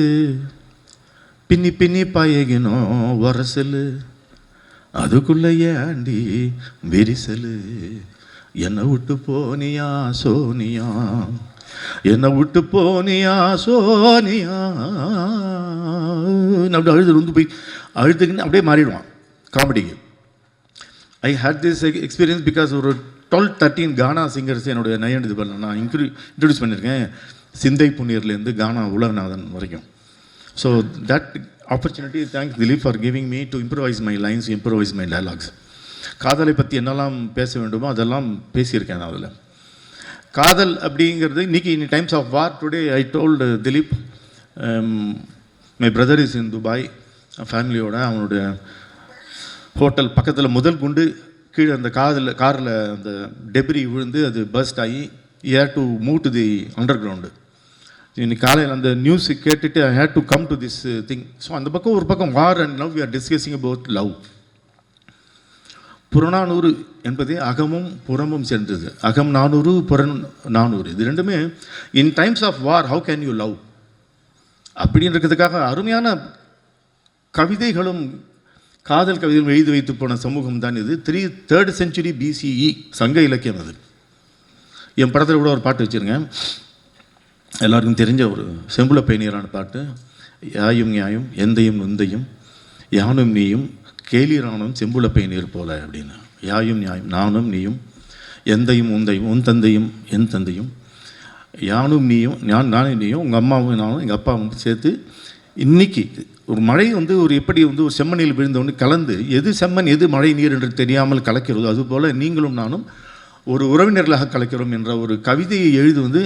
B: பின்னி பின்னி பாயகினோம் வரசலு அதுக்குள்ளே ஏண்டி விரிசலு என்னை விட்டு போனியா சோனியா, என்னை விட்டு போனியா சோனியா அப்படி அழுது வந்து போய் அழுதுக்குன்னு அப்படியே மாறிடுவான் காமெடிக்கு. ஐ ஹேட் திஸ் எக்ஸ்பீரியன்ஸ் பிகாஸ் ஒரு 12-13 கானா சிங்கர்ஸ் என்னுடைய நயன் இது பண்ண நான் இன்ட்ரடியூஸ் பண்ணியிருக்கேன். சிந்தை புண்ணியர்லேருந்து கானா உலகநாதன் வரைக்கும். So that opportunity thanks Dileep for giving me to improvise my lines, improvise my dialogues. காதலை பற்றி என்னெல்லாம் பேச வேண்டுமோ அதெல்லாம் பேசியிருக்கேன் நான் அதில். காதல் அப்படிங்கிறது இன்றைக்கி in times of war today I told Dileep my brother is in Dubai ஃபேமிலியோட. அவனுடைய ஹோட்டல் பக்கத்தில் முதல் குண்டு கீழே அந்த காரில் அந்த டெப்ரி விழுந்து அது பர்ஸ்ட் ஆகி air to move to the underground. இன்னைக்கு காலையில் அந்த நியூஸ் கேட்டுட்டு I had to come to this thing. So அந்த பக்கம் ஒரு பக்கம் war and love, we are discussing about love. Purananuru என்பது அகமும் புறமும் சேர்ந்தது. அகம் 400 புறம் 400. இது ரெண்டுமே in times of war how can you love அப்படின்றதுக்காக அருமையான கவிதைகளும் காதல் கவிதைகளும் எழுதி வைத்து போன சமூகம் தான் இது. 3rd century BCE சங்க இலக்கியம் அது. என் படத்தில் கூட ஒரு பாட்டு வச்சுருங்க, எல்லாருக்கும் தெரிஞ்ச ஒரு செம்புல பயணியரான பாட்டு. யாயும் நியாயும் எந்தையும் நுந்தையும் யானும் நீயும் கேலிரானும் செம்புல பயணியர் போல அப்படின்னு. யாயும் நியாயம் நானும் நீயும் எந்தையும் உந்தையும் உன் தந்தையும் என் தந்தையும் யானும் நீயும் நானும் நீயும் உங்கள் அம்மாவும் நானும் எங்கள் அப்பாவும் சேர்த்து இன்னைக்கு ஒரு மழை வந்து ஒரு எப்படி வந்து ஒரு செம்மண்ணில் விழுந்தவொன்னு கலந்து எது செம்மண் எது மழை நீர் என்று தெரியாமல் கலக்கிறதோ அதுபோல் நீங்களும் நானும் ஒரு உறவினர்களாக கலக்கிறோம் என்ற ஒரு கவிதையை எழுது வந்து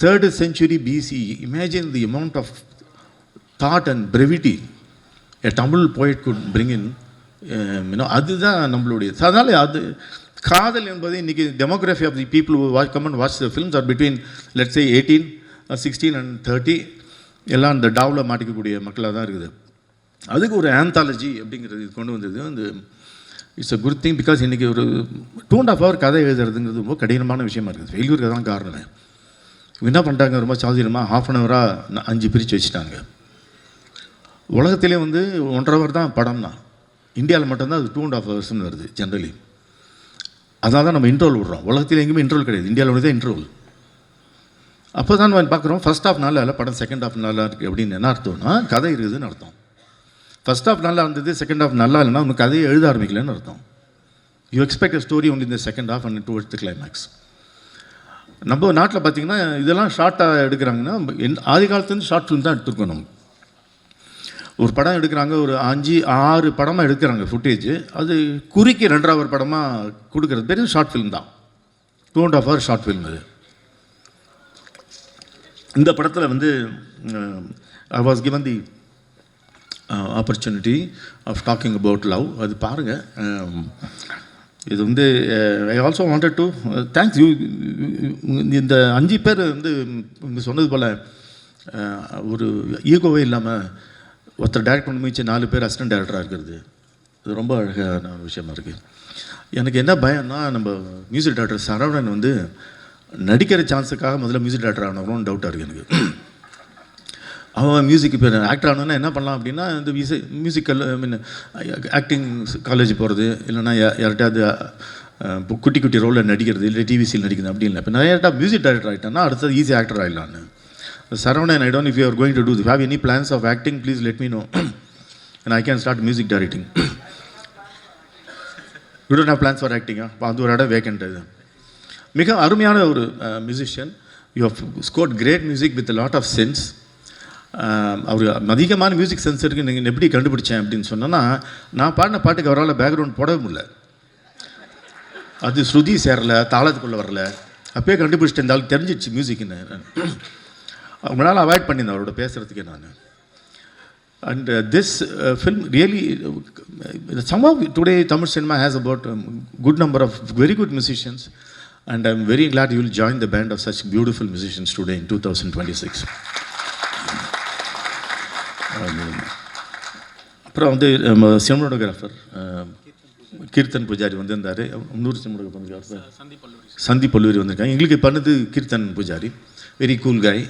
B: 3rd century BCE. Imagine the amount of thought and brevity a Tamil poet could bring in. அதுதான் நம்மளுடைய. அதனால் அது காதல் என்பது இன்றைக்கி demography of the people who come and watch the films are between let's say 18, 16 and 30. எல்லாம் இந்த டாவில் மாட்டிக்கக்கூடிய மக்களாக தான் இருக்குது. அதுக்கு ஒரு ஆந்தாலஜி அப்படிங்கிறது கொண்டு வந்தது வந்து it's a good thing. Because இன்றைக்கி ஒரு 2.5 hour கதை எழுதுறதுங்கிறது ரொம்ப கடினமான விஷயமா இருக்குது. ஃபெயில்யூருக்கு தான் காரணம். என்ன பண்ணிட்டாங்க, ரொம்ப சாதிரமாக 1/2 hour 5 பிரித்து வச்சுட்டாங்க. உலகத்திலே வந்து 1.5 hour தான் படம் தான். இந்தியாவில் மட்டும்தான் அது 2.5 hours வருது ஜென்ரலி. அதனால தான் நம்ம இன்ட்ரோல் விடுறோம். உலகத்தில் எங்கேயுமே இன்ட்ரோல் கிடையாது, இந்தியாவில் ஒன்று தான் இன்ட்ரோல். அப்போ தான் நம்ம பார்க்குறோம் ஃபர்ஸ்ட் ஹாஃப் நல்லா இல்லை, படம் செகண்ட் ஹாஃப் நல்லா இருக்குது அப்படின்னு என்ன அர்த்தம்னா கதை இருக்குதுன்னு அர்த்தம். ஃபர்ஸ்ட் ஹாஃப் நல்லா இருந்தது, செகண்ட் ஹாஃப் நல்லா இல்லைன்னா ஒன்று கதையை எழுத ஆரம்பிக்கலன்னு அர்த்தம். You expect a story only இந்த second half and towards the climax. நம்ம நாட்டில் பார்த்திங்கன்னா இதெல்லாம் ஷார்ட்டாக எடுக்கிறாங்கன்னா ஆதி காலத்துலேருந்து ஷார்ட் ஃபிலிம் தான் எடுத்துருக்கோம். நம்ம ஒரு படம் எடுக்கிறாங்க, ஒரு 5-6 படமாக எடுக்கிறாங்க ஃபுட்டேஜ். அது குறுக்கி 2 hour படமாக கொடுக்குறது பெரிய ஷார்ட் ஃபிலிம் தான். 2.5 hour ஷார்ட் ஃபிலிம் அது. இந்த படத்தில் வந்து I was given the opportunity of talking about love. அது பாருங்கள். இது வந்து I also wanted to thanks you. இந்த 5 பேர் வந்து இங்கே சொன்னது போல் ஒரு ஈகோவே இல்லாமல் ஒருத்தர் டைரக்ட் பண்ணி முடிச்சு 4 பேர் அசிஸ்டன்ட் டைரக்டராக இருக்கிறது இது ரொம்ப அழகான விஷயமா இருக்குது. எனக்கு என்ன பயம்னா, நம்ம மியூசிக் டைரக்டர் சரவணன் வந்து நடிக்கிற சான்ஸுக்காக முதல்ல மியூசிக் டைரக்டர் ஆனவரும் டவுட்டாக இருக்குது எனக்கு. அவன் மியூசிக் இப்போ ஆக்டர் ஆனோன்னா என்ன பண்ணலாம் அப்படின்னா, இந்த மியூசிக்கல் ஐ மீன் ஆக்டிங் காலேஜ் போகிறது, இல்லைன்னா யார்கிட்டாவது குட்டி குட்டி ரோலில் நடிக்கிறது, இல்லை டிவிசியில் நடிக்கிறது அப்படி இல்லை. இப்போ நான் யார்ட்டா மியூசிக் டைரக்டர் ஆகிட்டேன்னா அடுத்தது ஈஸி ஆக்டர் ஆகிடலான்னு. Saravanan, I don't know if you are going to do this. Have any plans of acting? Please let me know. And I can start music directing. You don't have plans for acting? அது ஒரு இடம் vacant. இது மிக அருமையான ஒரு musician. You have scored great music with lot of sense. அவர் அதிகமான music sense இருக்குது. நீங்கள் எப்படி கண்டுபிடிச்சேன் அப்படின்னு சொன்னோன்னா, நான் பாடின பாட்டுக்கு அவரால் பேக்ரவுண்ட் போடவே முடியல. அது ஸ்ருதி சேரலை, தாளத்துக்குள்ளே வரல. அப்பயே கண்டுபிடிச்சிட்டு இருந்தாலும் தெரிஞ்சிடுச்சு மியூசிக்னு. அவங்களால அவாய்ட் பண்ணியிருந்தேன் அவரோட பேசுகிறதுக்கே நான். And this film really somehow today Tamil cinema has about a good number of very good musicians, and I'm very glad you will join the band of such beautiful musicians today in 2026. அப்புறம் வந்து cinematographer kirtan pujari வந்திருந்தார். இன்னொரு cinematographer Sandeep பல்லூரி வந்திருக்காங்க. எங்களுக்கு பண்ணது Keerthan Pujari, very cool guy.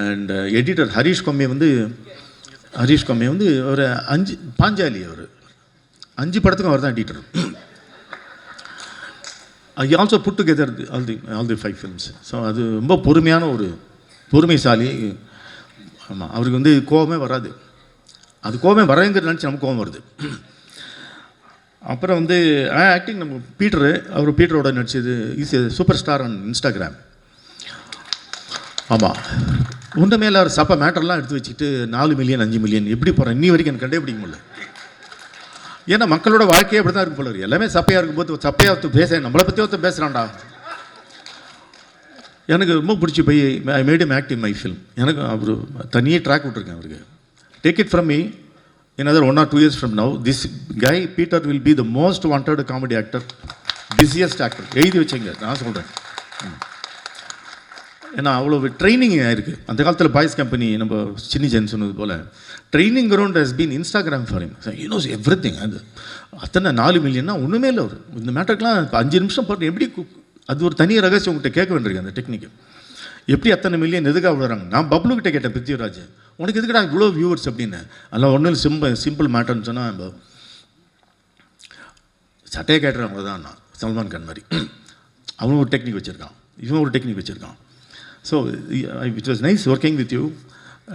B: And editor Harish Komme வந்து ஒரு 5 பாஞ்சாலி, அவர் 5 படத்துக்கும் அவர் தான் editor. I also put together all the 5 films. ஸோ அது ரொம்ப பொறுமைசாலி. ஆமாம், அவருக்கு வந்து கோபமே வராது. அது கோபமே வராதுங்கிறது நினச்சி நமக்கு கோபம் வருது. அப்புறம் வந்து ஆக்டிங் நம்ம பீட்டரோட நடிச்சது is super star on Instagram. ஆமாம், ஒன்றுமே இல்லை. சப்பை மேட்டர்லாம் எடுத்து வச்சுக்கிட்டு 4 மில்லியன் 5 மில்லியன் எப்படி போகிறேன் இன்னி வரைக்கும் எனக்கு கண்டுபிடிக்க முடியல. ஏன்னா மக்களோட வாழ்க்கையே அப்படி தான் இருக்கும் போல இருக்குது. எல்லாமே சப்பையாக இருக்கும்போது சப்பையாக பேச நம்மளை பற்றி ஒருத்தர் பேசுகிறான்டா. எனக்கு ரொம்ப பிடிச்சி போய் I made him act in my film. எனக்கு அவர் தனியே ட்ராக் விட்டுருக்கேன் அவருக்கு. Take it from me, in another 1 or 2 years from now, this guy Peter will be the most wanted comedy actor, busiest actor. எழுதி வச்சுங்க, நான் சொல்கிறேன். ஏன்னா அவ்வளோ ட்ரைனிங் ஆயிருக்கு. அந்த காலத்தில் பாய்ஸ் கம்பெனி நம்ம சின்னி ஜென் சொன்னது போல் training ground has been Instagram for him. You knows every thing. அது அத்தனை 4 மில்லியன்னா ஒன்றுமே இல்லை. அவர் இந்த மேட்டருக்குலாம் 5 நிமிஷம் போட்டு எப்படி அது ஒரு தனி ரகசியம் உங்கள்கிட்ட கேட்க வேண்டியிருக்கு. அந்த டெக்னிக்கு எப்படி அத்தனை மில்லியன் எதுக்காக விடுறாங்க. நான் பப்ளுக்கிட்ட கேட்டேன், பிருத்திவிராஜ் உனக்கு எதுக்குடா இவ்வளோ வியூவர்ஸ் அப்படின்னு. அதெல்லாம் ஒன்றும் சிம்பிள் மேட்டர்னு சொன்னால் நம்ம சட்டையை கேட்டுறவங்க தான். நான் சல்மான் கான் மாதிரி அவனும் ஒரு டெக்னிக் வச்சுருக்கான், இவன் ஒரு டெக்னிக் வச்சுருக்கான். So it was nice working with you.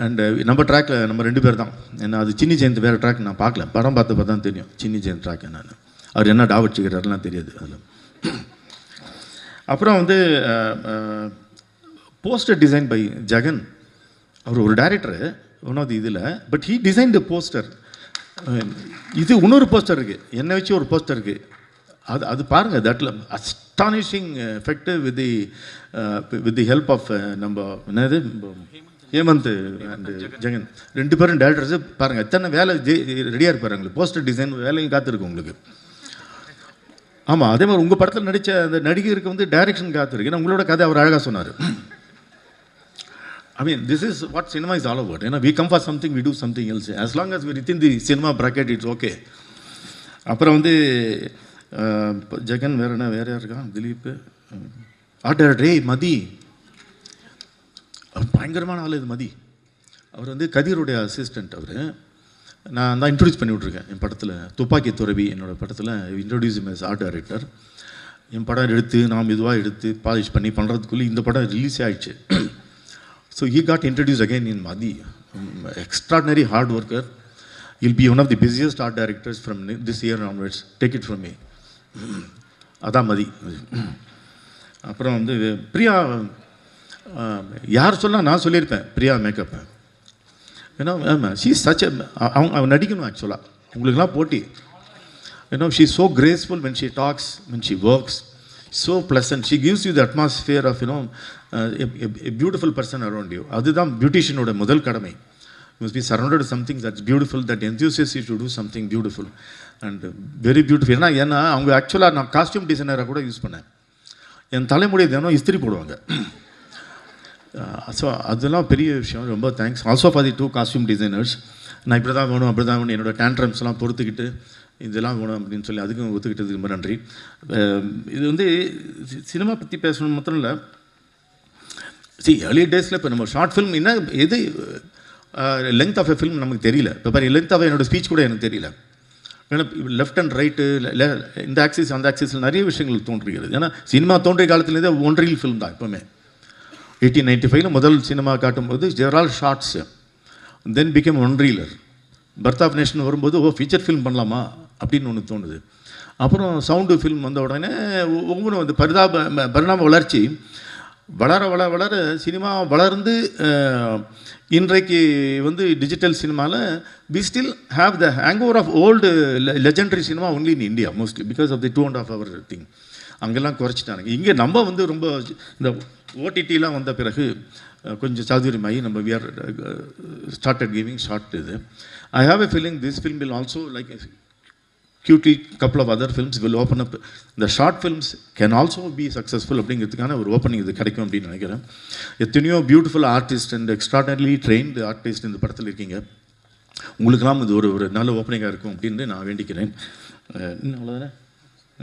B: And நம்ம ட்ராக்கில் நம்ம 2 பேர் தான். ஏன்னா அது சின்னி ஜெயந்த் வேறு ட்ராக் நான் பார்க்கல, படம் பார்த்தப்ப தான் தெரியும் சின்னி ஜெயந்த் ட்ராக் என்னன்னு. அவர் என்ன டாவடிச்சுக்கிறாருலாம் தெரியாது அதில். அப்புறம் வந்து போஸ்டர் டிசைன் பை ஜெகன். அவர் ஒரு டைரக்டரு, ஒன் ஆஃப் தி இதில். But he design the poster. இது இன்னொரு போஸ்டர் இருக்குது, என்னை வச்சு ஒரு போஸ்டர் இருக்குது. அது பாருங்கள், தட்டில் astonishing effect with the help of நம்ம என்னது ஹேமந்த் அண்ட் ஜெகன் 2 பேரும் டேரக்டர்ஸு. பாருங்கள் எத்தனை வேலை ரெடியாக இருப்பார் உங்களுக்கு, போஸ்டர் டிசைன் வேலையும் காத்திருக்கு உங்களுக்கு. ஆமாம், அதே மாதிரி உங்கள் படத்தில் நடித்த அந்த நடிகருக்கு வந்து டைரக்ஷன் காத்திருக்கு. ஏன்னா உங்களோட கதை அவர் அழகாக சொன்னார். I mean, this is what cinema is all about. You know, we come for something, we do something else. As long as we're within the cinema bracket, it's okay. அப்புறம் வந்து ஜெகன் வேற இருக்கான், திலீப் ஆர்டர் ரே மதி, அவர் பயங்கரமான ஆள். இது மதி அவர் வந்து கதிரோடைய அசிஸ்டண்ட். அவர் நான் தான் இன்ட்ரடியூஸ் பண்ணி விட்ருக்கேன் என் படத்தில். துப்பாக்கி துறவி என்னோடய படத்தில் இன்ட்ரடியூஸ் எஸ் ஆர்ட் டைரக்டர். என் படம் எடுத்து நான் மெதுவாக எடுத்து பாலிஷ் பண்ணி பண்ணுறதுக்குள்ளே இந்த படம் ரிலீஸ் ஆகிடுச்சு. So he got introduced again in Madi. Extraordinary hard worker. He'll be one of the busiest art directors from this year onwards. Take it from me. அதான் மதி. அப்புறம் வந்து பிரியா, யார் சொன்னால் நான் சொல்லியிருப்பேன் பிரியா மேக்கப். ஏன்னா ஆமாம், ஷீ சச் அவங்க நடிக்கணும் ஆக்சுவலாக, உங்களுக்கெல்லாம் போட்டி. ஏன்னா she so graceful when she talks, when she works, so pleasant. She gives you the atmosphere of, you know, a beautiful person around you. அதுதான் பியூட்டிஷியனோட முதல் கடமை. You must be surrounded with something that's beautiful, that enthusiasts you to do something beautiful and very beautiful. ஏன்னா அவங்க ஆக்சுவலாக நான் costume டிசைனராக கூட use பண்ணேன். என் தலைமுடி தினம் இஸ்திரி போடுவாங்க. ஸோ அதெல்லாம் பெரிய விஷயம். ரொம்ப thanks also for the 2 costume designers. நான் இப்படி தான் வேணும் அப்படி தான் வேணும் என்னோடய டேண்ட்ரம்ஸ்லாம் பொறுத்துக்கிட்டு இதெல்லாம் வேணும் அப்படின்னு சொல்லி அதுக்கும் ஒத்துக்கிட்டதுக்கு ரொம்ப நன்றி. இது வந்து சினிமா பற்றி பேசணும் மாத்திரம் இல்லை. ஏர்லி டேஸில் இப்போ நம்ம ஷார்ட் ஃபிலிம் என்ன எது லென்த் ஆஃப் எ ஃபிலிம் நமக்கு தெரியல. இப்போ பாரு, லென்த் ஆஃப் என்னோடய ஸ்பீச் கூட எனக்கு தெரியல. ஏன்னா லெஃப்ட் அண்ட் ரைட்டு, இந்த ஆக்சிஸ் அந்த ஆக்சிஸில் நிறைய விஷயங்கள் தோன்றுகிறது. ஏன்னா சினிமா தோன்றிய காலத்துலேருந்தே ஒன் ரீல் ஃபிலிம் தான். எப்போவுமே 1895 முதல் சினிமா காட்டும்போது there all shorts, then became one reeler. Birth of nation வரும்போது ஃபீச்சர் ஃபிலிம் பண்ணலாமா அப்படின்னு ஒன்று தோணுது. அப்புறம் சவுண்டு ஃபில்ம் வந்த உடனே ஒவ்வொன்றும் வந்து பரிணாம வளர்ச்சி வளர சினிமா வளர்ந்து இன்றைக்கு வந்து டிஜிட்டல் சினிமாவில் we still have the hangover of old legendary cinema only in India mostly because of the 2.5 hour thing. அங்கெல்லாம் குறைச்சிட்டாங்க. இங்கே நம்ம வந்து ரொம்ப இந்த ஓடிடிலாம் வந்த பிறகு கொஞ்சம் சாதுரியமாகி நம்ம we are started giving short இது. I have a feeling this film will also, like cutely couple of other films will open up. The short films can also be successful அப்படிங்கிறதுக்கான ஒரு ஓப்பனிங் இது கிடைக்கும் அப்படின்னு நினைக்கிறேன். எத்தனையோ beautiful artist and extraordinarily trained artist இந்த படத்தில் இருக்கீங்க. உங்களுக்கெல்லாம் இது ஒரு நல்ல ஓப்பனிங்காக இருக்கும் அப்படின்னு நான் வேண்டிக்கிறேன். இன்னும் அவ்வளோதானே,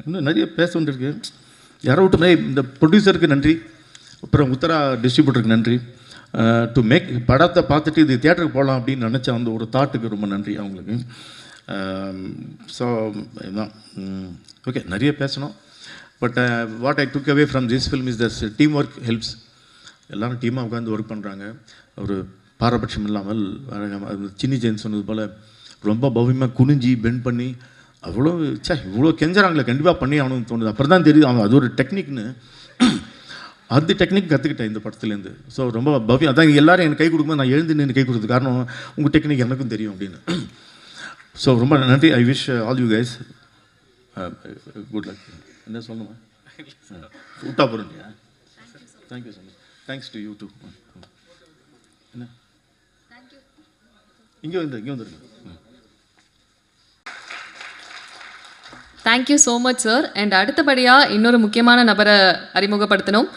B: இன்னும் நிறைய பேச வேண்டியிருக்கு. யாரோ விட்டு இந்த ப்ரொடியூசருக்கு நன்றி, அப்புறம் உத்தரா டிஸ்ட்ரிபியூட்டருக்கு நன்றி. டு மேக் படத்தை பார்த்துட்டு இது தியேட்டருக்கு போகலாம் அப்படின்னு நினச்ச அந்த ஒரு தாட்டுக்கு ரொம்ப நன்றி அவங்களுக்கு. ஸோ இதுதான் ஓகே, நிறைய பேசணும். But what I took away from this film is thus team work helps. எல்லோரும் டீமாக உட்காந்து ஒர்க் பண்ணுறாங்க. ஒரு பாரபட்சம் இல்லாமல் சின்னி ஜெயின் சொன்னது போல் ரொம்ப பவ்யமாக குனிஞ்சி பெண்ட் பண்ணி அவ்வளோ இவ்வளோ கெஞ்சுறாங்களே, கண்டிப்பாக பண்ணி ஆகணும்னு தோணுது. அப்புறம் தான் தெரியுது அவங்க அது ஒரு டெக்னிக்னு. அந்த டெக்னிக் கற்றுக்கிட்டேன் இந்த படத்துலேருந்து. ஸோ ரொம்ப பவ்யம். அதான் எல்லோரும் எனக்கு கை கொடுக்கும்போது நான் எழுந்து நின்று கை கொடுத்தது காரணம் உங்கள் டெக்னிக் எனக்கும் தெரியும் அப்படின்னு. ஸோ ரொம்ப நன்றி. I wish all you guys good luck. என்ன சொல்லணுமா? விட்டா போகிறோம். Thank you so much. Thanks to you too. என்ன இங்கே வந்துருங்க.
A: Thank you so much sir. And அடுத்தபடியாக இன்னொரு முக்கியமான நபரை அறிமுகப்படுத்தணும்.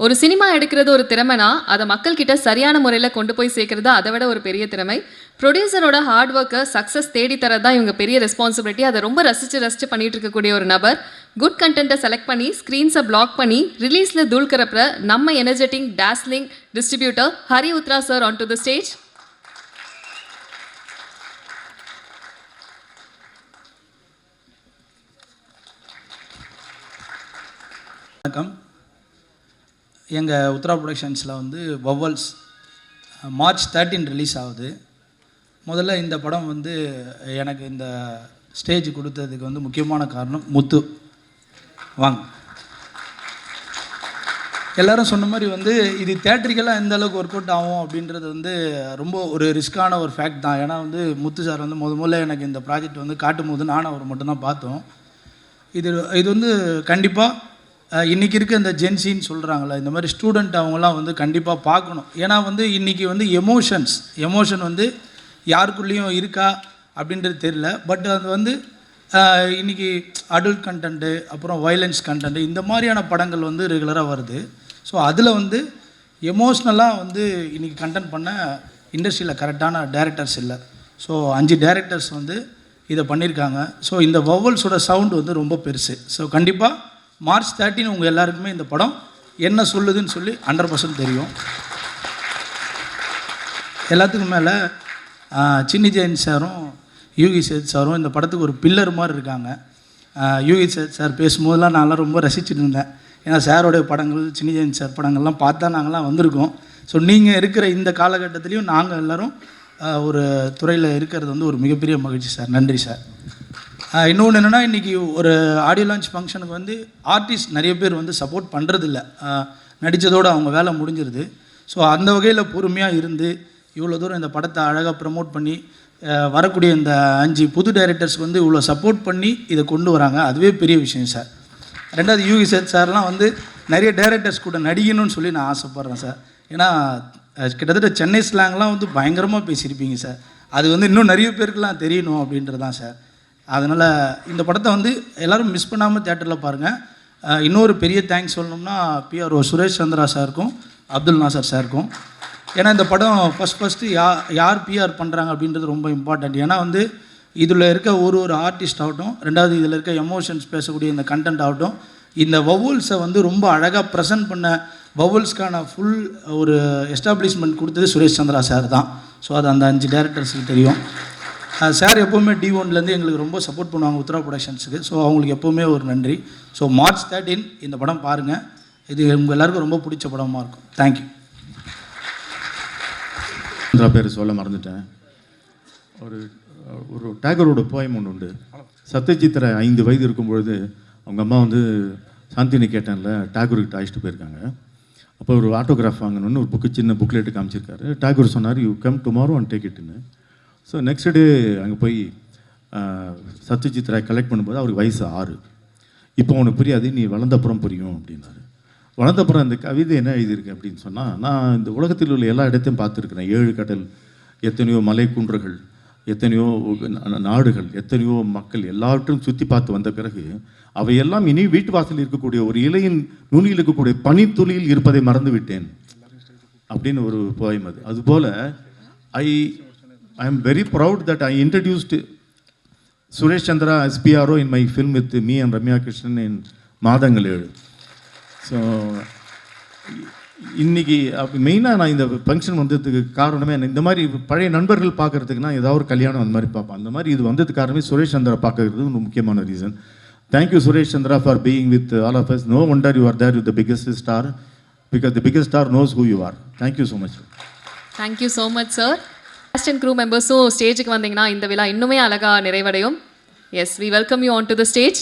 A: ஒரு சினிமா எடுக்கிறது ஒரு திறமைனா அதை மக்கள்கிட்ட சரியான முறையில் கொண்டு போய் சேர்க்கறது அதை விட ஒரு பெரிய திறமை. ப்ரொடியூசரோட ஹார்ட் ஒர்க்கை சக்ஸஸ் தேடித்தரது தான் இவங்க பெரிய ரெஸ்பான்சிபிலிட்டி. அதை ரொம்ப ரசித்து பண்ணிட்டு இருக்கக்கூடிய ஒரு நபர். குட் கண்டென்ட்டை செலக்ட் பண்ணி ஸ்க்ரீன்ஸை பிளாக் பண்ணி ரிலீஸில் தூள் கரப்புற நம்ம energetic dazzling distributor Hari Uthra sir on to the stage.
E: வணக்கம். எங்கள் உத்ரா ப்ரொடக்ஷன்ஸில் வந்து வவ்வல்ஸ் மார்ச் 13 ரிலீஸ் ஆகுது. முதல்ல இந்த படம் வந்து எனக்கு இந்த ஸ்டேஜ் கொடுத்ததுக்கு வந்து முக்கியமான காரணம் முத்து. வாங்க. எல்லாரும் சொன்ன மாதிரி வந்து இது தேட்ரிக்கலாக எந்த அளவுக்கு ஒர்க் அவுட் ஆகும் அப்படின்றது வந்து ரொம்ப ஒரு ரிஸ்க்கான ஒரு ஃபேக்ட் தான். ஏன்னா வந்து முத்து சார் வந்து முதல்ல எனக்கு இந்த ப்ராஜெக்ட் வந்து காட்டும் போது நானும் அவர் மட்டும்தான் பார்த்தோம். இது வந்து கண்டிப்பாக இன்றைக்கி இருக்க இந்த ஜென்சின்னு சொல்கிறாங்களே, இந்த மாதிரி ஸ்டூடெண்ட் அவங்களாம் வந்து கண்டிப்பாக பார்க்கணும். ஏன்னா வந்து இன்றைக்கி வந்து எமோஷன் வந்து யாருக்குள்ளேயும் இருக்கா அப்படின்றது தெரியல. பட் அது வந்து இன்றைக்கி அடல்ட் கண்டென்ட்டு, அப்புறம் வயலன்ஸ் கண்டென்ட்டு, இந்த மாதிரியான படங்கள் வந்து ரெகுலராக வருது. ஸோ அதில் வந்து எமோஷ்னலாக வந்து இன்றைக்கி கண்டென்ட் பண்ண இண்டஸ்ட்ரியில் கரெக்டான டேரக்டர்ஸ் இல்லை. ஸோ 5 டேரக்டர்ஸ் வந்து இதை பண்ணியிருக்காங்க. ஸோ இந்த வவ்வல்ஸோட சவுண்டு வந்து ரொம்ப பெருசு. ஸோ கண்டிப்பாக மார்ச் 13 உங்கள் எல்லாருக்குமே இந்த படம் என்ன சொல்லுதுன்னு சொல்லி 100% தெரியும். எல்லாத்துக்கும் மேலே சின்னி ஜெயின் சாரும் யூகி சேத் சாரும் இந்த படத்துக்கு ஒரு பில்லர் மாதிரி இருக்காங்க. யூகி சேத் சார் பேசும்போதெல்லாம் நான்லாம் ரொம்ப ரசிச்சுட்டு இருந்தேன். ஏன்னா சாரோடைய படங்கள், சின்னி ஜெயின் சார் படங்கள்லாம் பார்த்தா நாங்கள்லாம் வந்திருக்கோம். ஸோ நீங்கள் இருக்கிற இந்த காலகட்டத்துலேயும் நாங்கள் எல்லோரும் ஒரு துறையில் இருக்கிறது வந்து ஒரு மிகப்பெரிய மகிழ்ச்சி சார். நன்றி சார். இன்னொன்று என்னென்னா, இன்றைக்கி ஒரு ஆடியோ லான்ச் ஃபங்க்ஷனுக்கு வந்து ஆர்டிஸ்ட் நிறைய பேர் வந்து சப்போர்ட் பண்ணுறதில்ல. நடித்ததோடு அவங்க வேலை முடிஞ்சிருது. ஸோ அந்த வகையில் பொறுமையாக இருந்து இவ்வளோ தூரம் இந்த படத்தை அழகாக ப்ரமோட் பண்ணி வரக்கூடிய இந்த 5 புது டைரக்டர்ஸ்க்கு வந்து இவ்வளோ சப்போர்ட் பண்ணி இதை கொண்டு வராங்க. அதுவே பெரிய விஷயம் சார். 2வது யூகி சேத் சார்லாம் வந்து நிறைய டைரக்டர்ஸ் கூட நடிக்கணும்னு சொல்லி நான் ஆசைப்பட்றேன் சார். ஏன்னா கிட்டத்தட்ட சென்னை ஸ்லாங்லாம் வந்து பயங்கரமாக பேசியிருப்பீங்க சார். அது வந்து இன்னும் நிறைய பேருக்குலாம் தெரியணும் அப்படின்றது தான் சார். அதனால் இந்த படத்தை வந்து எல்லோரும் மிஸ் பண்ணாமல் தேட்டரில் பாருங்கள். இன்னொரு பெரிய தேங்க்ஸ் சொல்லணும்னா PRO சுரேஷ் சந்திரா சாருக்கும் அப்துல் நாசர் சாருக்கும். ஏன்னா இந்த படம் ஃபஸ்ட்டு யார் பிஆர் பண்ணுறாங்க அப்படின்றது ரொம்ப இம்பார்ட்டண்ட். ஏன்னா வந்து இதில் இருக்க ஒரு ஆர்டிஸ்ட் ஆகட்டும், 2வது இதில் இருக்க எமோஷன்ஸ் பேசக்கூடிய இந்த கண்டென்ட் ஆகட்டும், இந்த வவ்வல்ஸை வந்து ரொம்ப அழகாக ப்ரெசென்ட் பண்ண வவ்வல்ஸ்க்கான ஃபுல் ஒரு எஸ்டாப்ளிஷ்மெண்ட் கொடுத்தது சுரேஷ் சந்திரா சார் தான். ஸோ அது அந்த 5 டேரக்டர்ஸுக்கு தெரியும். சார் எப்போவுமே D1லேருந்து எங்களுக்கு ரொம்ப சப்போர்ட் பண்ணுவாங்க உத்ரா ப்ரொடக்ஷன்ஸுக்கு. ஸோ அவங்களுக்கு எப்போவுமே ஒரு நன்றி. ஸோ மார்ச் 13 இந்த படம் பாருங்கள். இது உங்கள் எல்லாருக்கும் ரொம்ப பிடிச்ச படமாக இருக்கும். தேங்க்யூ.
B: பேர் சொல்ல மறந்துட்டேன். ஒரு டேகரோட போயம் ஒன்று உண்டு. சத்யஜித்ரை 5 வயது இருக்கும்பொழுது அவங்க அம்மா வந்து சாந்தி நிகேட்டனில் டேகூர்கிட்ட அழைச்சிட்டு போயிருக்காங்க. அப்போ ஒரு ஆட்டோகிராஃப் வாங்கணுன்னு ஒரு சின்ன புக்லெட்டு காமிச்சிருக்காரு. டேகூர் சொன்னார், you come tomorrow and take இட்டுன்னு. ஸோ நெக்ஸ்ட் டே அங்கே போய் சத்யஜித் ராய் கலெக்ட் பண்ணும்போது அவருக்கு வயசு 6. இப்போ உனக்கு புரியாது, நீ வளர்ந்தப்புறம் புரியும் அப்படின்னாரு. வளர்ந்தப்புறம் அந்த கவிதை என்ன எழுதியிருக்கு அப்படின்னு சொன்னால், நான் இந்த உலகத்தில் உள்ள எல்லா இடத்தையும் பார்த்துருக்குறேன். 7 கடல், எத்தனையோ மலை குன்றுகள், எத்தனையோ நாடுகள், எத்தனையோ மக்கள், எல்லாவற்றையும் சுற்றி பார்த்து வந்த பிறகு அவையெல்லாம் இனி வீட்டு வாசலில் இருக்கக்கூடிய ஒரு இலையின் நுனியில் இருக்கக்கூடிய பனித்துளியில் இருப்பதை மறந்து விட்டேன் அப்படின்னு ஒரு போயம் அது. அதுபோல் ஐ am very proud that I introduced Suresh Chandra as PRO in my film with me and Ramya Krishnan in மாதங்கள் 7. ஸோ இன்றைக்கி மெயினாக நான் இந்த ஃபங்க்ஷன் வந்ததுக்கு காரணமே இந்த மாதிரி பழைய நண்பர்கள் பார்க்குறதுக்கு நான் ஏதாவது ஒரு கல்யாணம் அந்த மாதிரி பார்ப்பேன். அந்த மாதிரி இது வந்ததுக்கு காரணமே சுரேஷ் சந்திரா பார்க்கறது ஒரு முக்கியமான reason. Thank you Suresh Chandra for being with all of us. No wonder you are there with the biggest star, because the biggest star knows who you are. Thank you so much.
A: Thank you so much sir. Cast and crew மெம்பர்ஸும் ஸ்டேஜுக்கு வந்தீங்கன்னா இந்த விழா இன்னுமே அழகாக நிறைவடையும். Yes, we welcome you on to the stage.